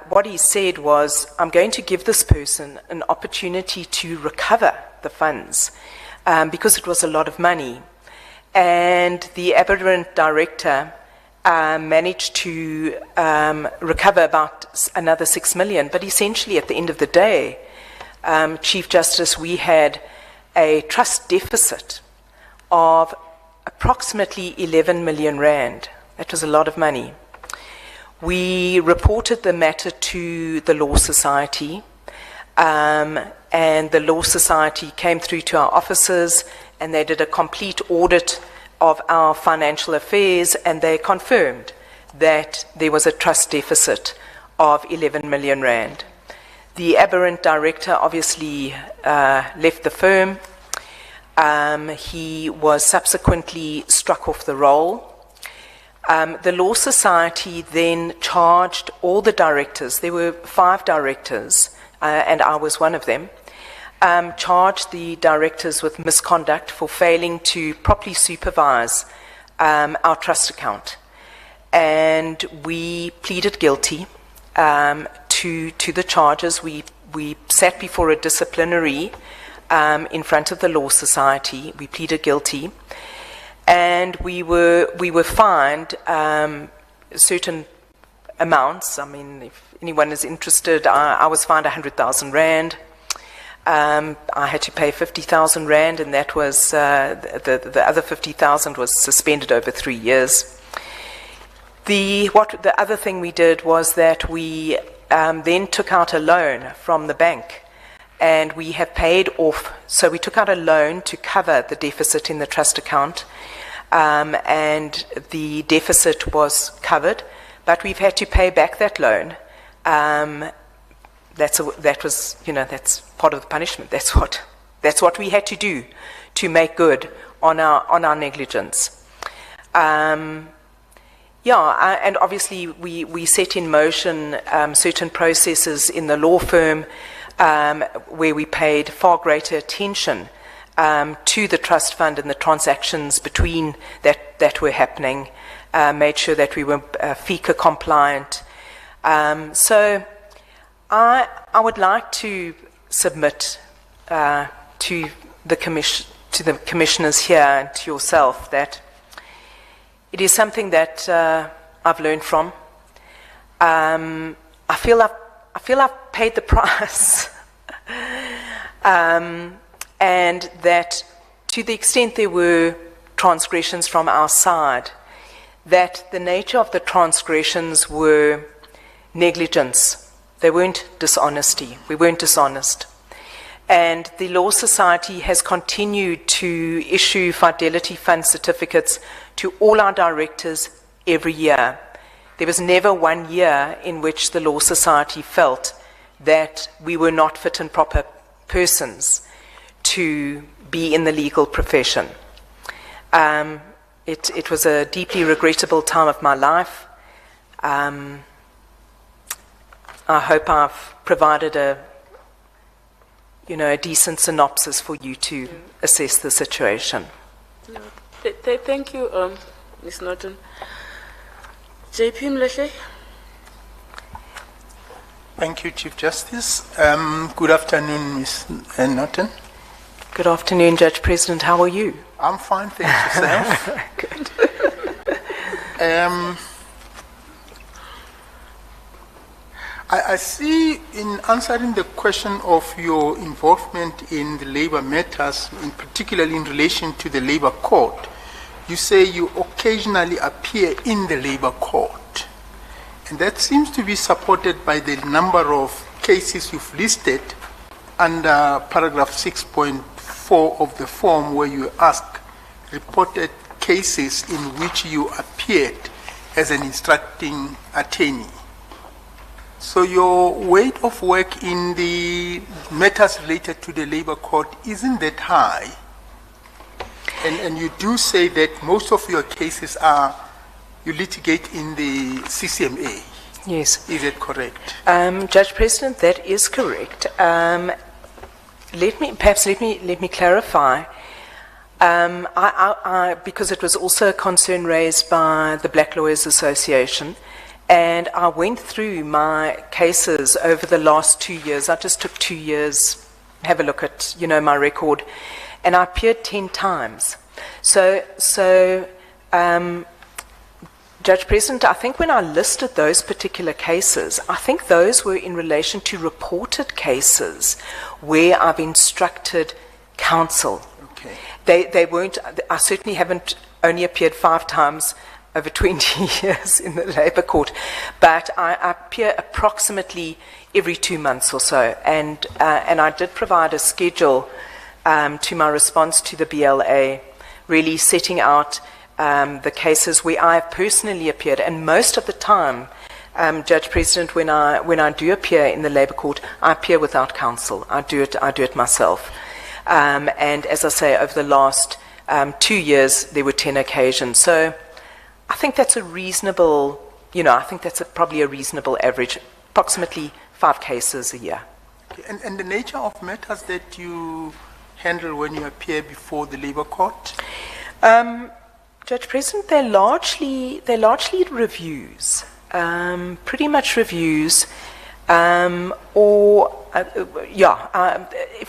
What he said was, I'm going to give this person an opportunity to recover the funds because it was a lot of money. And the aberrant director managed to recover about another 6 million. But essentially, at the end of the day, Chief Justice, we had a trust deficit of approximately 11 million rand. That was a lot of money. We reported the matter to the Law Society, and the Law Society came through to our offices, and they did a complete audit of our financial affairs, and they confirmed that there was a trust deficit of 11 million rand. The aberrant director obviously left the firm. He was subsequently struck off the roll. The Law Society then charged all the directors, there were 5 directors, and I was one of them, charged the directors with misconduct for failing to properly supervise our trust account. And we pleaded guilty to the charges. We sat before a disciplinary in front of the Law Society. We pleaded guilty. And we were fined certain amounts. I mean, if anyone is interested, I was fined 100,000 rand. I had to pay 50,000 rand, and that was the other 50,000 was suspended over 3 years. The other thing we did was that we then took out a loan from the bank, and we have paid off. So we took out a loan to cover the deficit in the trust account. And the deficit was covered, but we've had to pay back that loan. That's part of the punishment. That's what we had to do to make good on our negligence. And obviously we set in motion certain processes in the law firm where we paid far greater attention to the trust fund and the transactions between that were happening. made sure that we were FICA compliant. So I would like to submit to the commissioners here and to yourself that it is something that I've learned from. I feel I've paid the price, and that to the extent there were transgressions from our side, that the nature of the transgressions were negligence. They weren't dishonesty. We weren't dishonest. And the Law Society has continued to issue Fidelity Fund certificates to all our directors every year. There was never 1 year in which the Law Society felt that we were not fit and proper persons to be in the legal profession. It was a deeply regrettable time of my life. I hope I've provided a decent synopsis for you to assess the situation. Thank you, Ms. Norton. JP Mlehle. Thank you, Chief Justice. Good afternoon, Ms. Norton. Good afternoon, Judge President. How are you? I'm fine, thank you, sir. Good. I see in answering the question of your involvement in the labor matters, in particularly in relation to the labor court, you say you occasionally appear in the labor court. And that seems to be supported by the number of cases you've listed under paragraph 6.4 of the form, where you ask reported cases in which you appeared as an instructing attorney. So your weight of work in the matters related to the labor court isn't that high. And you do say that most of your cases you litigate in the CCMA. Yes. Is that correct? Judge President, that is correct. Let me clarify. Because it was also a concern raised by the Black Lawyers Association, and I went through my cases over the last 2 years. I just took 2 years, have a look at my record, and I appeared 10 times. So Judge President, I think when I listed those particular cases, I think those were in relation to reported cases where I've instructed counsel. Okay. They weren't. I certainly haven't only appeared 5 times over 20 years in the Labour Court, but I appear approximately every 2 months or so, and I did provide a schedule to my response to the BLA, really setting out the cases where I have personally appeared, and most of the time, Judge President, when I do appear in the Labour Court, I appear without counsel. I do it myself, and as I say, over the last 2 years, there were 10 occasions. So I think that's a reasonable, I think that's probably a reasonable average, approximately 5 cases a year. Okay. And the nature of matters that you handle when you appear before the Labour Court? Judge President, they're largely reviews, pretty much reviews, if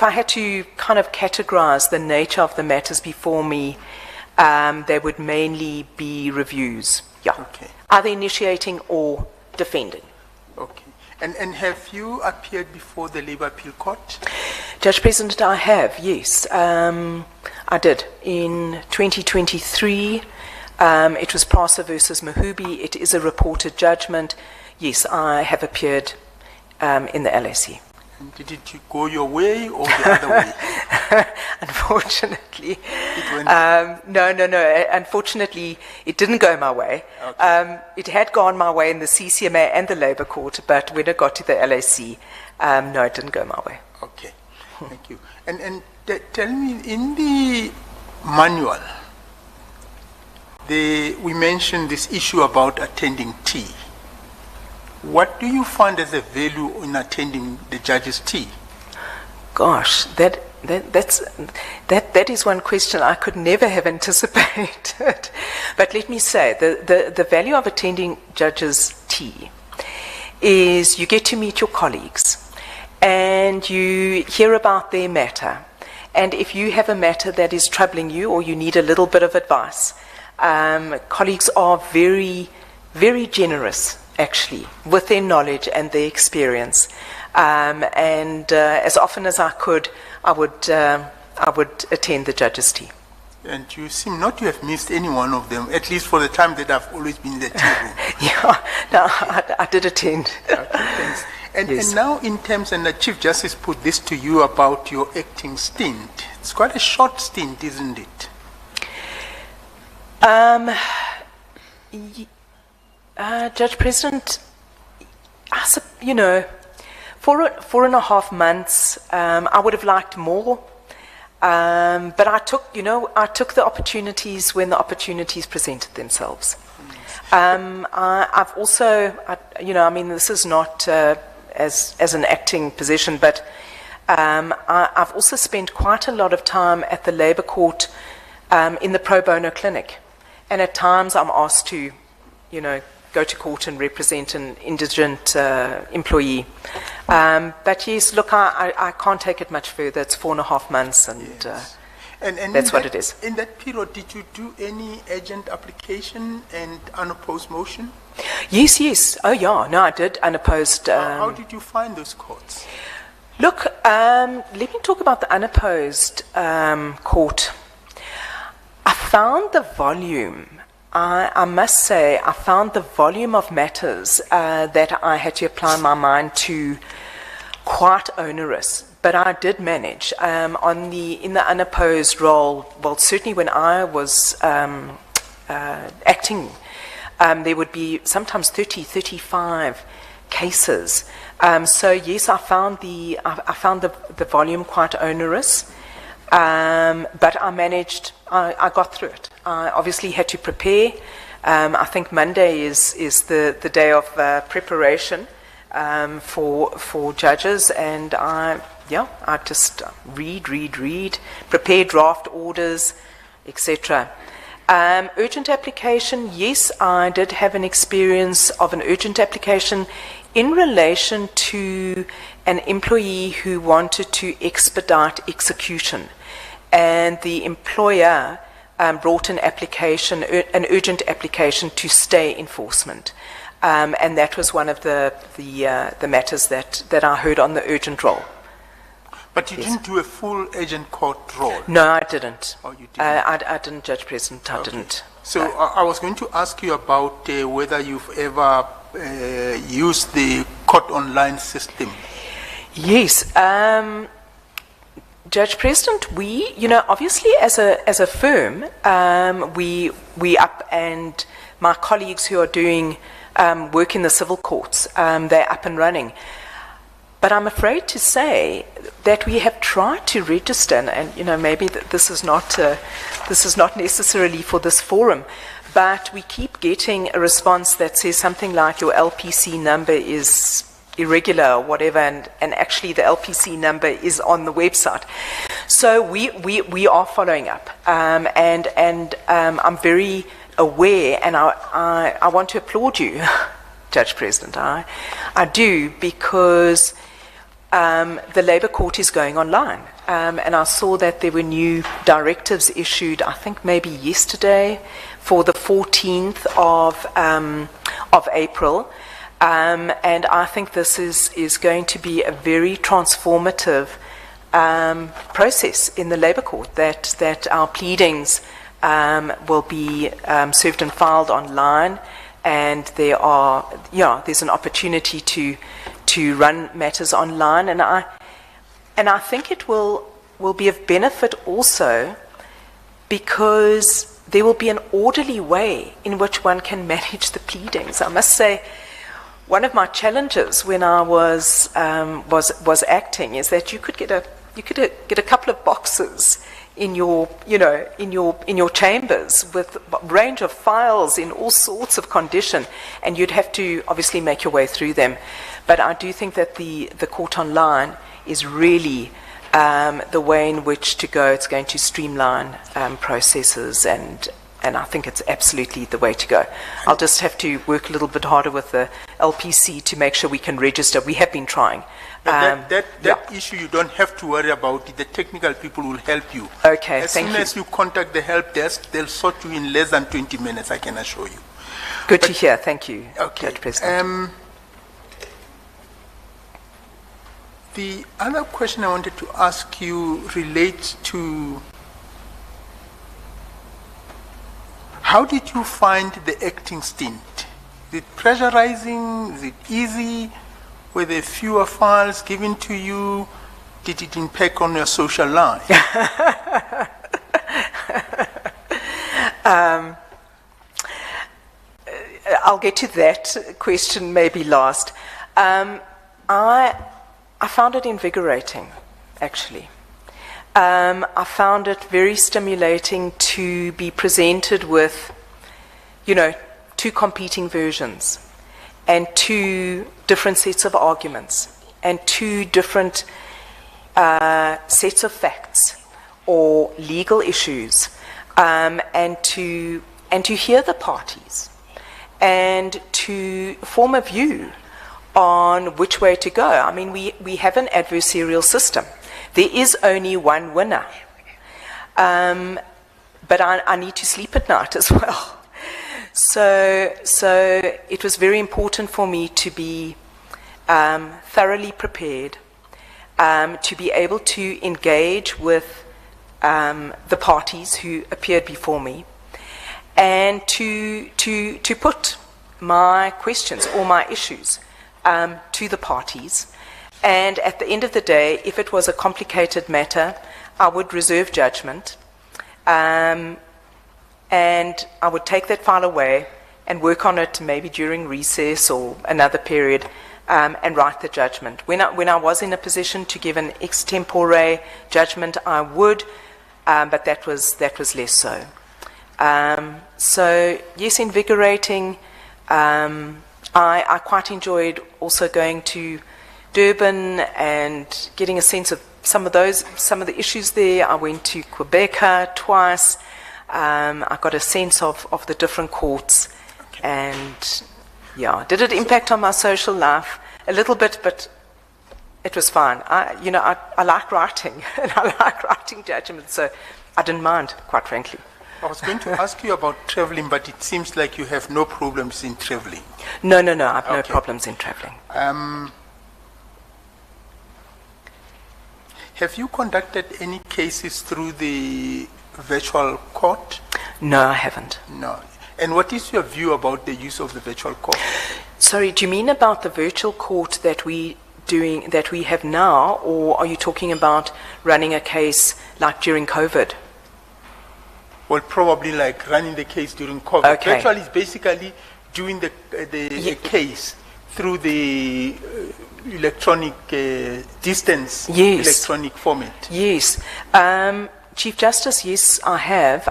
I had to kind of categorize the nature of the matters before me, they would mainly be reviews, Okay. either initiating or defending. Okay. And have you appeared before the Labour Appeal Court? Judge President, I have, yes. I did. In 2023, it was Prasa versus Mahubi. It is a reported judgment. Yes, I have appeared in the LAC. And did it go your way or the other way? Unfortunately, no. Unfortunately, it didn't go my way. Okay. It had gone my way in the CCMA and the Labour Court, but when it got to the LAC, no, it didn't go my way. Okay, thank you. And tell me, in the manual, we mentioned this issue about attending tea. What do you find as a value in attending the judge's tea? Gosh, that that is one question I could never have anticipated. But let me say, the value of attending judges' tea is you get to meet your colleagues and you hear about their matter. And if you have a matter that is troubling you or you need a little bit of advice, colleagues are very, very generous, actually, with their knowledge and their experience. As often as I could, I would attend the judges' tea. And you seem not to have missed any one of them, at least for the time that I've always been in the tea room. Yeah, no, I did attend. Okay, thanks. And, Yes. and now in terms, and the Chief Justice put this to you about your acting stint. It's quite a short stint, isn't it? Judge President, you know, 4.5 months, I would have liked more. But I took the opportunities when the opportunities presented themselves. I've also, this is not as an acting position, but I've also spent quite a lot of time at the Labour Court in the pro bono clinic. And at times I'm asked to, go to court and represent an indigent employee. But yes, look, I can't take it much further. It's 4.5 months, and that's what it is. In that period, did you do any urgent application and unopposed motion? Yes. Oh, yeah. No, I did unopposed. How did you find those courts? Look, let me talk about the unopposed court. I found the volume. I must say, I found the volume of matters that I had to apply my mind to quite onerous, but I did manage. In the unopposed role, well, certainly when I was acting, there would be sometimes 30, 35 cases. So yes, I found the volume quite onerous. But I managed, I got through it. I obviously had to prepare. I think Monday is the day of preparation for judges, and I just read, prepare draft orders, etc. Urgent application, yes, I did have an experience of an urgent application in relation to an employee who wanted to expedite execution. And the employer brought an urgent application to stay enforcement. And that was one of the matters that I heard on the urgent roll. But you didn't do a full urgent court role? No, I didn't. Oh, you didn't? I didn't, Judge President, I didn't. So I was going to ask you about whether you've ever used the court online system. Yes. Judge President, we, obviously as a firm, we up, and my colleagues who are doing work in the civil courts, they're up and running. But I'm afraid to say that we have tried to register, and maybe this is not necessarily for this forum, but we keep getting a response that says something like your LPC number is irregular or whatever, and actually the LPC number is on the website. So we are following up, and I'm very aware, and I want to applaud you, Judge President. I do, because the Labour Court is going online, and I saw that there were new directives issued, I think maybe yesterday, for the 14th of April. And I think this is going to be a very transformative process in the Labour Court, that our pleadings will be served and filed online, and there's an opportunity to run matters online, and I think it will be of benefit also, because there will be an orderly way in which one can manage the pleadings. I must say, one of my challenges when I was acting is that you could get a couple of boxes in your chambers with a range of files in all sorts of condition, and you'd have to obviously make your way through them. But I do think that the court online is really the way in which to go. It's going to streamline processes, and I think it's absolutely the way to go. I'll just have to work a little bit harder with the LPC to make sure we can register. We have been trying. But that issue you don't have to worry about. The technical people will help you. Okay, as thank soon you. as you contact the help desk, they'll sort you in less than 20 minutes, I can assure you. Good to hear. Thank you, Okay. Judge President. The other question I wanted to ask you relates to how did you find the acting stint? Is it pressurizing? Is it easy? Were there fewer files given to you? Did it impact on your social life? I'll get to that question maybe last. I found it invigorating, actually. I found it very stimulating to be presented with, two competing versions and two different sets of arguments and two different sets of facts or legal issues, and to hear the parties and to form a view on which way to go. I mean, we have an adversarial system. There is only one winner. But I need to sleep at night as well. So it was very important for me to be thoroughly prepared, to be able to engage with the parties who appeared before me, and to put my questions or my issues to the parties. And at the end of the day, if it was a complicated matter, I would reserve judgment, and I would take that file away and work on it maybe during recess or another period, and write the judgment. When I was in a position to give an extempore judgment, I would, but that was less so. So yes, invigorating. I quite enjoyed also going to Durban and getting a sense of some of the issues there. I went to Quebec twice. I got a sense of the different courts, and yeah, did it impact on my social life? A little bit, but it was fine. I like writing, and I like writing judgments, so I didn't mind, quite frankly. I was going to ask you about traveling, but it seems like you have no problems in traveling. No, I have no problems in traveling. Have you conducted any cases through the virtual court? No, I haven't. No. And what is your view about the use of the virtual court? Sorry, do you mean about the virtual court that we have now, or are you talking about running a case like during COVID? Well, probably like running the case during COVID. Okay. Virtual is basically doing the case through the electronic distance, electronic format. Yes. Chief Justice, yes, I have.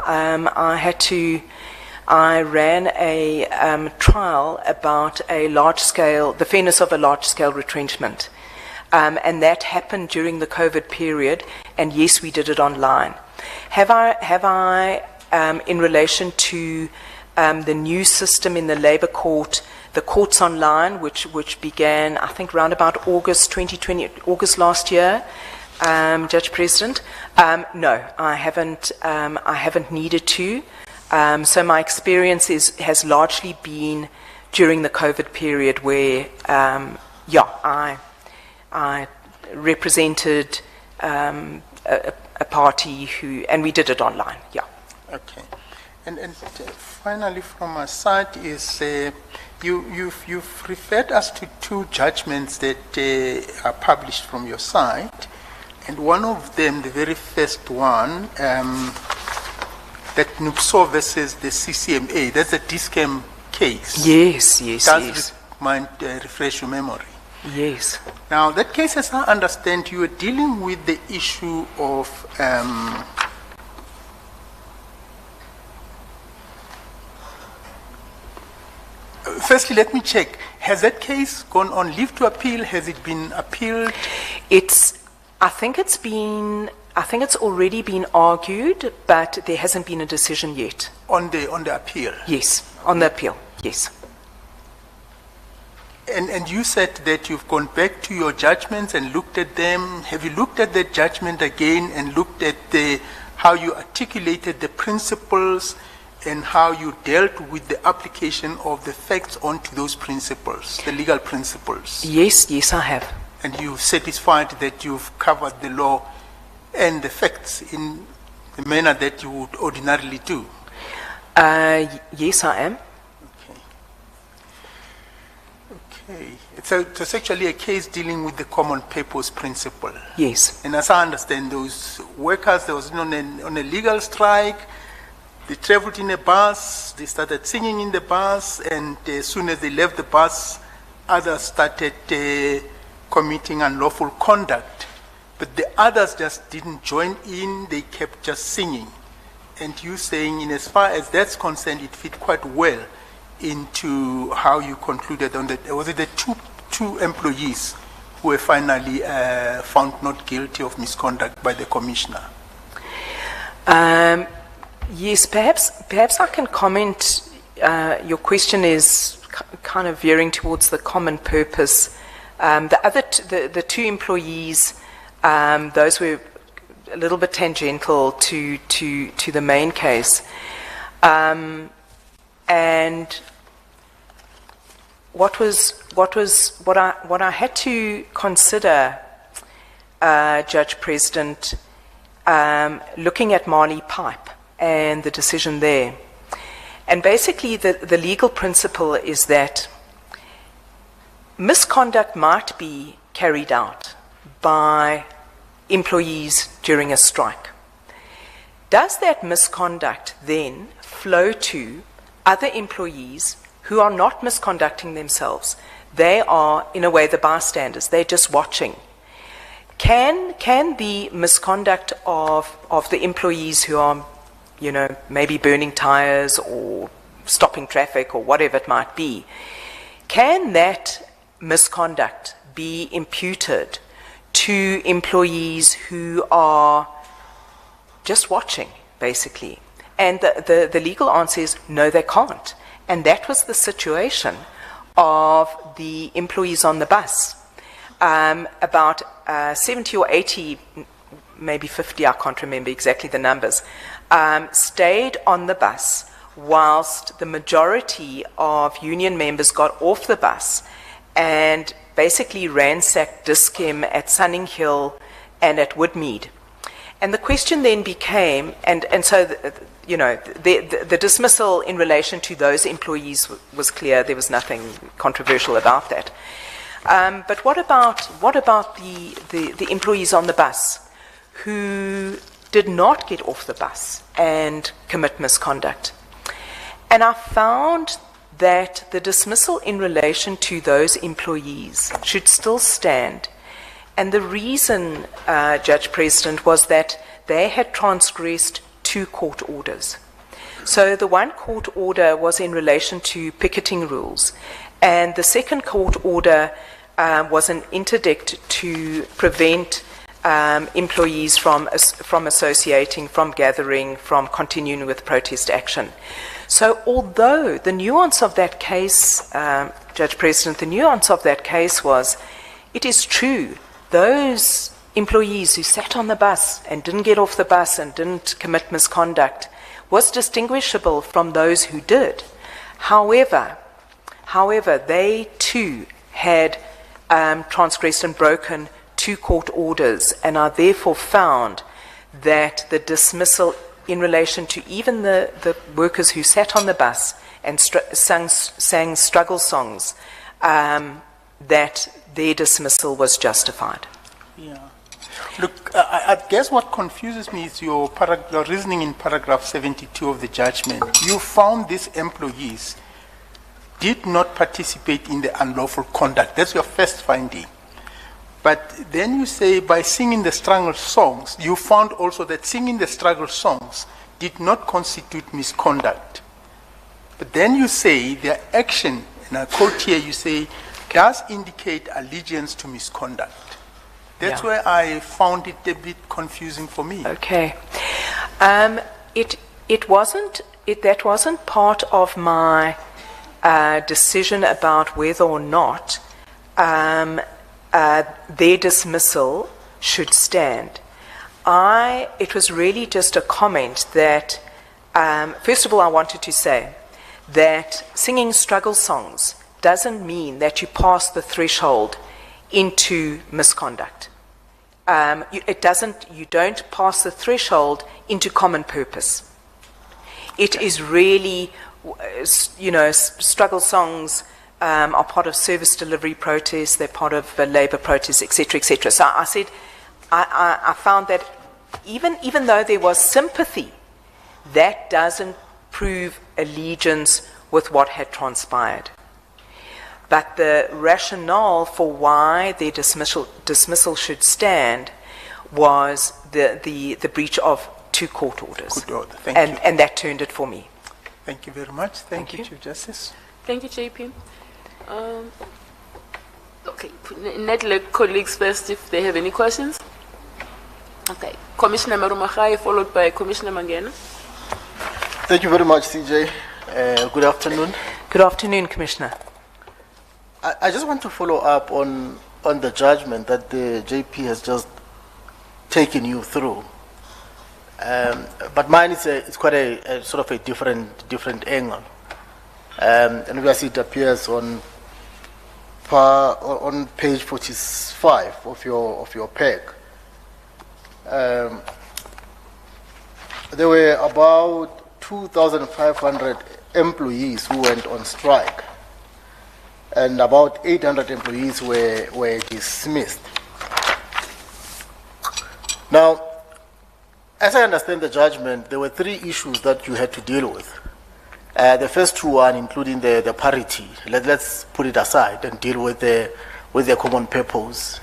I ran a trial about the fairness of a large-scale retrenchment. And that happened during the COVID period, and yes, we did it online. Have I, in relation to the new system in the Labour Court, the courts online, which began, I think, around about August 2020, August last year, Judge President? No, I haven't needed to. So my experience has largely been during the COVID period, where, I represented a party and we did it online. Yeah. Okay. And finally, from my side is you've referred us to two judgments that are published from your side, and one of them, the very first one, that NUPSO versus the CCMA, that's a DISCAM case. Yes. Refresh your memory. Yes. Now, that case, as I understand, you are dealing with the issue of firstly, let me check. Has that case gone on leave to appeal? Has it been appealed? It's I think it's already been argued, but there hasn't been a decision yet. On the appeal? Yes, on the appeal, yes. And you said that you've gone back to your judgments and looked at them. Have you looked at that judgment again and looked at how you articulated the principles and how you dealt with the application of the facts onto those principles, the legal principles? Yes, I have. And you're satisfied that you've covered the law and the facts in the manner that you would ordinarily do? Yes, I am. Okay. It's actually a case dealing with the common purpose principle. Yes. And as I understand, those workers, they was on a legal strike. They traveled in a bus. They started singing in the bus, and as soon as they left the bus, others started committing unlawful conduct. But the others just didn't join in. They kept just singing. And you saying, in as far as that's concerned, it fit quite well into how you concluded on that. Was it the two employees who were finally found not guilty of misconduct by the commissioner? Yes, perhaps I can comment. Your question is kind of veering towards the common purpose. The two employees, those were a little bit tangential to the main case. And what I had to consider, Judge President, looking at Marley Pipe and the decision there. And basically the legal principle is that misconduct might be carried out by employees during a strike. Does that misconduct then flow to other employees who are not misconducting themselves? They are, in a way, the bystanders. They're just watching. Can the misconduct of the employees who are, maybe burning tires or stopping traffic or whatever it might be, can that misconduct be imputed to employees who are just watching, basically? And the legal answer is no, they can't. And that was the situation of the employees on the bus. About 70 or 80, maybe 50, I can't remember exactly the numbers, stayed on the bus whilst the majority of union members got off the bus and basically ransacked Dis-Chem at Sunninghill and at Woodmead. And the question then became, and so the dismissal in relation to those employees was clear. There was nothing controversial about that. But what about the employees on the bus who did not get off the bus and commit misconduct? And I found that the dismissal in relation to those employees should still stand. And the reason, Judge President, was that they had transgressed 2 court orders. So the one court order was in relation to picketing rules, and the second court order was an interdict to prevent employees from associating, from gathering, from continuing with protest action. So although the nuance of that case, Judge President, the nuance of that case was, it is true, those employees who sat on the bus and didn't get off the bus and didn't commit misconduct was distinguishable from those who did. However, they too had transgressed and broken 2 court orders, and I therefore found that the dismissal in relation to even the workers who sat on the bus and sang struggle songs, that their dismissal was justified. Yeah. Look, I guess what confuses me is your reasoning in paragraph 72 of the judgment. You found these employees did not participate in the unlawful conduct. That's your first finding. But then you say by singing the struggle songs, you found also that singing the struggle songs did not constitute misconduct. But then you say their action, and I quote here, you say, does indicate allegiance to misconduct. That's Yeah. where I found it a bit confusing for me. Okay. That wasn't part of my decision about whether or not their dismissal should stand. It was really just a comment that, first of all, I wanted to say that singing struggle songs doesn't mean that you pass the threshold into misconduct. You don't pass the threshold into common purpose. It is really, struggle songs are part of service delivery protests, they're part of labour protests, etc., etc. So I said, I found that even though there was sympathy, that doesn't prove allegiance with what had transpired. But the rationale for why their dismissal should stand was the breach of 2 court orders. Good order. Thank you. And that turned it for me. Thank you very much. Thank you, Chief Justice. Thank you, JP. Okay, let colleagues first if they have any questions. Okay, Commissioner Marumahai followed by Commissioner Mangena. Thank you very much, CJ. Good afternoon. Good afternoon, Commissioner. I just want to follow up on the judgment that the JP has just taken you through. But mine is quite a sort of a different angle. And obviously it appears on page 45 of your pack. There were about 2,500 employees who went on strike, and about 800 employees were dismissed. Now, as I understand the judgment, there were 3 issues that you had to deal with. The first 2 including the parity. Let's put it aside and deal with the common purpose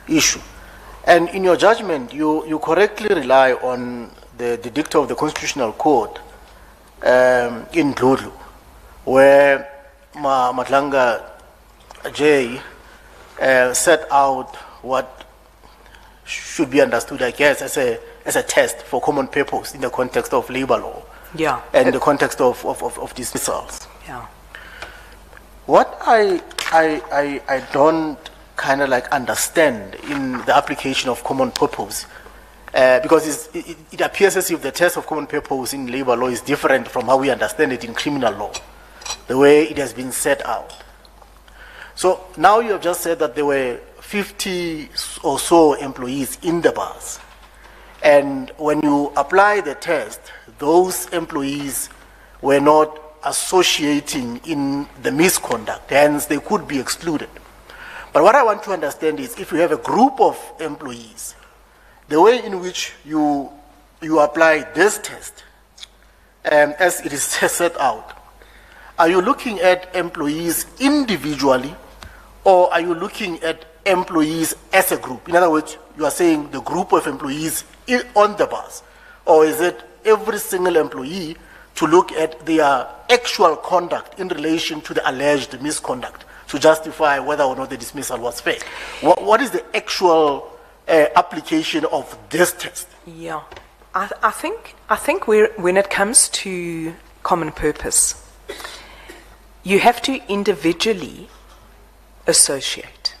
issue. And in your judgment, you correctly rely on the dicta of the Constitutional Court in Dludlu, where Matlanga J set out what should be understood, I guess, as a test for common purpose in the context of labor law. Yeah. And the context of dismissals. Yeah. What I don't kind of like understand in the application of common purpose, because it appears as if the test of common purpose in labor law is different from how we understand it in criminal law, the way it has been set out. So now you have just said that there were 50 or so employees in the bars. And when you apply the test, those employees were not associating in the misconduct, hence they could be excluded. But what I want to understand is, if you have a group of employees, the way in which you apply this test, as it is set out, are you looking at employees individually, or are you looking at employees as a group? In other words, you are saying the group of employees on the bus, or is it every single employee to look at their actual conduct in relation to the alleged misconduct to justify whether or not the dismissal was fair? What is the actual application of this test? Yeah, I think when it comes to common purpose, you have to individually associate.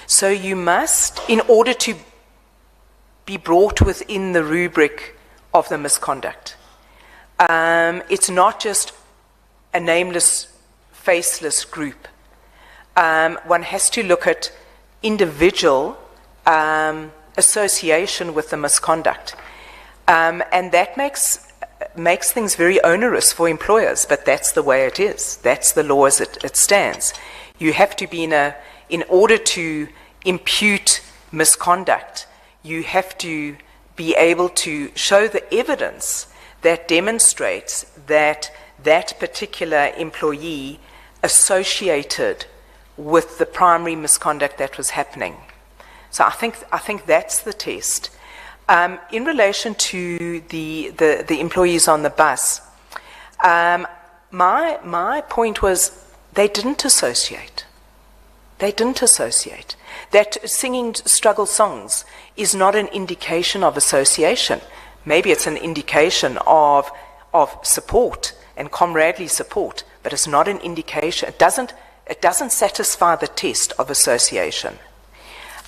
So you must, in order to be brought within the rubric of the misconduct, it's not just a nameless, faceless group. One has to look at individual association with the misconduct. And that makes things very onerous for employers, but that's the way it is. That's the law as it stands. You have to be in order to impute misconduct, you have to be able to show the evidence that demonstrates that that particular employee associated with the primary misconduct that was happening. So I think that's the test. In relation to the employees on the bus, my point was they didn't associate. They didn't associate. That singing struggle songs is not an indication of association. Maybe it's an indication of support and comradely support, but it's not an indication. It doesn't satisfy the test of association.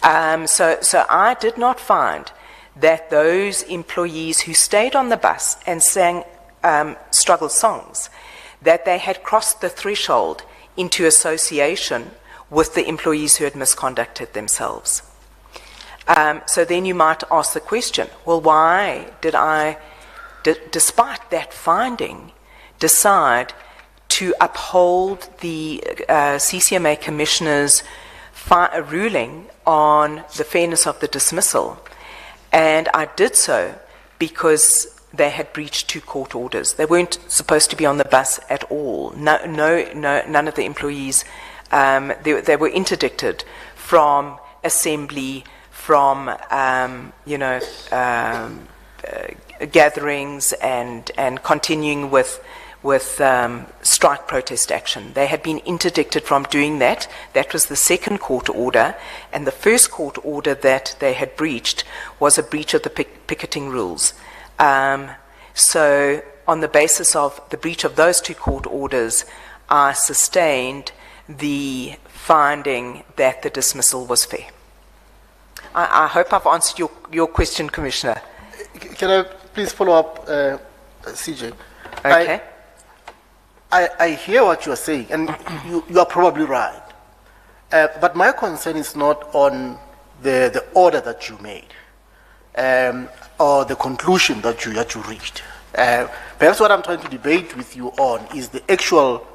So I did not find that those employees who stayed on the bus and sang struggle songs, that they had crossed the threshold into association with the employees who had misconducted themselves. So then you might ask the question, well, why did I, despite that finding, decide to uphold the CCMA Commissioner's ruling on the fairness of the dismissal? And I did so because they had breached 2 court orders. They weren't supposed to be on the bus at all. None of the employees, they were interdicted from assembly, from gatherings and continuing with strike protest action. They had been interdicted from doing that. That was the 2nd court order, and the 1st court order that they had breached was a breach of the picketing rules. So on the basis of the breach of those 2 court orders, I sustained the finding that the dismissal was fair. I hope I've answered your question, Commissioner. Can I please follow up, CJ? Okay. I hear what you're saying, and you are probably right. But my concern is not on the order that you made or the conclusion that you reached. Perhaps what I'm trying to debate with you on is the actual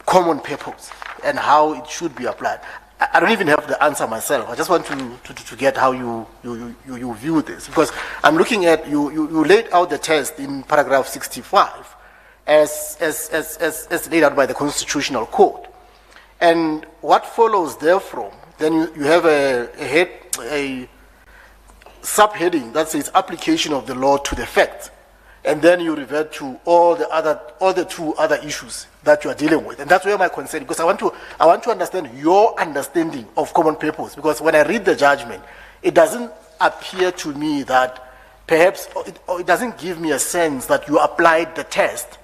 common purpose and how it should be applied. I don't even have the answer myself. I just want to get how you view this, because I'm looking at you laid out the test in paragraph 65 as laid out by the Constitutional Court, and what follows therefrom. Then you have a subheading that says application of the law to the facts, and then you revert to all the 2 other issues that you are dealing with, and that's where my concern. Because I want to understand your understanding of common purpose. Because when I read the judgment, it doesn't appear to me that perhaps it doesn't give me a sense that you applied the test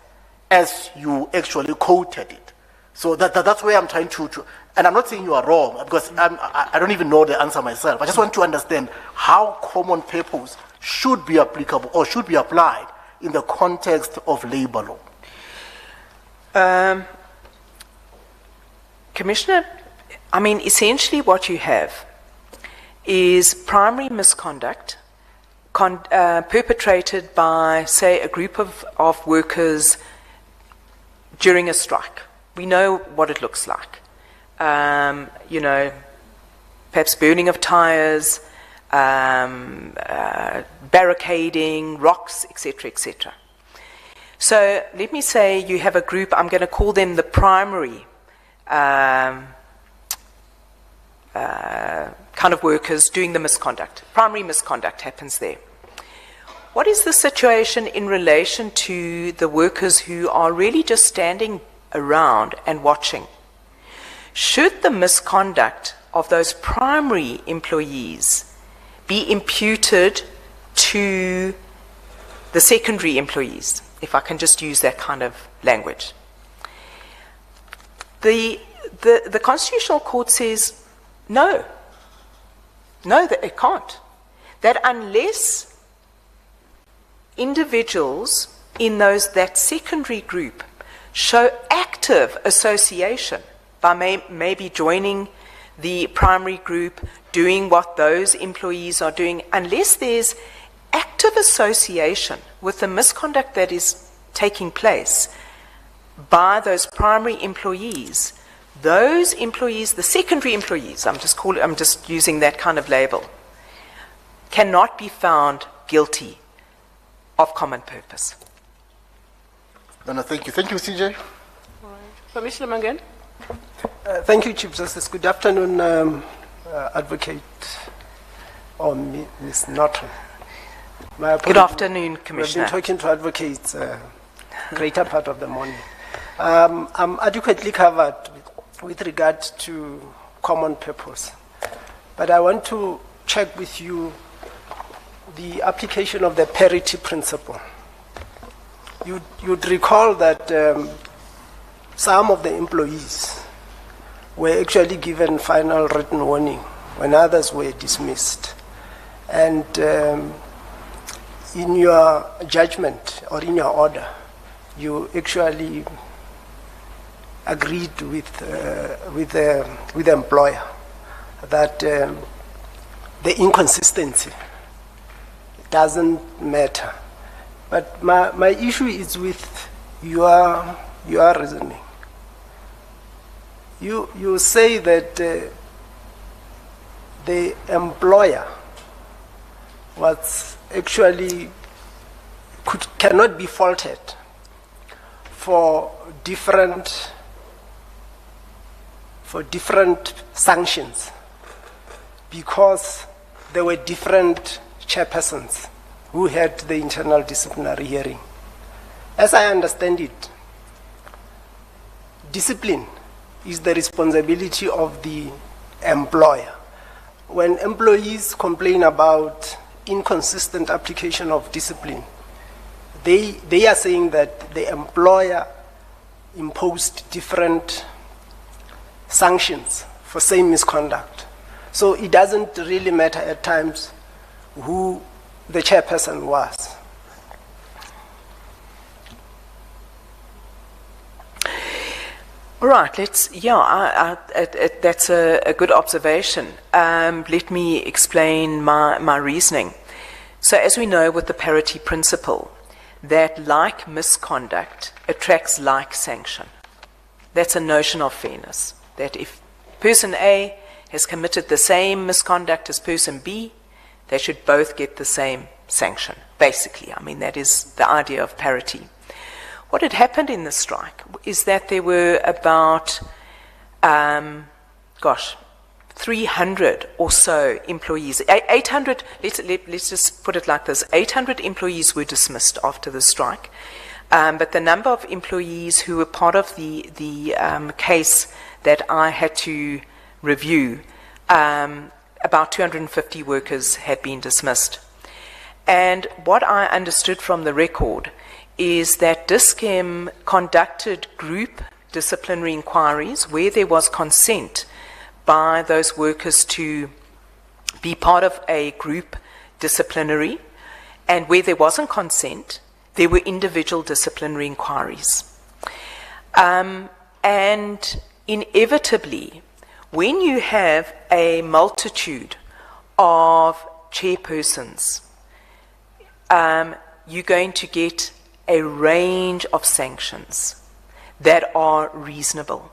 as you actually quoted it. So that's where I'm trying to, and I'm not saying you are wrong, because I don't even know the answer myself. I just want to understand how common purpose should be applicable or should be applied in the context of labor law. Commissioner, I mean, essentially what you have is primary misconduct perpetrated by, say, a group of workers during a strike. We know what it looks like. Perhaps burning of tires, barricading, rocks, etc., etc. So let me say you have a group, I'm going to call them the primary kind of workers doing the misconduct. Primary misconduct happens there. What is the situation in relation to the workers who are really just standing around and watching? Should the misconduct of those primary employees be imputed to the secondary employees, if I can just use that kind of language? The Constitutional Court says no, that it can't. That unless individuals in that secondary group show active association by maybe joining the primary group, doing what those employees are doing, unless there's active association with the misconduct that is taking place by those primary employees, those employees, the secondary employees, I'm just using that kind of label, cannot be found guilty of common purpose. No, thank you. Thank you, CJ. All right. Commissioner Mangan. Thank you, Chief Justice. Good afternoon, Advocate or Ms. Norton. Good afternoon, Commissioner. I've been talking to advocates greater part of the morning. I'm adequately covered with regard to common purpose. But I want to check with you the application of the parity principle. You'd recall that some of the employees were actually given final written warning when others were dismissed. And in your judgment or in your order, you actually agreed with the employer that the inconsistency doesn't matter. But my issue is with your reasoning. You say that the employer was actually cannot be faulted for different sanctions because there were different chairpersons who had the internal disciplinary hearing. As I understand it, discipline is the responsibility of the employer. When employees complain about inconsistent application of discipline, they are saying that the employer imposed different sanctions for same misconduct. So it doesn't really matter at times who the chairperson was. All right, that's a good observation. Let me explain my reasoning. So as we know with the parity principle, that like misconduct attracts like sanction. That's a notion of fairness, that if person A has committed the same misconduct as person B, they should both get the same sanction, basically. I mean, that is the idea of parity. What had happened in the strike is that there were about, 300 or so employees. 800, let's just put it like this, 800 employees were dismissed after the strike. But the number of employees who were part of the case that I had to review, about 250 workers had been dismissed. And what I understood from the record is that DISCEM conducted group disciplinary inquiries where there was consent by those workers to be part of a group disciplinary, and where there wasn't consent, there were individual disciplinary inquiries. And inevitably, when you have a multitude of chairpersons, you're going to get a range of sanctions that are reasonable.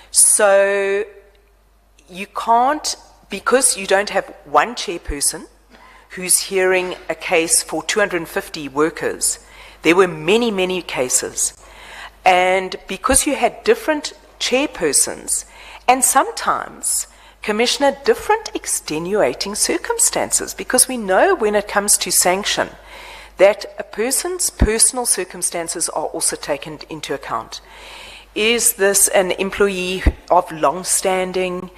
So you can't, because you don't have one chairperson who's hearing a case for 250 workers, there were many, many cases. And because you had different chairpersons, and sometimes, Commissioner, different extenuating circumstances, because we know when it comes to sanction, that a person's personal circumstances are also taken into account. Is this an employee of long standing?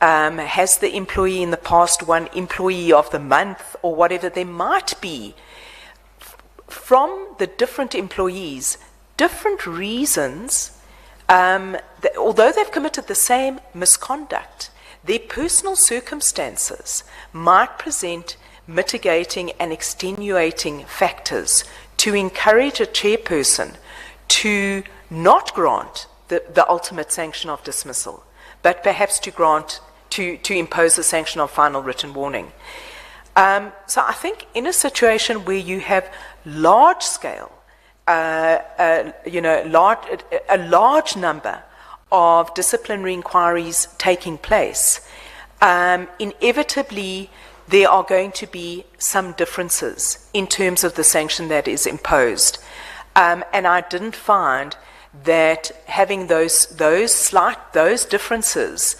Has the employee in the past won employee of the month or whatever there might be? From the different employees, different reasons, although they've committed the same misconduct, their personal circumstances might present mitigating and extenuating factors to encourage a chairperson to not grant the ultimate sanction of dismissal, but perhaps to impose the sanction of final written warning. So I think in a situation where you have large scale, a large number of disciplinary inquiries taking place, inevitably there are going to be some differences in terms of the sanction that is imposed. And I didn't find that having those differences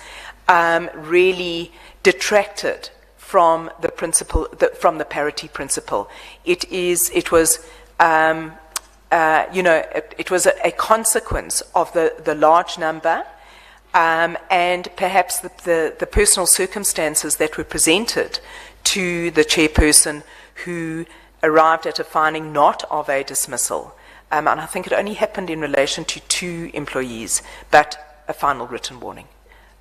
really detracted from the principle, from the parity principle. It was a consequence of the large number, and perhaps the personal circumstances that were presented to the chairperson who arrived at a finding not of a dismissal. And I think it only happened in relation to 2 employees, but a final written warning.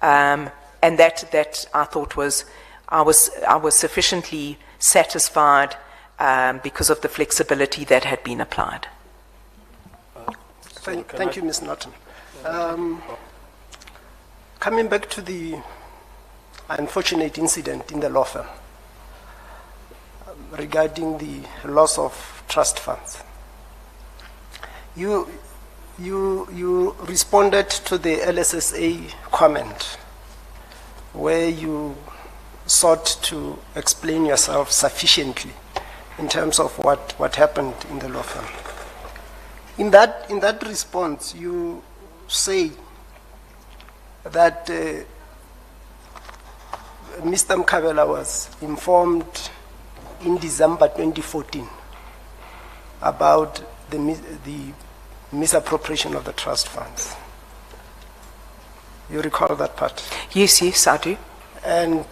And that I thought I was sufficiently satisfied because of the flexibility that had been applied. Thank you, Ms. Norton. Coming back to the unfortunate incident in the law firm regarding the loss of trust funds, you responded to the LSSA comment where you sought to explain yourself sufficiently in terms of what happened in the law firm. In that response, you say that Mr. Mkhabela was informed in December 2014 about the misappropriation of the trust funds. You recall that part? Yes, I do. And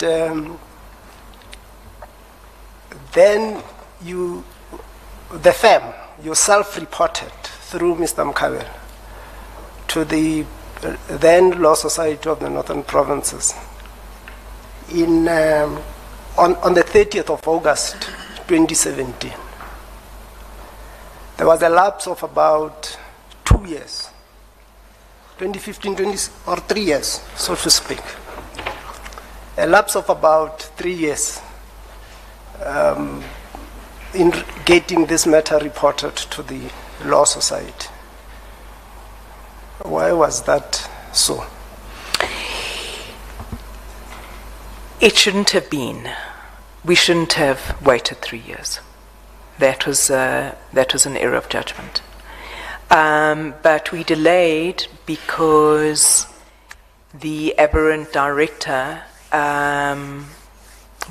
then the firm yourself reported through Mr. Mkhabela to the then Law Society of the Northern Provinces on the 30th of August 2017. There was a lapse of about 2 years, 2015, or 3 years, so to speak. A lapse of about 3 years in getting this matter reported to the Law Society. Why was that so? It shouldn't have been. We shouldn't have waited 3 years. That was an error of judgment. But we delayed because the aberrant director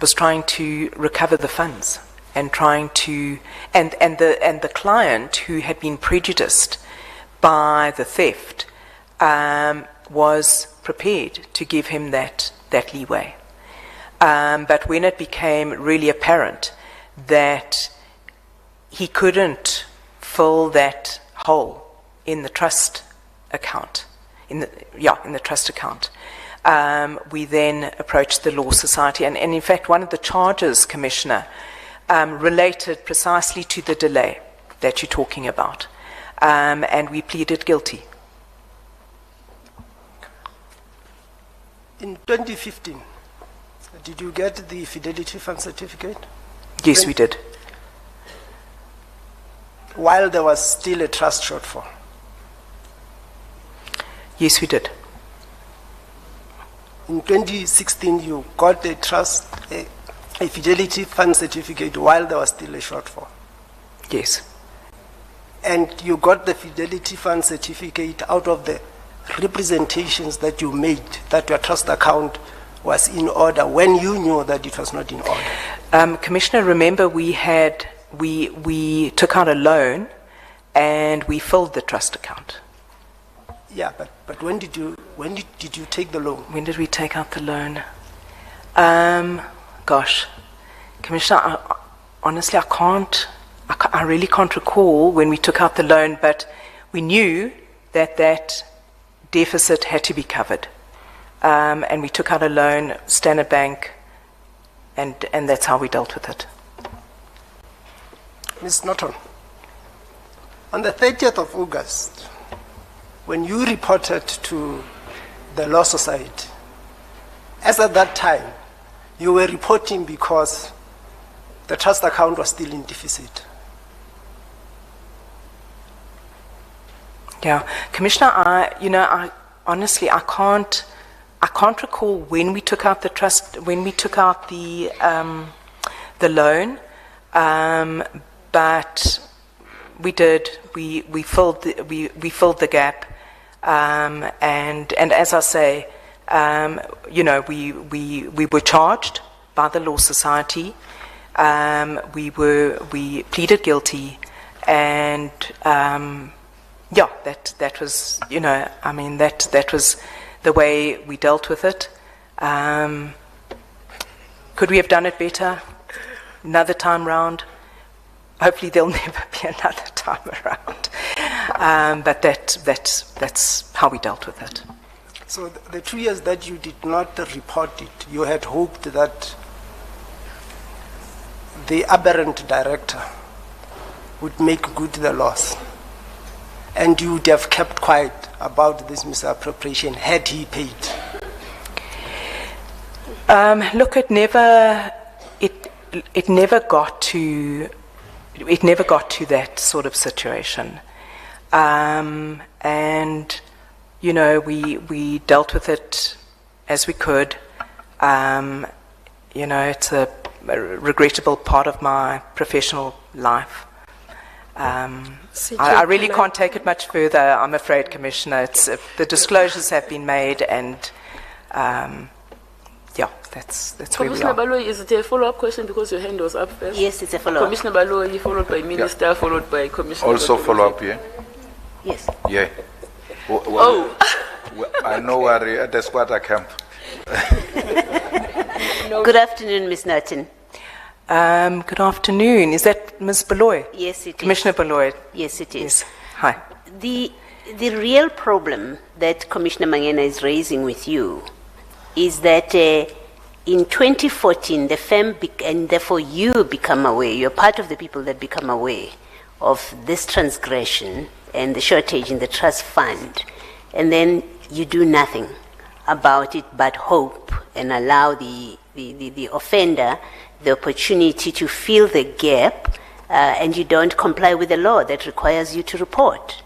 was trying to recover the funds and the client who had been prejudiced by the theft was prepared to give him that leeway. But when it became really apparent that he couldn't fill that hole in the trust account, in the trust account, we then approached the Law Society, and in fact one of the charges, Commissioner, related precisely to the delay that you're talking about, and we pleaded guilty. In 2015, did you get the Fidelity Fund certificate? Yes, we did. While there was still a trust shortfall? Yes, we did. In 2016, you got a Fidelity Fund certificate while there was still a shortfall? Yes. And you got the Fidelity Fund certificate out of the representations that you made that your trust account was in order when you knew that it was not in order? Commissioner, remember we took out a loan and we filled the trust account. Yeah, but when did you take the loan? When did we take out the loan? Gosh, Commissioner, honestly, I really can't recall when we took out the loan, but we knew that deficit had to be covered. And we took out a loan, Standard Bank, and that's how we dealt with it. Ms. Norton, on the 30th of August, when you reported to the Law Society, as at that time, you were reporting because the trust account was still in deficit. Yeah, Commissioner, I honestly can't recall when we took out the loan, but we did. We filled the gap, and as I say, we were charged by the Law Society. We pleaded guilty, and that was the way we dealt with it. Could we have done it better another time round? Hopefully there'll never be another time around. But that's how we dealt with it. So the 2 years that you did not report it, you had hoped that the aberrant director would make good the loss, and you would have kept quiet about this misappropriation had he paid. Look, it never got to that sort of situation, and you know, we dealt with it as we could. You know, it's a regrettable part of my professional life. I really can't take it much further, I'm afraid, Commissioner. The disclosures have been made, and yeah, that's where we Commissioner are. Baloyi, is it a follow-up question because your hand was up first? Yes, it's a follow-up. Commissioner Baloyi, followed by Minister, followed by Commissioner. Also Baloyi. follow-up, yeah? Yes. Yeah. I know we're at the squatter camp. Good afternoon, Ms. Norton. Good afternoon. Is that Ms. Baloyi? Yes, it is. Commissioner Baloyi? Yes, it is. Yes. Hi. The real problem that Commissioner Mangena is raising with you is that in 2014, the firm, and therefore you become aware, you're part of the people that become aware of this transgression and the shortage in the trust fund, and then you do nothing about it but hope and allow the offender the opportunity to fill the gap, and you don't comply with the law that requires you to report.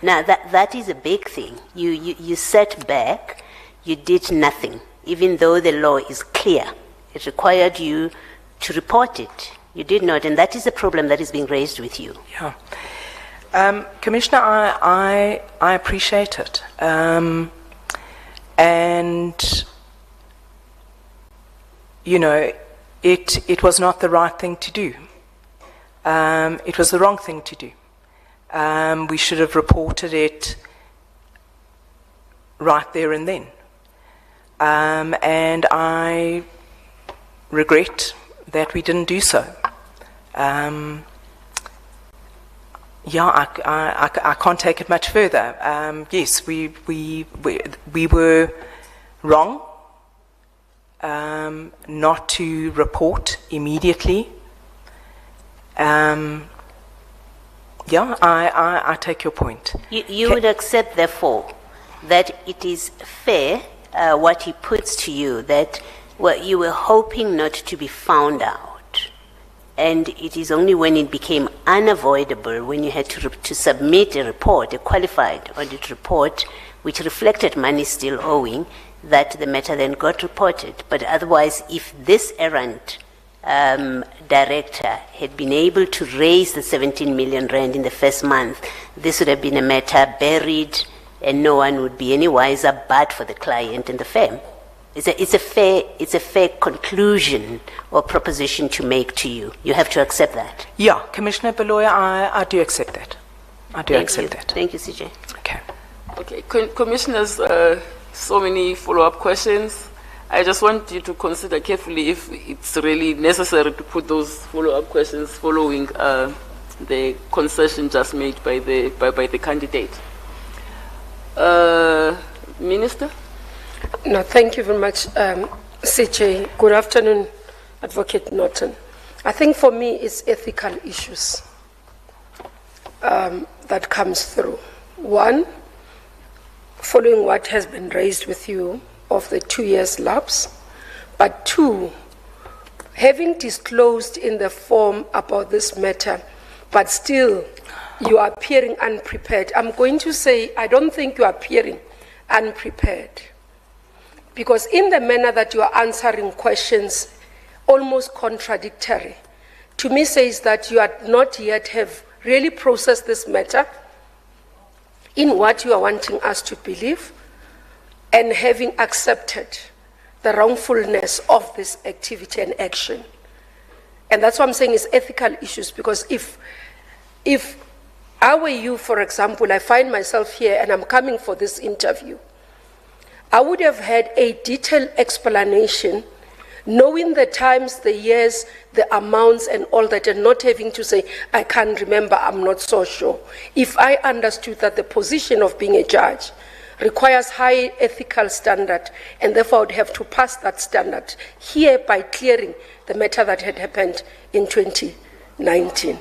Now, that is a big thing. You sat back, you did nothing, even though the law is clear. It required you to report it. You did not, and that is a problem that is being raised with you. Yeah. Commissioner, I appreciate it. And, you know, it was not the right thing to do. It was the wrong thing to do. We should have reported it right there and then. And I regret that we didn't do so. Yeah, I can't take it much further. Yes, we were wrong not to report immediately. Yeah, I take your point. You would accept, therefore, that it is fair what he puts to you, that you were hoping not to be found out. And it is only when it became unavoidable, when you had to submit a report, a qualified audit report, which reflected money still owing, that the matter then got reported. But otherwise, if this errant director had been able to raise the 17 million rand in the first month, this would have been a matter buried and no one would be any wiser but for the client and the firm. It's a fair conclusion or proposition to make to you. You have to accept that. Yeah, Commissioner Baloyi, I do accept that. I do accept that. Thank you, CJ. Okay. Okay, Commissioners, so many follow-up questions. I just want you to consider carefully if it's really necessary to put those follow-up questions following the concession just made by the candidate. Minister? No, thank you very much, CJ. Good afternoon, Advocate Norton. I think for me it's ethical issues that comes through. One, following what has been raised with you of the 2 years lapse, but two, having disclosed in the form about this matter, but still you are appearing unprepared. I'm going to say I don't think you are appearing unprepared, because in the manner that you are answering questions, almost contradictory, to me says that you are not yet have really processed this matter in what you are wanting us to believe, and having accepted the wrongfulness of this activity and action. And that's what I'm saying is ethical issues, because if I were you, for example, I find myself here and I'm coming for this interview, I would have had a detailed explanation, knowing the times, the years, the amounts and all that, and not having to say, I can't remember, I'm not so sure. If I understood that the position of being a judge requires high ethical standard, and therefore I would have to pass that standard here by clearing the matter that had happened in 2019.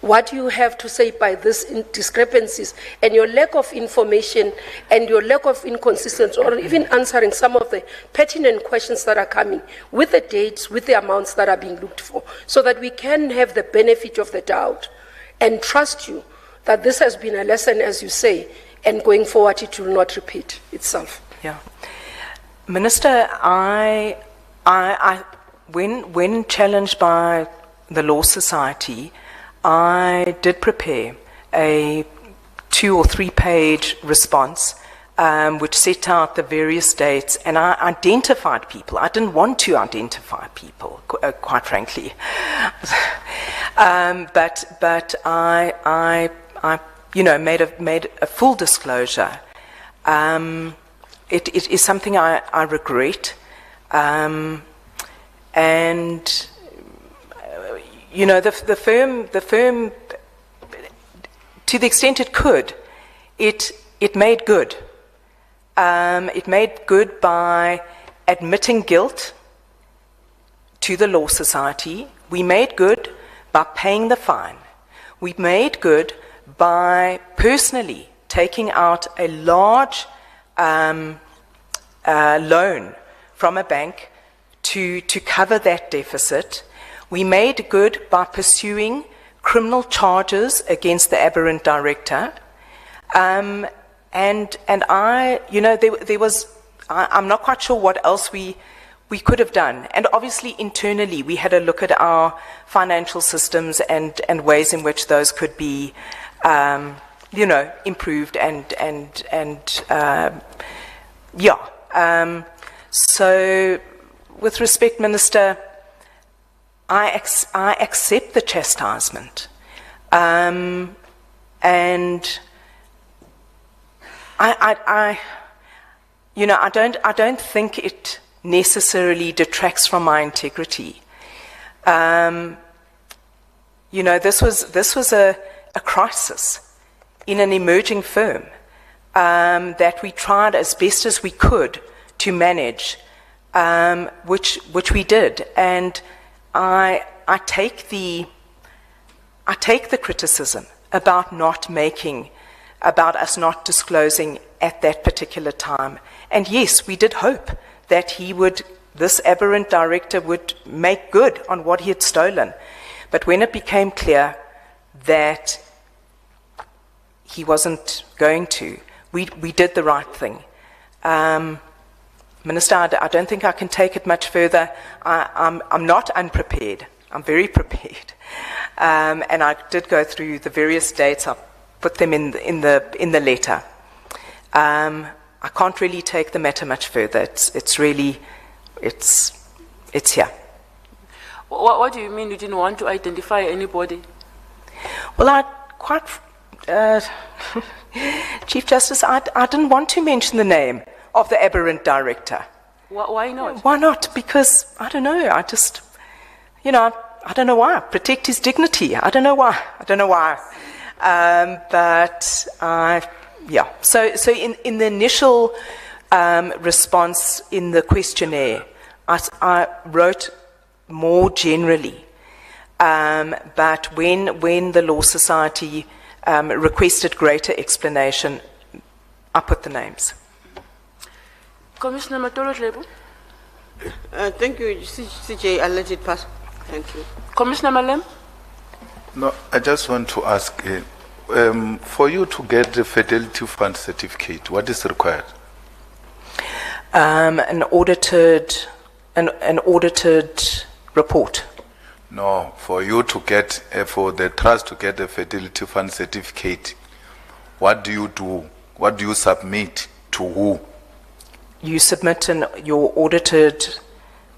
What do you have to say by these discrepancies and your lack of information and your lack of inconsistency, or even answering some of the pertinent questions that are coming with the dates, with the amounts that are being looked for, so that we can have the benefit of the doubt and trust you that this has been a lesson, as you say, and going forward it will not repeat itself. Yeah. Minister, when challenged by the Law Society, I did prepare a 2 or 3 page response which set out the various dates, and I identified people. I didn't want to identify people, quite frankly. But I made a full disclosure. It is something I regret. And the firm, to the extent it could, it made good. It made good by admitting guilt to the Law Society. We made good by paying the fine. We made good by personally taking out a large loan from a bank to cover that deficit. We made good by pursuing criminal charges against the aberrant director. And I, there was, I'm not quite sure what else we could have done. And obviously internally we had a look at our financial systems and ways in which those could be, improved so with respect, Minister, I accept the chastisement, and I don't think it necessarily detracts from my integrity. This was a crisis in an emerging firm that we tried as best as we could to manage, which we did, and I take the criticism about us not disclosing at that particular time. And yes, we did hope that this aberrant director would make good on what he had stolen. But when it became clear that he wasn't going to, we did the right thing. Minister, I don't think I can take it much further. I'm not unprepared. I'm very prepared, and I did go through the various dates. I put them in the letter. I can't really take the matter much further. It's here. What do you mean you didn't want to identify anybody? Well, Chief Justice, I didn't want to mention the name of the aberrant director. Why not? Why not? Because, I don't know, I don't know why. Protect his dignity. I don't know why. So in the initial response in the questionnaire, I wrote more generally. But when the Law Society requested greater explanation, I put the names. Commissioner Matolo Tlebo. Thank you, CJ. I'll let it pass. Thank you. Commissioner Malem. No, I just want to ask, for you to get the Fidelity Fund certificate, what is required? An audited report. No, for you to get, for the trust to get the Fidelity Fund certificate, what do you do? What do you submit to who? You submit your auditor's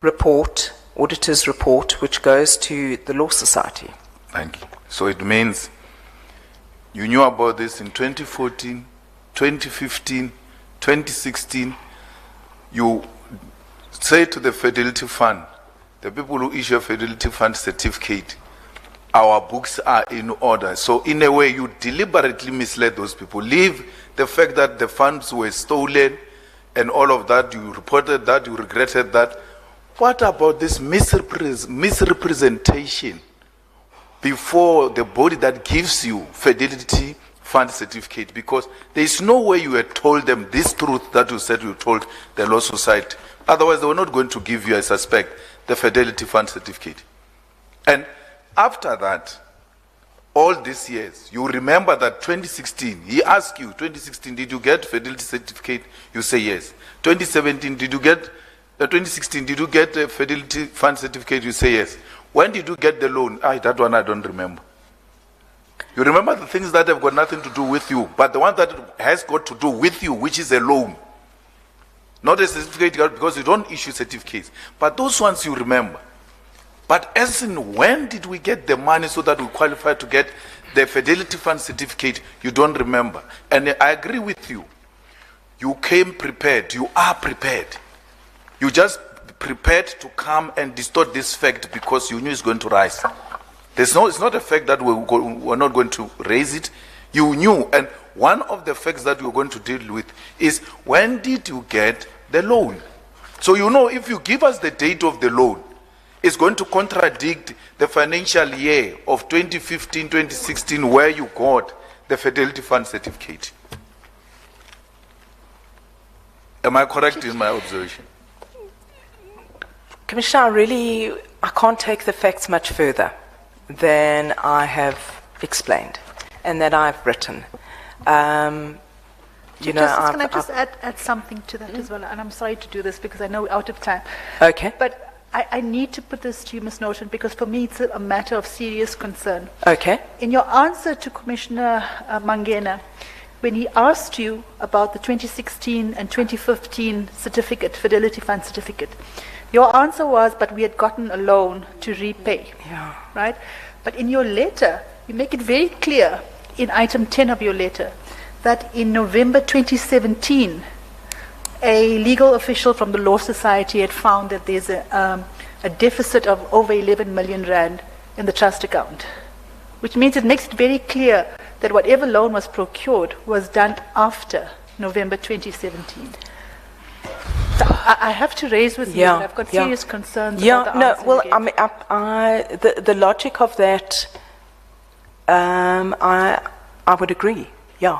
report, which goes to the Law Society. Thank you. So it means you knew about this in 2014, 2015, 2016, you say to the Fidelity Fund, the people who issue a Fidelity Fund certificate, our books are in order. So in a way, you deliberately misled those people. Leave the fact that the funds were stolen and all of that, you reported that, you regretted that. What about this misrepresentation before the body that gives you Fidelity Fund certificate? Because there is no way you had told them this truth that you said you told the Law Society. Otherwise, they were not going to give you, I suspect, the Fidelity Fund certificate. And after that, all these years, you remember that 2016, he asked you, 2016, did you get Fidelity certificate? You say yes. 2017, did you get, 2016, did you get a Fidelity Fund certificate? You say yes. When did you get the loan? That one I don't remember. You remember the things that have got nothing to do with you, but the one that has got to do with you, which is a loan. Not a certificate, because you don't issue certificates. But those ones you remember. But as in when did we get the money so that we qualify to get the Fidelity Fund certificate, you don't remember. And I agree with you. You came prepared. You are prepared. You just prepared to come and distort this fact because you knew it's going to rise. It's not a fact that we're not going to raise it. You knew. And one of the facts that we're going to deal with is when did you get the loan? So you know, if you give us the date of the loan, it's going to contradict the financial year of 2015, 2016, where you got the Fidelity Fund certificate. Am I correct in my observation? Commissioner, I can't take the facts much further than I have explained and that I've written. Can I just add something to that as well? And I'm sorry to do this because I know we're out of time. Okay. But I need to put this to you, Ms. Norton, because for me it's a matter of serious concern. Okay. In your answer to Commissioner Mangena, when he asked you about the 2016 and 2015 certificate, Fidelity Fund certificate, your answer was, but we had gotten a loan to repay. Yeah. Right? But in your letter, you make it very clear in item 10 of your letter that in November 2017, a legal official from the Law Society had found that there's a deficit of over 11 million rand in the trust account, which means it makes it very clear that whatever loan was procured was done after November 2017. So I have to raise with you that I've got serious concerns about the answer you gave. The logic of that, I would agree. Yeah.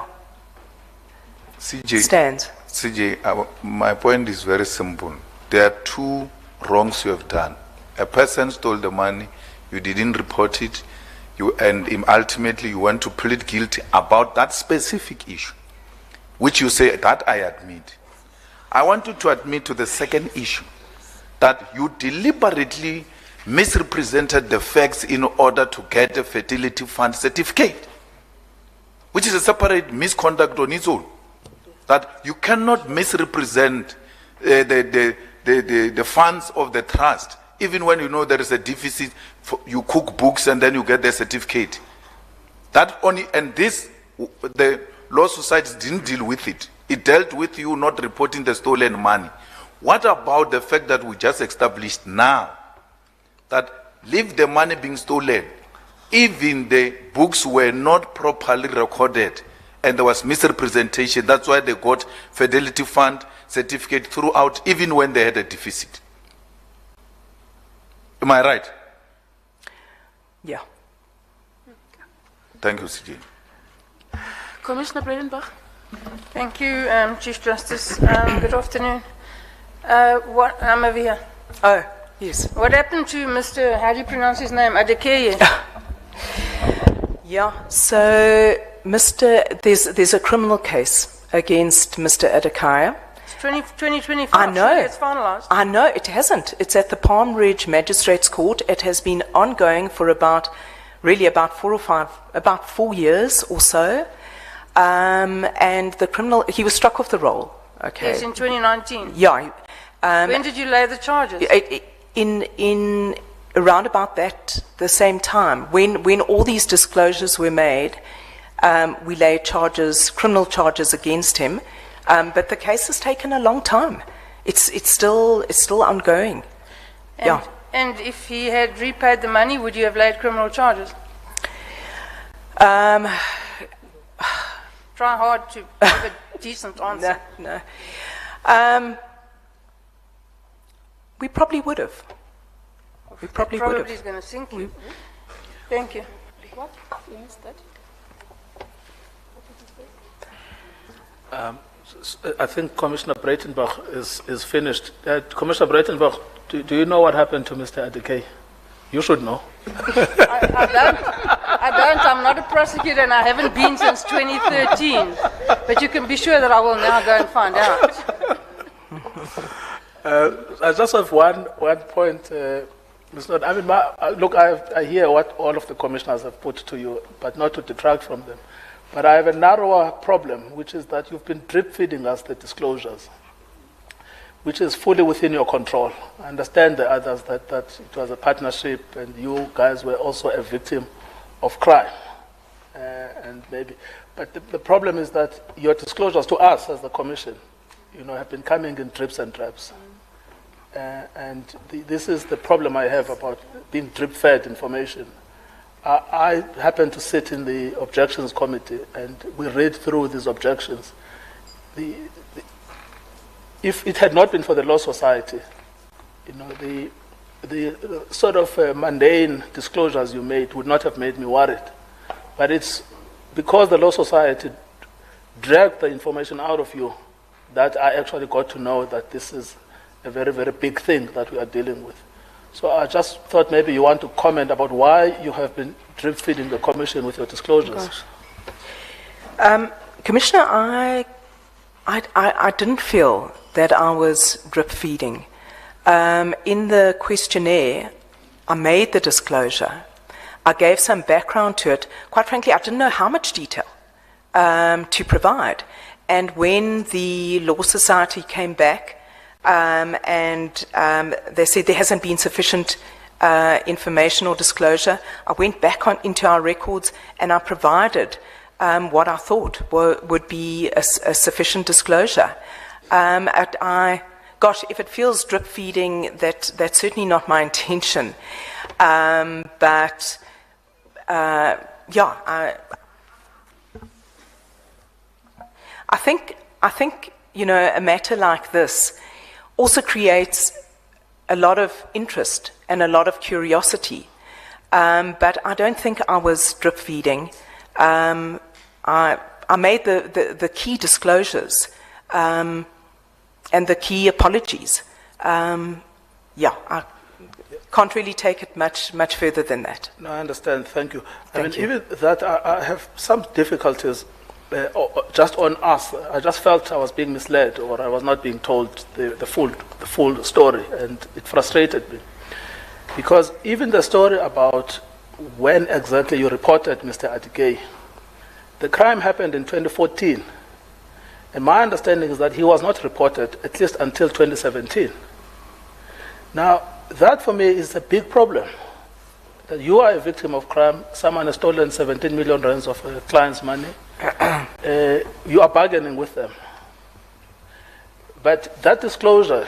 CJ, stands. CJ, my point is very simple. There are two wrongs you have done. A person stole the money, you didn't report it, and ultimately you went to plead guilty about that specific issue, which you say that I admit. I want you to admit to the second issue, that you deliberately misrepresented the facts in order to get a Fidelity Fund certificate, which is a separate misconduct on its own. That you cannot misrepresent the funds of the trust, even when you know there is a deficit. You cook books and then you get the certificate. That only, and this, the Law Society didn't deal with it. It dealt with you not reporting the stolen money. What about the fact that we just established now that leave the money being stolen, even the books were not properly recorded and there was misrepresentation. That's why they got Fidelity Fund certificate throughout, even when they had a deficit. Am I right? Yeah. Thank you, CJ. Commissioner Bredenbach. Thank you, Chief Justice. Good afternoon. I'm over here. Oh, yes. What happened to Mr. How do you pronounce his name? Adekeye? Yeah. So, there's a criminal case against Mr. Adekaya. It's 2025. I know. It's finalized. I know it hasn't. It's at the Palm Ridge Magistrates Court. It has been ongoing for about 4 years or so. And the criminal, he was struck off the roll. Okay. Yes, in 2019. Yeah. When did you lay the charges? In around about the same time, when all these disclosures were made, we laid criminal charges against him. But the case has taken a long time. it's still ongoing. And, and if he had repaid the money, would you have laid criminal charges? Try hard to give a decent answer. No. We probably would have. We probably would have. Probably is going to sink you. Thank you. What? You missed that? I think Commissioner Breitenbach is finished. Commissioner Breitenbach, do you know what happened to Mr. Adekay? You should know. I don't. I'm not a prosecutor and I haven't been since 2013. But you can be sure that I will now go and find out. I just have one point. Mr. I mean, look, I hear what all of the commissioners have put to you, but not to detract from them. But I have a narrower problem, which is that you've been drip feeding us the disclosures, which is fully within your control. I understand the others that it was a partnership and you guys were also a victim of crime. But the problem is that your disclosures to us as the commission, have been coming in drips and drabs. This is the problem I have about being drip-fed information. I happen to sit in the objections committee, and we read through these objections. If it had not been for the Law Society, the sort of mundane disclosures you made would not have made me worried. But it's because the Law Society dragged the information out of you that I actually got to know that this is a very, very big thing that we are dealing with. So I just thought maybe you want to comment about why you have been drip feeding the commission with your disclosures. Commissioner, I didn't feel that I was drip feeding. In the questionnaire, I made the disclosure. I gave some background to it. Quite frankly, I didn't know how much detail to provide. And when the Law Society came back, they said there hasn't been sufficient information or disclosure, I went back into our records and I provided what I thought would be a sufficient disclosure. Gosh, if it feels drip feeding, that's certainly not my intention. I think a matter like this also creates a lot of interest and a lot of curiosity. But I don't think I was drip feeding. I made the key disclosures and the key apologies. I can't really take it much further than that. No, I understand. Thank you. Even that, I have some difficulties just on us. I just felt I was being misled, or I was not being told the full story, and it frustrated me. Because even the story about when exactly you reported Mr. Adekay, the crime happened in 2014. And my understanding is that he was not reported, at least until 2017. Now, that for me is a big problem. That you are a victim of crime, someone has stolen 17 million rands of a client's money, you are bargaining with them. But that disclosure,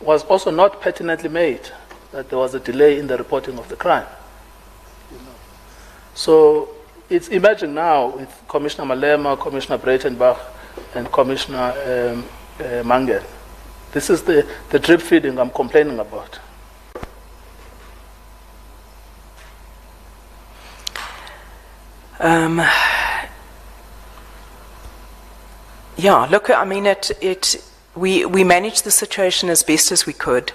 was also not pertinently made, that there was a delay in the reporting of the crime. So it's emerging now with Commissioner Malema, Commissioner Breitenbach, and Commissioner Mangel. This is the drip feeding I'm complaining about. Look, I mean, we managed the situation as best as we could.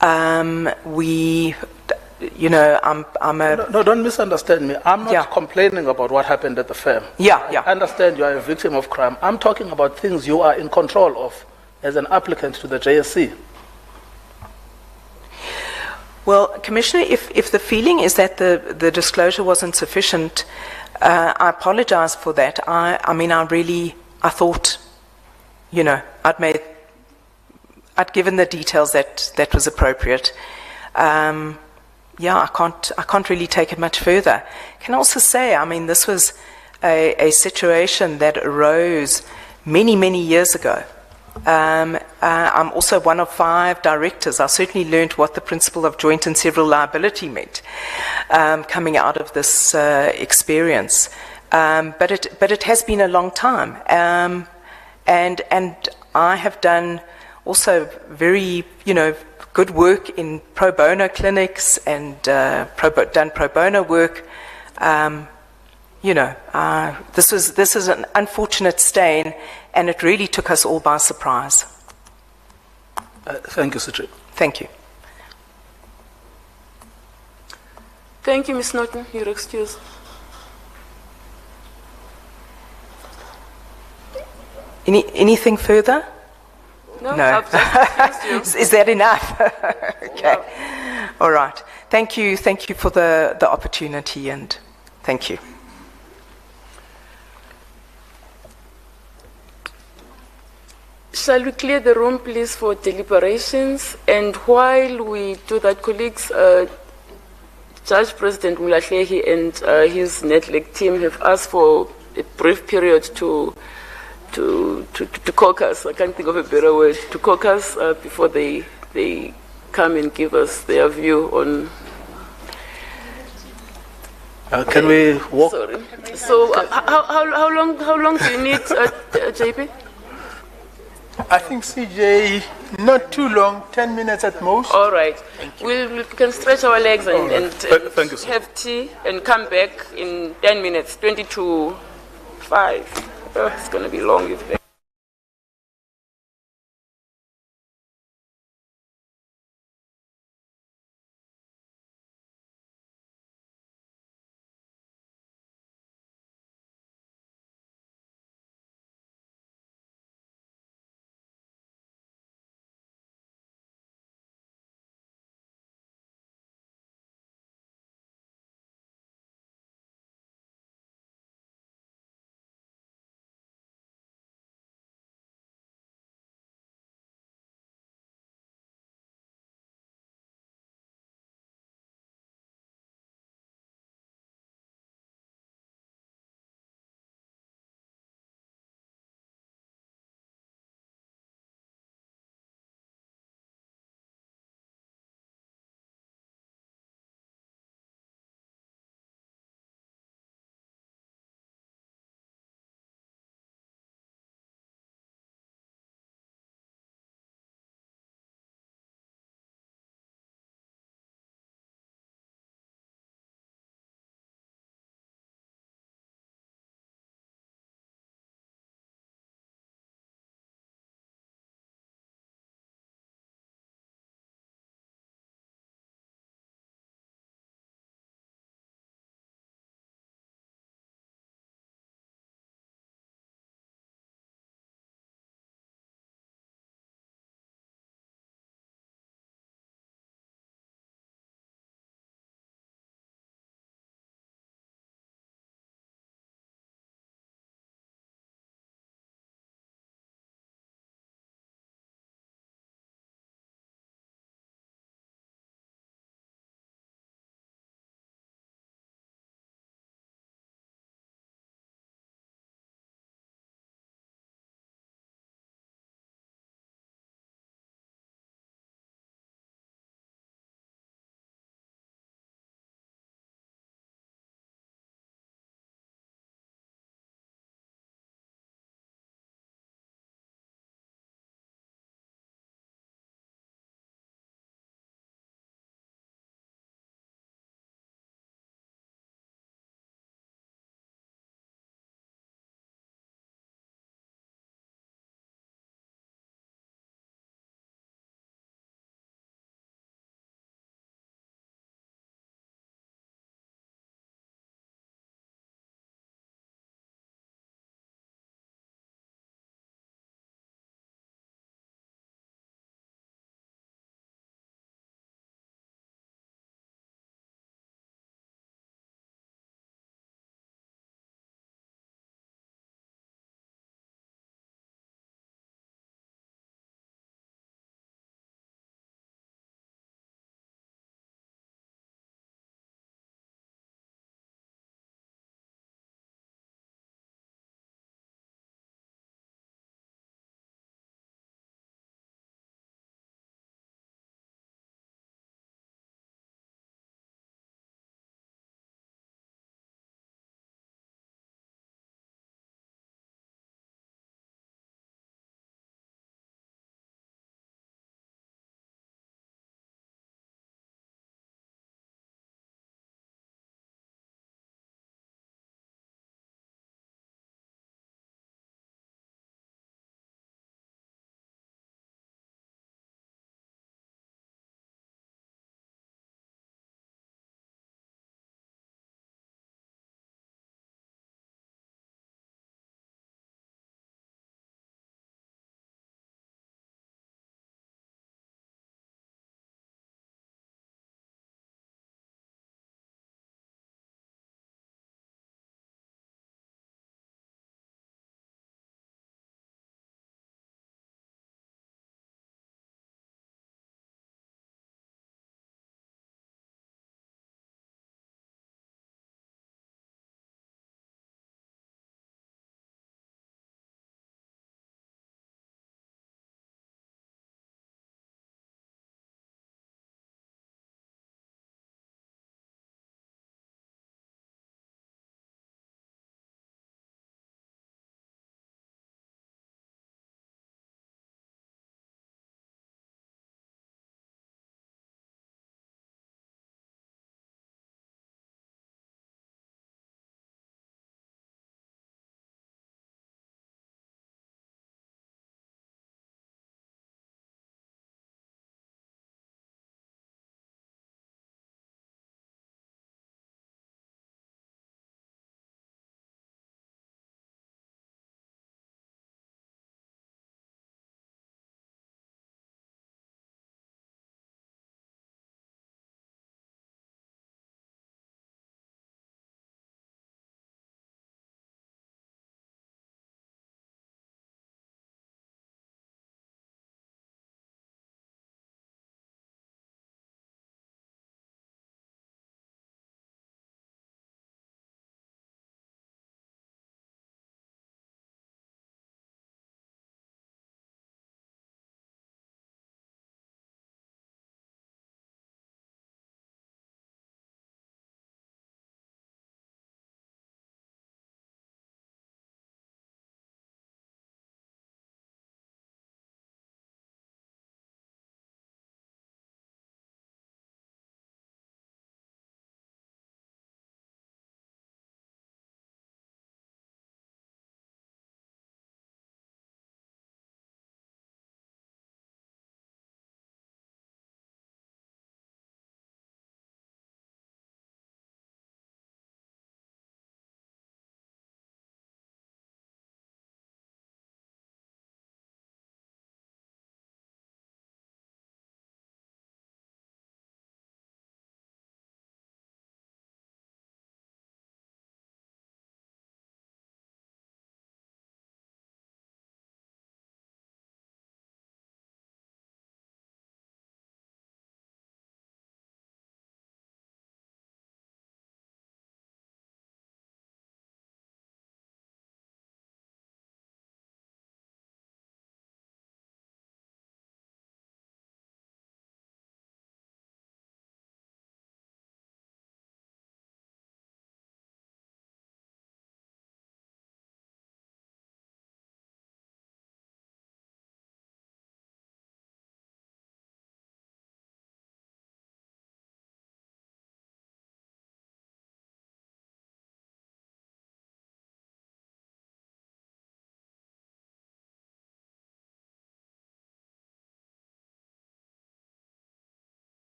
I'm No, don't misunderstand me. I'm not complaining about what happened at the firm. I understand you are a victim of crime. I'm talking about things you are in control of as an applicant to the JSC. Well, Commissioner, if the feeling is that the disclosure wasn't sufficient, I apologize for that. I thought, I'd given the details that was appropriate. I can't really take it much further. I can also say, this was a situation that arose many, many years ago. I'm also one of 5 directors. I certainly learned what the principle of joint and several liability meant coming out of this experience. But it has been a long time. And I have done also very, good work in pro bono clinics and done pro bono work. This is an unfortunate stain, and it really took us all by surprise. Thank you, Secretary. Thank you. Thank you, Ms. Norton. You're excused. Anything further? No. I've just excused you. Is that enough? Okay. Yeah. All right. Thank you for the opportunity, and thank you. Shall we clear the room, please, for deliberations? And while we do that, colleagues, Judge President Mulahleki and his NETLEC team have asked for a brief period to caucus. I can't think of a better word. To caucus before they come and give us their view on. Can we walk? Sorry. So how long do you need, JP? I think, CJ, not too long, 10 minutes at most. All right. We can stretch our legs and Thank you, sir. have tea and come back in 10 minutes, 20 to 5. It's going to be long if they...